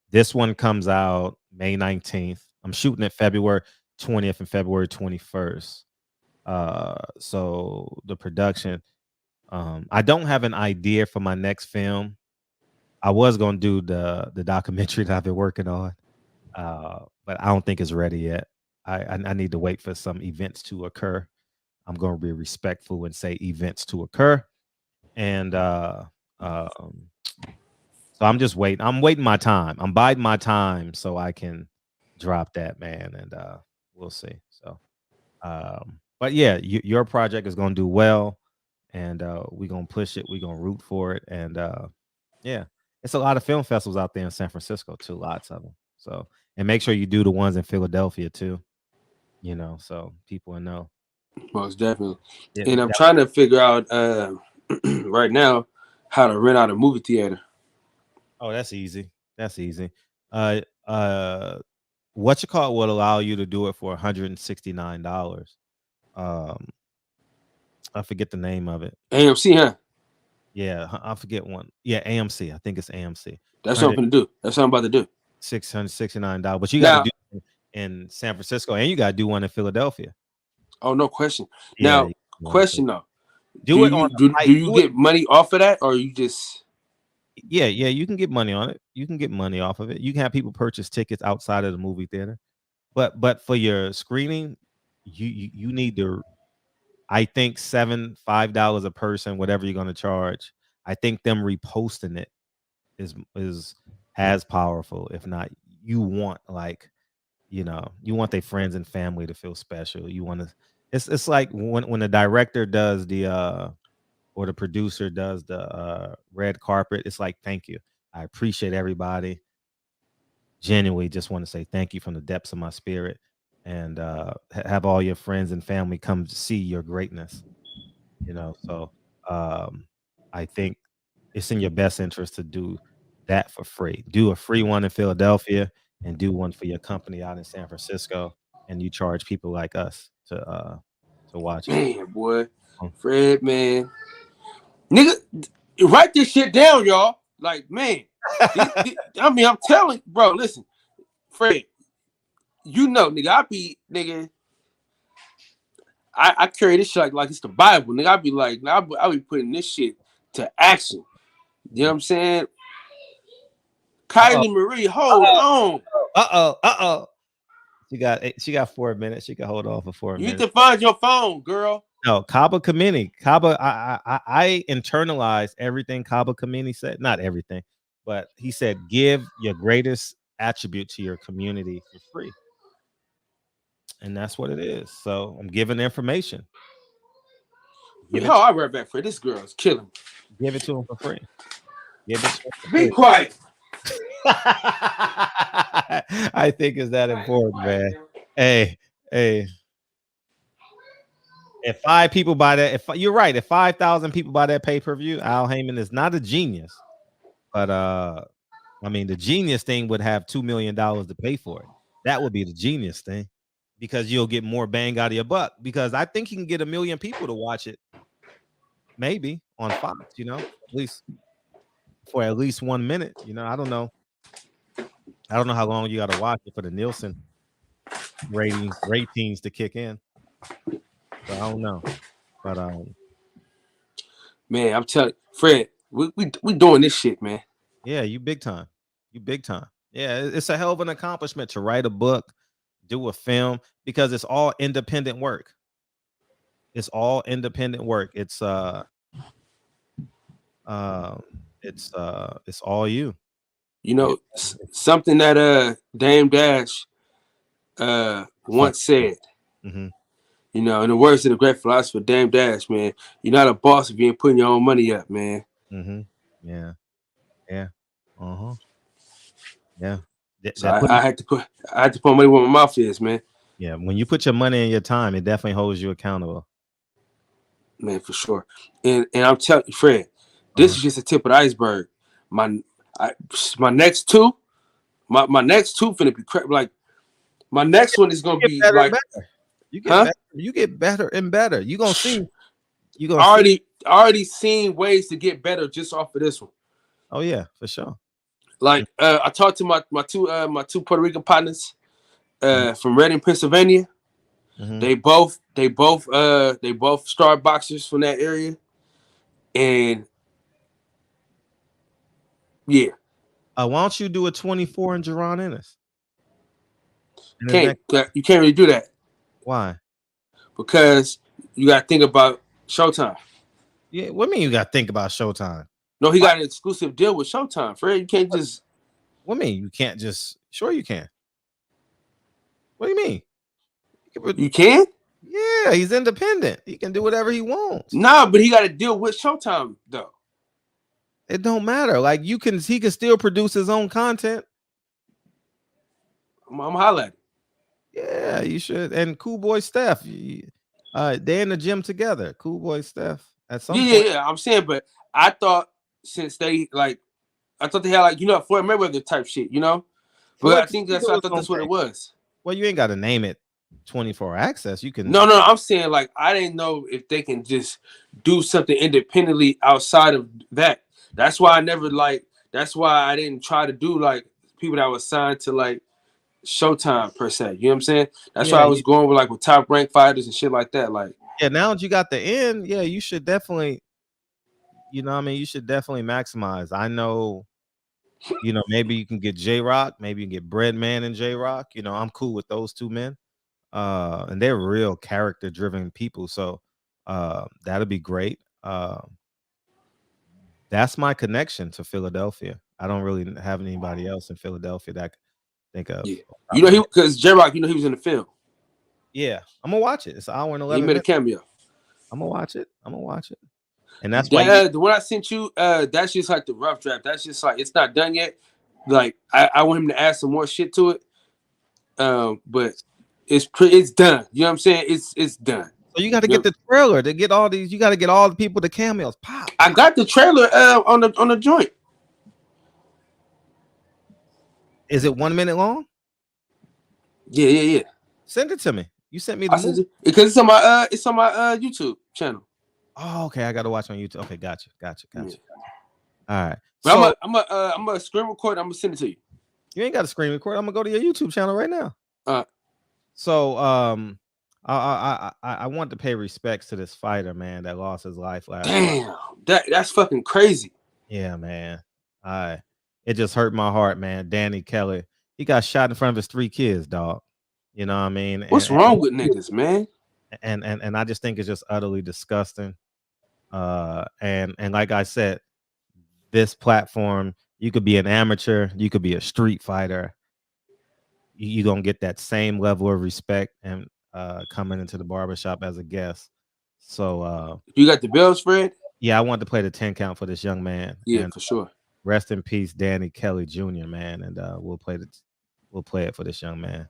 This one comes out May 19th. I'm shooting it February 20th and February 21st. So the production, I don't have an idea for my next film. I was going to do the documentary that I've been working on, but I don't think it's ready yet. I need to wait for some events to occur. I'm going to be respectful and say events to occur. And so I'm just waiting. I'm waiting my time. I'm biding my time so I can drop that, man. And we'll see. So, but yeah, your project is going to do well, and we're going to push it. We're going to root for it. And yeah, it's a lot of film festivals out there in San Francisco too. Lots of them. So, and make sure you do the ones in Philadelphia too. You know, so people will know. Most definitely. Yeah, and I'm trying to figure out right now how to rent out a movie theater. Oh, that's easy. What you call it will allow you to do it for $169. I forget the name of it. AMC, huh? Yeah, I forget one. Yeah, AMC. I think it's AMC. That's what I'm gonna do. That's what I'm about to do. $669. But you got to do it in San Francisco, and you got to do one in Philadelphia. Oh, no question. Yeah, now, question though. Do you get money off of that, or you just? Yeah, you can get money on it. You can get money off of it. You can have people purchase tickets outside of the movie theater, but for your screening, you need to. I think $5 a person, whatever you're going to charge. I think them reposting it is as powerful, if not. You want you want their friends and family to feel special. You want to. It's like when the director does or the producer does the red carpet. It's like, thank you. I appreciate everybody. Genuinely just want to say thank you from the depths of my spirit, and have all your friends and family come to see your greatness. So I think it's in your best interest to do that for free. Do a free one in Philadelphia and do one for your company out in San Francisco, and you charge people like us to watch it. Man, boy, Fred, man. Nigga, write this shit down, y'all. Like, man. I mean, I'm telling, bro, listen, Fred, nigga, I carry this shit like it's the Bible, nigga. I'll be putting this shit to action. You know what I'm saying? Kylie Marie, hold on. She got 4 minutes. She can hold on for 4 minutes. You need to find your phone, girl. No, Kaba Kameni. I internalized everything Kaba Kameni said. Not everything, but he said, give your greatest attribute to your community for free. And that's what it is. So I'm giving information. I'll right back for this girl is killing me. Give it to him for free. Be quiet. I think it's that important, man. Hey. If 5 people buy that, you're right, if 5,000 people buy that pay-per-view, Al Heyman is not a genius. But I mean, the genius thing would have $2 million to pay for it. That would be the genius thing, because you'll get more bang out of your buck. Because I think you can get 1 million people to watch it, maybe on Fox, at least for at least 1 minute. I don't know how long you got to watch it for the Nielsen ratings to kick in. So I don't know, but man, I'm telling you, Fred, we doing this shit, man. Yeah, you big time. Yeah, it's a hell of an accomplishment to write a book, do a film, because it's all independent work. It's all you. Something that Dame Dash once said. Mm-hmm. You know, in the words of the great philosopher Dame Dash, man, you're not a boss if you ain't putting your own money up, man. Mm-hmm. Yeah. Yeah. Uh-huh. Yeah. So I had to put money where my mouth is, man. Yeah, when you put your money and your time, it definitely holds you accountable. Man, for sure. And I'm telling you, Fred, this is just the tip of the iceberg. My next two finna be like my next one is gonna be like you get better. You get better and better. You gonna see. You gonna already seen ways to get better just off of this one. Oh yeah, for sure. Like I talked to my two Puerto Rican partners from Reading, Pennsylvania. Mm-hmm. They both started boxers from that area, and yeah. Why don't you do a 24 in Jerron Ennis? You can't really do that. Why? Because you got to think about Showtime. Yeah, what do you mean you got to think about Showtime? No, he got an exclusive deal with Showtime, Fred. You can't just. What do you mean you can't just? Sure, you can. What do you mean? You can? Yeah, he's independent. He can do whatever he wants. Nah, but he got to deal with Showtime though. It don't matter. Like he can still produce his own content. I'm highlighting. Yeah, you should. And Cool Boy Steph, they're in the gym together. Cool Boy Steph. At some point. Yeah. I'm saying, but I thought since they I thought they had Floyd Mayweather type shit, But I think I thought that's what it was. Well, you ain't got to name it 24 Access. You can. No. I'm saying I didn't know if they can just do something independently outside of that. That's why I never That's why I didn't try to do people that were signed to Showtime per se. You know what I'm saying? That's why I was going with top ranked fighters and shit like that. Yeah, now that you got the end, yeah, you should definitely, you should definitely maximize. I know, maybe you can get J-Rock, maybe you can get Breadman and J-Rock. I'm cool with those two men. And they're real character driven people. So that'll be great. That's my connection to Philadelphia. I don't really have anybody else in Philadelphia that I can think of. Yeah. Because J-Rock, he was in the film. Yeah, I'm gonna watch it. It's an hour and 11 He made minutes. a cameo. I'm gonna watch it. And that's why the one I sent you, that's just the rough draft. That's just it's not done yet. I want him to add some more shit to it. But it's done. You know what I'm saying? It's done. So you got to get the trailer to get all these. You got to get all the people the cameos. Pop. I got the trailer on the joint. Is it 1 minute long? Yeah. Send it to me. You sent me the movie because it's on my YouTube channel. Oh, okay. I got to watch on YouTube. Okay, gotcha. Yeah. All right. But I'm a screen record. I'm gonna send it to you. You ain't got a screen record. I'm gonna go to your YouTube channel right now. So I want to pay respects to this fighter, man, that lost his life last night. That's fucking crazy. Yeah, man. It just hurt my heart, man. Danny Kelly, he got shot in front of his 3 kids, dog. You know what I mean? What's wrong with niggas, man? And I just think it's just utterly disgusting. And like I said, this platform, you could be an amateur, you could be a street fighter. You're gonna get that same level of respect and coming into the barbershop as a guest. So you got the bells, Fred? Yeah, I wanted to play the 10 count for this young man. Yeah, for sure. Rest in peace, Danny Kelly Jr., man. And we'll play it for this young man.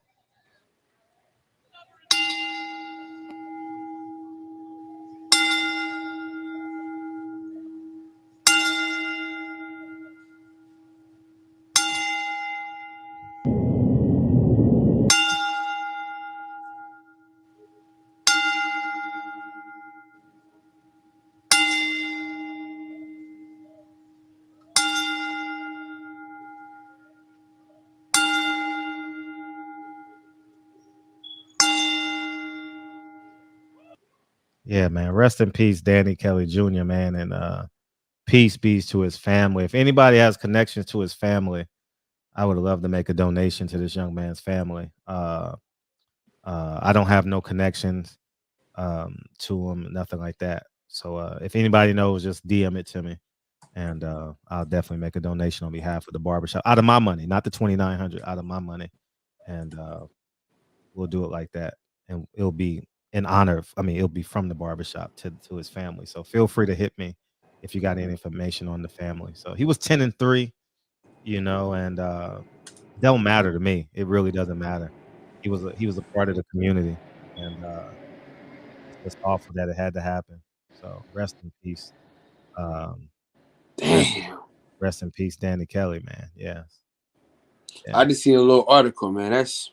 Yeah, man. Rest in peace, Danny Kelly Jr., man. And peace be to his family. If anybody has connections to his family, I would love to make a donation to this young man's family. I don't have no connections to him, nothing like that. So if anybody knows, just DM it to me. And I'll definitely make a donation on behalf of the barbershop. Out of my money, not the $2,900, out of my money. And we'll do it like that. and it'll be in honor of, I mean, it'll be from the barbershop to his family. So feel free to hit me if you got any information on the family. So he was 10-3, you know, and don't matter to me. It really doesn't matter. He was a part of the community, and it's just awful that it had to happen. So rest in peace. Damn. Rest in peace, Danny Kelly, man. Yes. Yeah. I just seen a little article, man. That's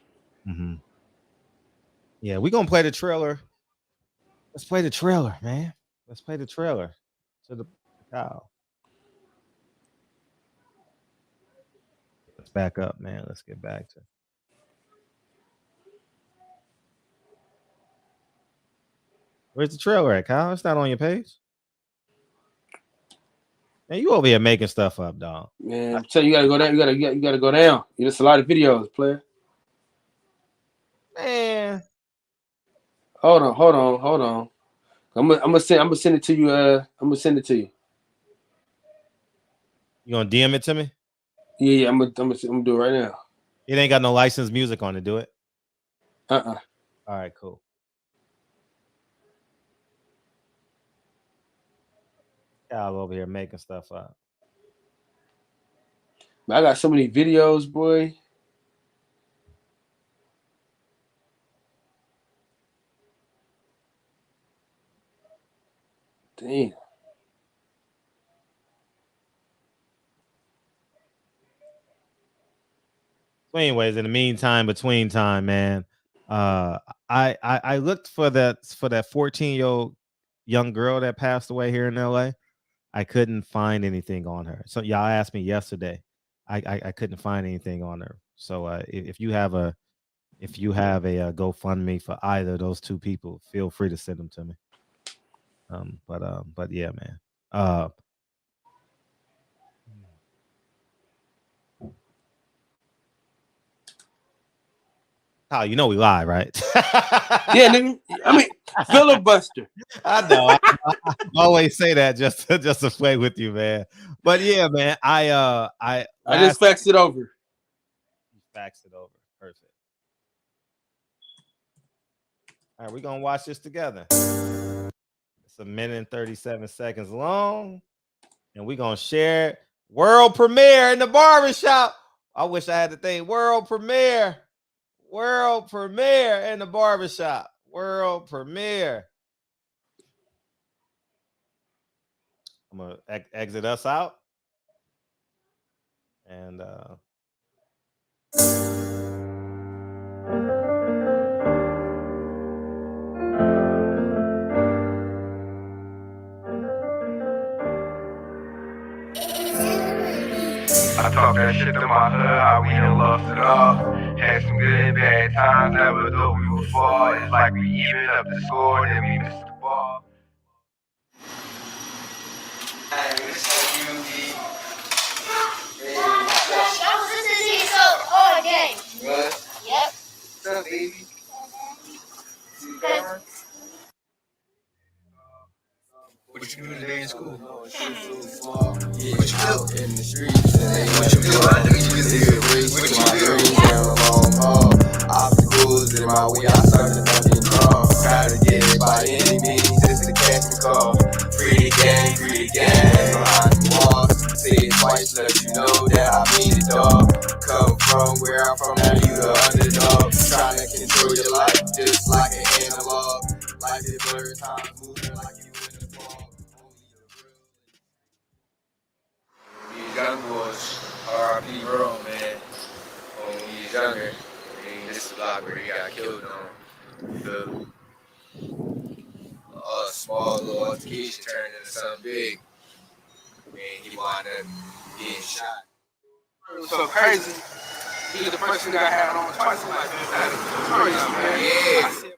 Yeah, we're gonna play the trailer. Let's play the trailer, man. Let's play the trailer to the cow. Let's back up, man. Let's get back to. Where's the trailer at, Kyle? It's not on your page. Man, you over here making stuff up, dog. Man, I'm telling you, gotta go down. You gotta go down. There's a lot of videos, player. Man, hold on. I'm gonna send it to you. I'm gonna send it to you. You gonna DM it to me? Yeah. I'm gonna do it right now. It ain't got no licensed music on it, do it? All right, cool. Kyle over here making stuff up. I got so many videos, boy. Damn. So anyways, in the meantime, between time, man, I looked for that 14-year-old young girl that passed away here in LA. I couldn't find anything on her. So y'all asked me yesterday. I couldn't find anything on her. So if you have a GoFundMe for either of those two people, feel free to send them to me. But yeah, man. How you know we lie, right? Yeah, nigga. I mean, filibuster. I know. I always say that just to play with you, man. But yeah, man. I just faxed it over. Faxed it over. Perfect. All right, we're gonna watch this together. It's 1 minute and 37 seconds long, and we're gonna share it. World premiere in the barbershop. I wish I had the thing. World premiere in the barbershop. World premiere. I'm gonna exit us out, and I talk that shit to my hood, how we done lost it all. Had some good and bad times, never thought we would fall. It's like we even up the score, then we missed the ball. I was listening to you all day. What? Yep. What's up, baby? What you do today in school? What you do? In the streets, what you do? I know you just hear race with my dreams down a long haul. Obstacles in my way, I start to fucking crawl. Try to get it by any means, just to catch me call. Free the gang, behind the walls. Say it twice, let you know that I mean it, dog. Come from where I'm from, now you the underdog. Trying to control your life, just like an analog. Like the blurred times moving like you in the fall. These young boys, R.I.P. Errol, man. When he was younger, this is the block where he got killed on. The small little altercation turned into something big. And he wound up getting shot. It was so crazy. He was the person that I had on twice in life. That's crazy, man. Yeah.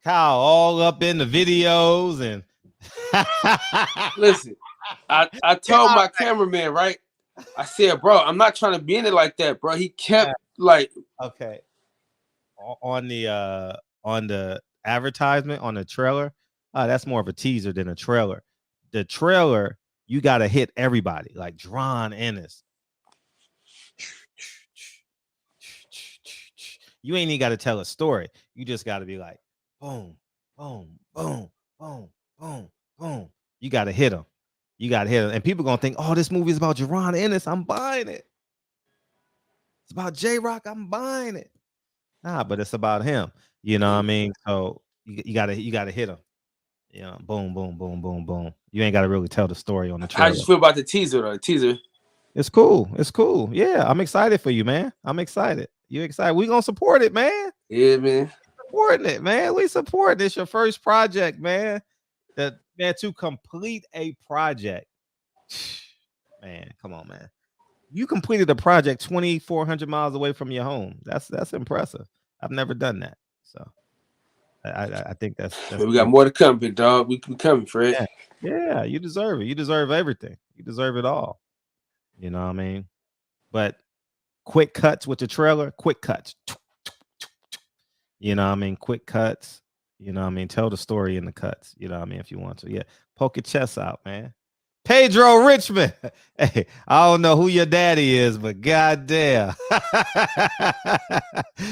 Kyle all up in the videos and listen. I told my cameraman, right? I said, bro, I'm not trying to be in it like that, bro. He kept like, okay, on the advertisement on the trailer. That's more of a teaser than a trailer. The trailer, you got to hit everybody like Dron Ennis. You ain't even got to tell a story. You just got to be like, boom, boom, boom, boom, boom, boom. You got to hit them. You got to hit them. And people going to think, oh, this movie is about Jerron Ennis. I'm buying it. It's about J-Rock. I'm buying it. Nah, but it's about him. You know what I mean? So you gotta hit him. You know, boom, boom, boom, boom, boom. You ain't got to really tell the story on the trailer. How you feel about the teaser, though? The teaser. It's cool. It's cool. Yeah, I'm excited for you, man. I'm excited. You excited? We gonna support it, man. Yeah, man. Supporting it, man. We support it. It's your first project, man. That man, to complete a project. Man, come on, man. You completed a project 2,400 miles away from your home. That's impressive. I've never done that. So I think that's we got more to come, big dog. We coming, Fred. Yeah, you deserve it. You deserve everything. You deserve it all. You know what I mean? But quick cuts with the trailer, quick cuts. You know what I mean? Quick cuts. You know what I mean? Tell the story in the cuts. You know what I mean? If you want to. Yeah. Poke your chest out, man. Pedro Richmond. Hey, I don't know who your daddy is, but goddamn.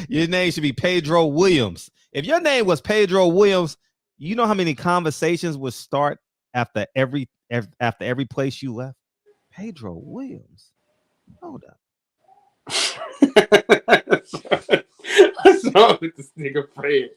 Your name should be Pedro Williams. If your name was Pedro Williams, you know how many conversations would start after every place you left? Pedro Williams. Hold up. What's wrong with this nigga Fred?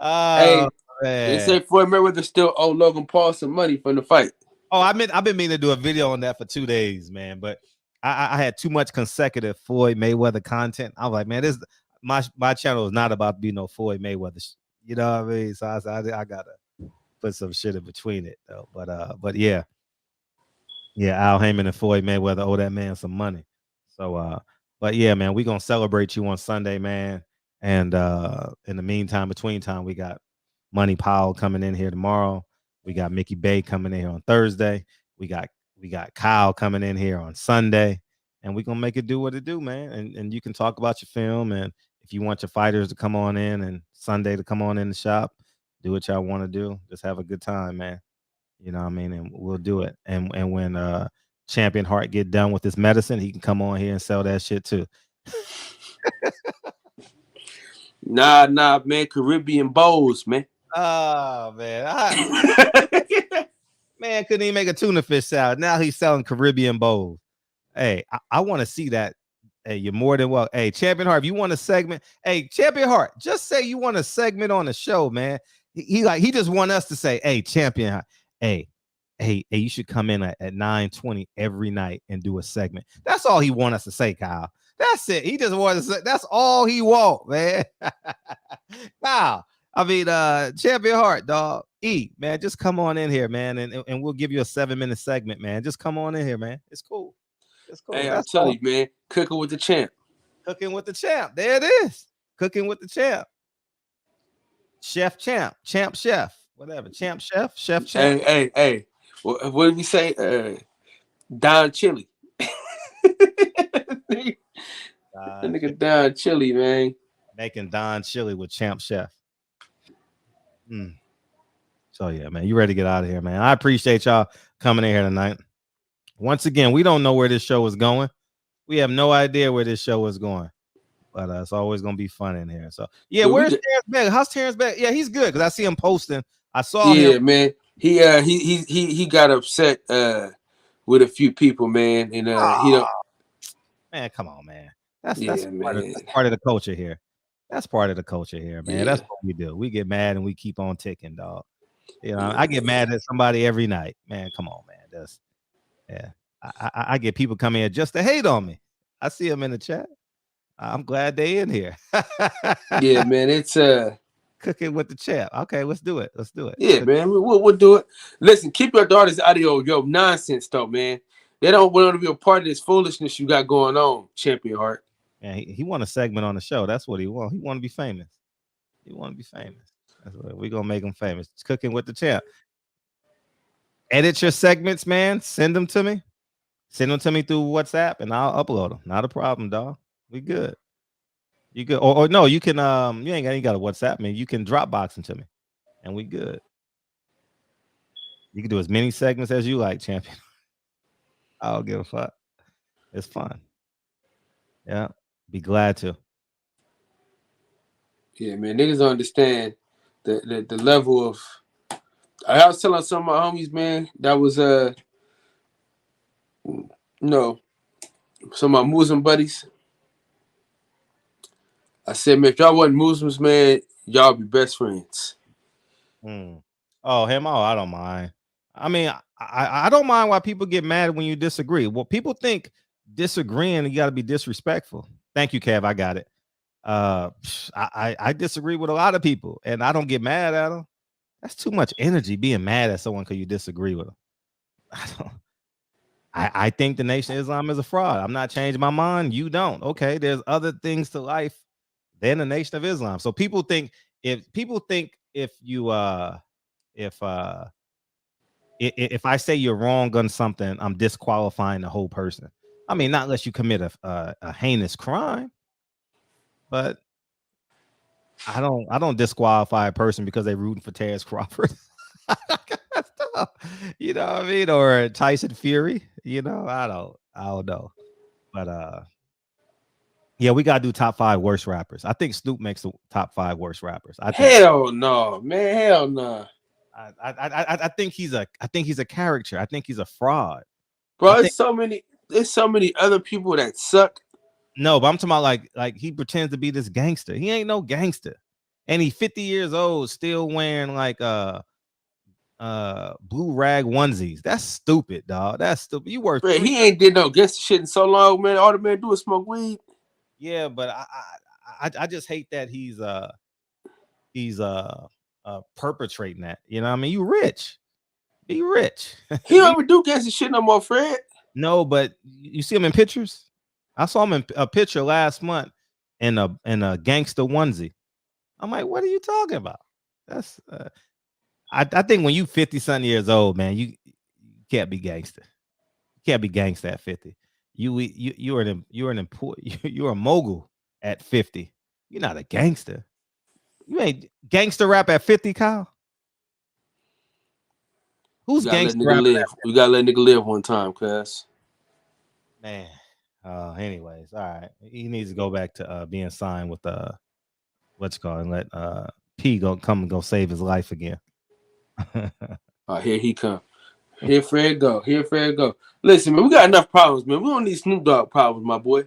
Hey, they say Floyd Mayweather still owe Logan Paul some money from the fight. Oh, I've been meaning to do a video on that for 2 days, man. But I had too much consecutive Floyd Mayweather content. I was like, man, this my channel is not about to be no Floyd Mayweather. You know what I mean? So I gotta put some shit in between it though. But yeah. Al Heyman and Floyd Mayweather owe that man some money. So but yeah, man, we gonna celebrate you on Sunday, man. And in the meantime, between time, we got Money Powell coming in here tomorrow. We got Mickey Bay coming in here on Thursday. We got Kyle coming in here on Sunday, and we're gonna make it do what it do, man. And you can talk about your film, and if you want your fighters to come on in and Sunday to come on in the shop, do what y'all want to do. Just have a good time, man. You know what I mean? And we'll do it. And when Champion Heart get done with his medicine, he can come on here and sell that shit too. Nah, man. Caribbean bowls, man. Oh, man. Man couldn't even make a tuna fish salad. Now he's selling Caribbean bowls. Hey, I want to see that. Hey, you're more than welcome. Hey, Champion Heart, if you want a segment, hey, Champion Heart, just say you want a segment on the show, man. He just want us to say, hey, Champion Heart, hey, you should come in at 9:20 every night and do a segment. That's all he want us to say, Kyle. That's it. He just wants to say, that's all he want, man. Kyle, I mean, Champion Heart, dog. Man, just come on in here, man, and we'll give you a 7-minute segment, man. Just come on in here, man. It's cool. It's cool. Hey, I'll tell you, man. Cooking with the champ. Cooking with the champ. There it is. Cooking with the champ. Chef champ. Champ chef. Whatever. Champ chef. Chef champ. Hey. What did we say? Don Chili. That nigga Don Chili, man. Making Don Chili with Champ Chef. So yeah, man, you ready to get out of here, man. I appreciate y'all coming in here tonight. Once again, we don't know where this show is going. We have no idea where this show is going. But it's always gonna be fun in here. So yeah, where's Terence Beck? How's Terence Beck? Yeah, he's good because I see him posting. I saw him. Yeah, man. He got upset with a few people, man. And he don't. Man, come on, man. That's part of the culture here. That's part of the culture here, man. Yeah. That's what we do. We get mad and we keep on ticking, dog. You know, I get mad at somebody every night. Man, come on, man. I get people coming here just to hate on me. I see them in the chat. I'm glad they in here. Yeah, man. It's cooking with the champ. Okay, let's do it. Yeah, man. We'll do it. Listen, keep your daughters out of your nonsense, though, man. They don't want to be a part of this foolishness you got going on, Champion Heart. Yeah, he want a segment on the show. That's what he want. He want to be famous. That's what we're gonna make him famous. It's Cooking with the Champ. Edit your segments, man. Send them to me. Send them to me through WhatsApp, and I'll upload them. Not a problem, dog. We good. You good? Or no, you can. You ain't got a WhatsApp me. You can Dropbox them to me, and we good. You can do as many segments as you like, Champion. I don't give a fuck. It's fun. Yeah, be glad to. Yeah, man, niggas don't understand the level of. I was telling some of my homies, man, that was some of my Muslim buddies. I said, man, if y'all wasn't Muslims, man, y'all be best friends. Oh, him? Oh, I don't mind. I mean, I don't mind why people get mad when you disagree. Well, people think disagreeing, you got to be disrespectful. Thank you, Kev. I got it. I disagree with a lot of people, and I don't get mad at them. That's too much energy being mad at someone because you disagree with them. I think the Nation of Islam is a fraud. I'm not changing my mind. You don't. Okay, there's other things to life than the Nation of Islam. So people think if I say you're wrong on something, I'm disqualifying the whole person. I mean, not unless you commit a heinous crime, but I don't disqualify a person because they're rooting for Terence Crawford. You know what I mean? Or Tyson Fury. You know, I don't know. But yeah, we gotta do top 5 worst rappers. I think Snoop makes the top 5 worst rappers. Hell no, man. Hell no. I think he's a caricature. I think he's a fraud. Bro, there's so many other people that suck. No, but I'm talking about like he pretends to be this gangster. He ain't no gangster. And he's 50 years old, still wearing like blue rag onesies. That's stupid, dog. That's stupid. You work. Bro, he ain't did no gangster shit in so long, man. All the man do is smoke weed. Yeah, but I just hate that he's perpetrating that. You know what I mean? You rich. Be rich. He don't ever do gangster shit no more, Fred. No, but you see him in pictures. I saw him in a picture last month in a gangster onesie. I'm like, what are you talking about? That's I think when you 50-something years old, man, you can't be gangster. You can't be gangster at 50. You're a mogul at 50. You're not a gangster. You ain't gangster rap at 50, Kyle. Who's gangster rap? We gotta let nigga live one time, cuz. Man. Anyways, all right. He needs to go back to being signed with what's it called, and let P go save his life again. Here he come. Here Fred go. Listen, man, we got enough problems, man. We don't need Snoop Dogg problems, my boy.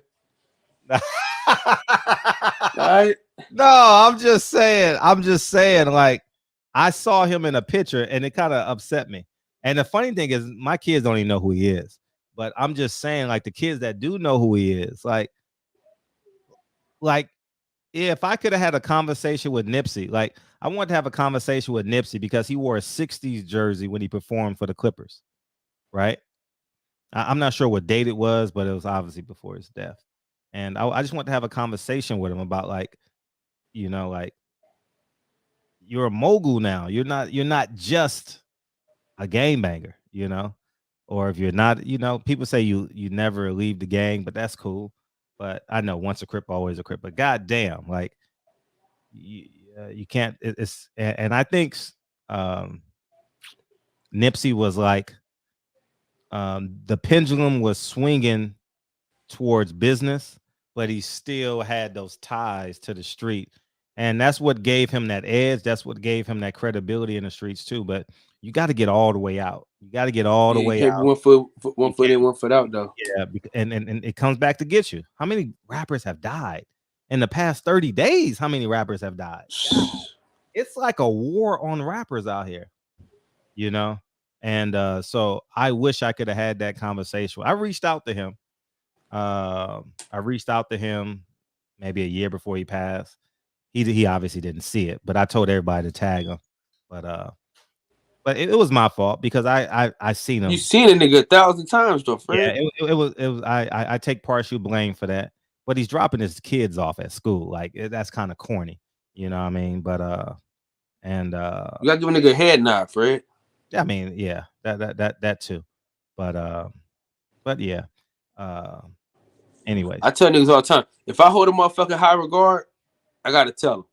All right. No, I'm just saying, like, I saw him in a picture and it kind of upset me. And the funny thing is, my kids don't even know who he is. But I'm just saying, like, the kids that do know who he is, like if I could have had a conversation with Nipsey, like, I wanted to have a conversation with Nipsey because he wore a 60s jersey when he performed for the Clippers, right? I'm not sure what date it was, but it was obviously before his death. And I just want to have a conversation with him about, like, you know, like, you're a mogul now. You're not just a game banger, you know? Or if you're not, you know, people say you never leave the gang, but that's cool. But I know once a Crip, always a Crip. But goddamn, like, you can't. And I think Nipsey was like, the pendulum was swinging towards business, but he still had those ties to the street. And that's what gave him that edge. That's what gave him that credibility in the streets too. But you got to get all the way out. You got to get all the way out. One foot in, 1 foot out, though. Yeah, and it comes back to get you. How many rappers have died in the past 30 days? How many rappers have died? God, it's like a war on rappers out here, you know? And so I wish I could have had that conversation. I reached out to him. Maybe a year before he passed. He obviously didn't see it, but I told everybody to tag him. But it was my fault because I seen him. You seen a nigga 1,000 times though, Fred. Yeah, it was. I take partial blame for that. But he's dropping his kids off at school. Like, that's kind of corny, you know what I mean? But you gotta give a nigga a head nod, Fred. I mean, yeah, that too. But yeah. Anyways, I tell niggas all the time, if I hold a motherfucker high regard, I gotta tell him.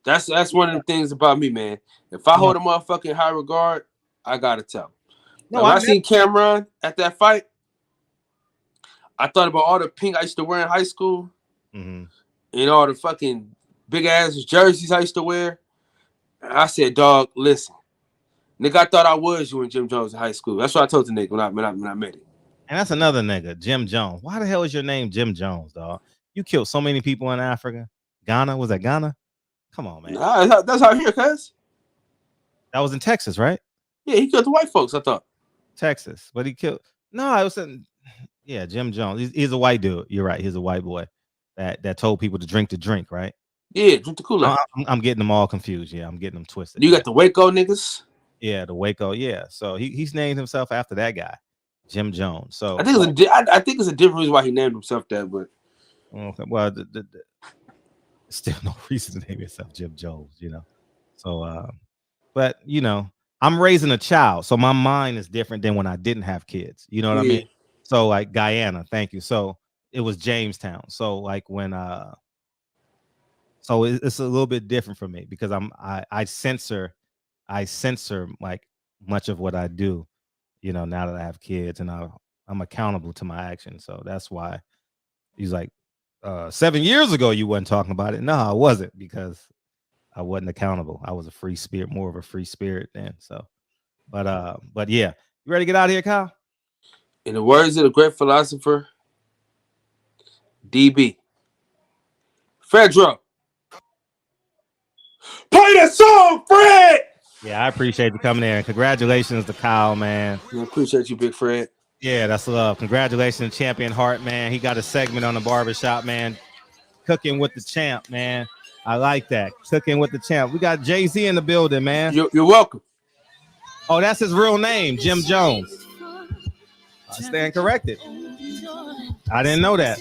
That's one of the things about me, man. If I hold a motherfucking high regard, I gotta tell him. No, when I seen Cameron at that fight, I thought about all the pink I used to wear in high school, and all the fucking big ass jerseys I used to wear. And I said, dog, listen, nigga, I thought I was you and Jim Jones in high school. That's what I told the nigga when I met him. And that's another nigga, Jim Jones. Why the hell is your name Jim Jones, dog? You killed so many people in Africa. Ghana, was that Ghana? Come on, man. Nah, that's out here, cuz. That was in Texas, right? Yeah, he killed the white folks, I thought. Texas, but he killed. No, it was in, yeah, Jim Jones. He's a white dude. You're right. He's a white boy that told people to drink the drink, right? Yeah, drink the Kool-Aid. I'm getting them all confused. Yeah, I'm getting them twisted. You got the Waco niggas. Yeah, the Waco. Yeah, so he's named himself after that guy, Jim Jones. So I think it's a different reason why he named himself that, but okay, well, still no reason to name yourself Jim Jones, you know. So, but you know, I'm raising a child, so my mind is different than when I didn't have kids. You know what I mean? So like Guyana, thank you. So it was Jamestown. So like when so it's a little bit different for me because I censor like much of what I do, you know, now that I have kids and I'm accountable to my actions. So that's why he's like 7 years ago you wasn't talking about it. No, I wasn't, because I wasn't accountable. I was a free spirit, more of a free spirit then. So but yeah, you ready to get out of here, Kyle? In the words of the great philosopher DB Fredro, play that song, Fred. Yeah, I appreciate you coming in. And congratulations to Kyle, man. I appreciate you, Big Fred. Yeah, that's love. Congratulations to Champion Heart, man. He got a segment on the barbershop, man. Cooking with the champ, man. I like that. Cooking with the champ. We got Jay-Z in the building, man. You're welcome. Oh, that's his real name, Jim Jones. I stand corrected. I didn't know that.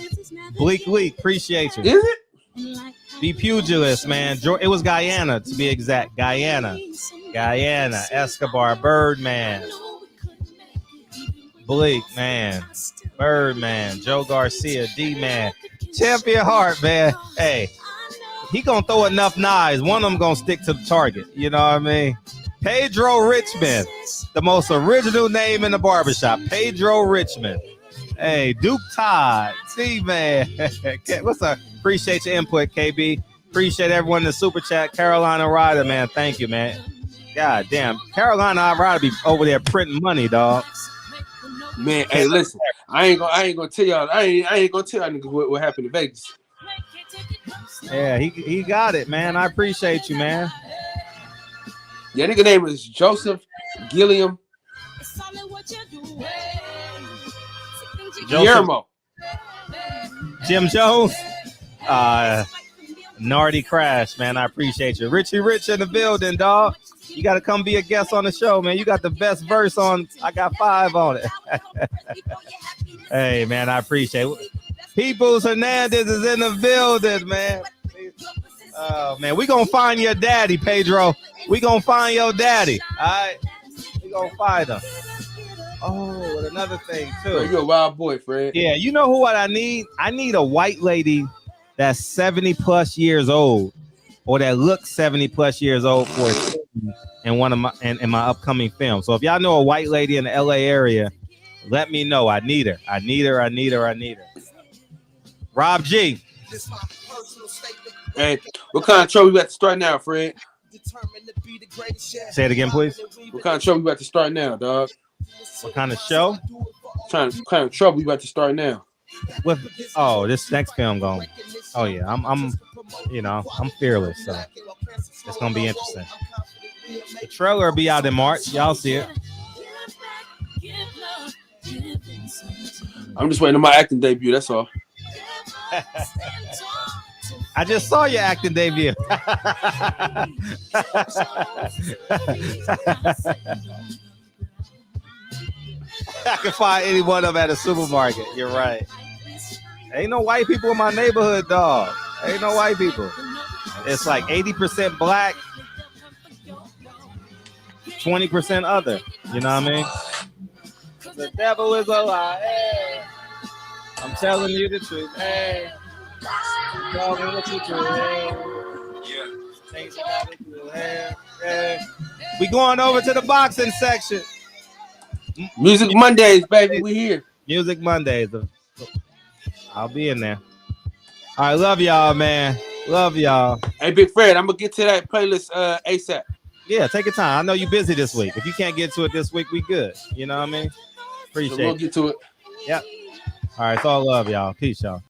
Bleak Leak, appreciate you. Is it? Be pugilist, man. It was Guyana, to be exact. Guyana, Escobar, Birdman, Bleak, man, Birdman, Joe Garcia, D-Man, Champion Heart, man. Hey, he gonna throw enough knives. One of them gonna stick to the target. You know what I mean? Pedro Richmond, the most original name in the barbershop. Pedro Richmond. Hey, Duke Todd, D-Man. What's up? Appreciate your input, KB. Appreciate everyone in the super chat. Carolina Ryder, man. Thank you, man. God damn. Carolina Ryder be over there printing money, dog. Man, hey, listen. I ain't gonna tell y'all. I ain't gonna tell y'all niggas what happened in Vegas. Yeah, he got it, man. I appreciate you, man. Yeah, nigga name is Joseph Gilliam Guillermo. Jim Jones. Nardy Crash, man. I appreciate you. Richie Rich in the building, dog. You got to come be a guest on the show, man. You got the best verse on. I got 5 on it. Hey, man, I appreciate it. Peoples Hernandez is in the building, man. Oh, man, we going to find your daddy, Pedro. We going to find your daddy, all right? We going to find him. Oh, and another thing, too. You're a wild boy, Fred. Yeah, you know what I need? I need a white lady that's 70+ years old, or that looks 70+ years old for in one of my in my upcoming film. So if y'all know a white lady in the LA area, let me know. I need her. I need her. Rob G. Hey, what kind of show we about to start now, Fred? Say it again, please. What kind of show we about to start now, dog? What kind of show? Kind of trouble we about to start now. This next film going. Oh yeah, I'm fearless, so it's gonna be interesting. The trailer will be out in March. Y'all see it. I'm just waiting on my acting debut. That's all. I just saw your acting debut. I can find any one of them at a supermarket. You're right. Ain't no white people in my neighborhood, dog. Ain't no white people. It's like 80% black, 20% other. You know what I mean? The devil is a lie. Hey. I'm telling you the truth. Hey. Tell me what you do. Hey. Hey. We going over to the boxing section. Music Mondays, baby. We here. Music Mondays. I'll be in there. I love y'all, man. Love y'all. Hey, Big Fred, I'm gonna get to that playlist ASAP. Yeah, take your time. I know you're busy this week. If you can't get to it this week, we good. You know what I mean? Appreciate So we'll get to it. Yep. All right, it's all love, y'all. Peace, y'all.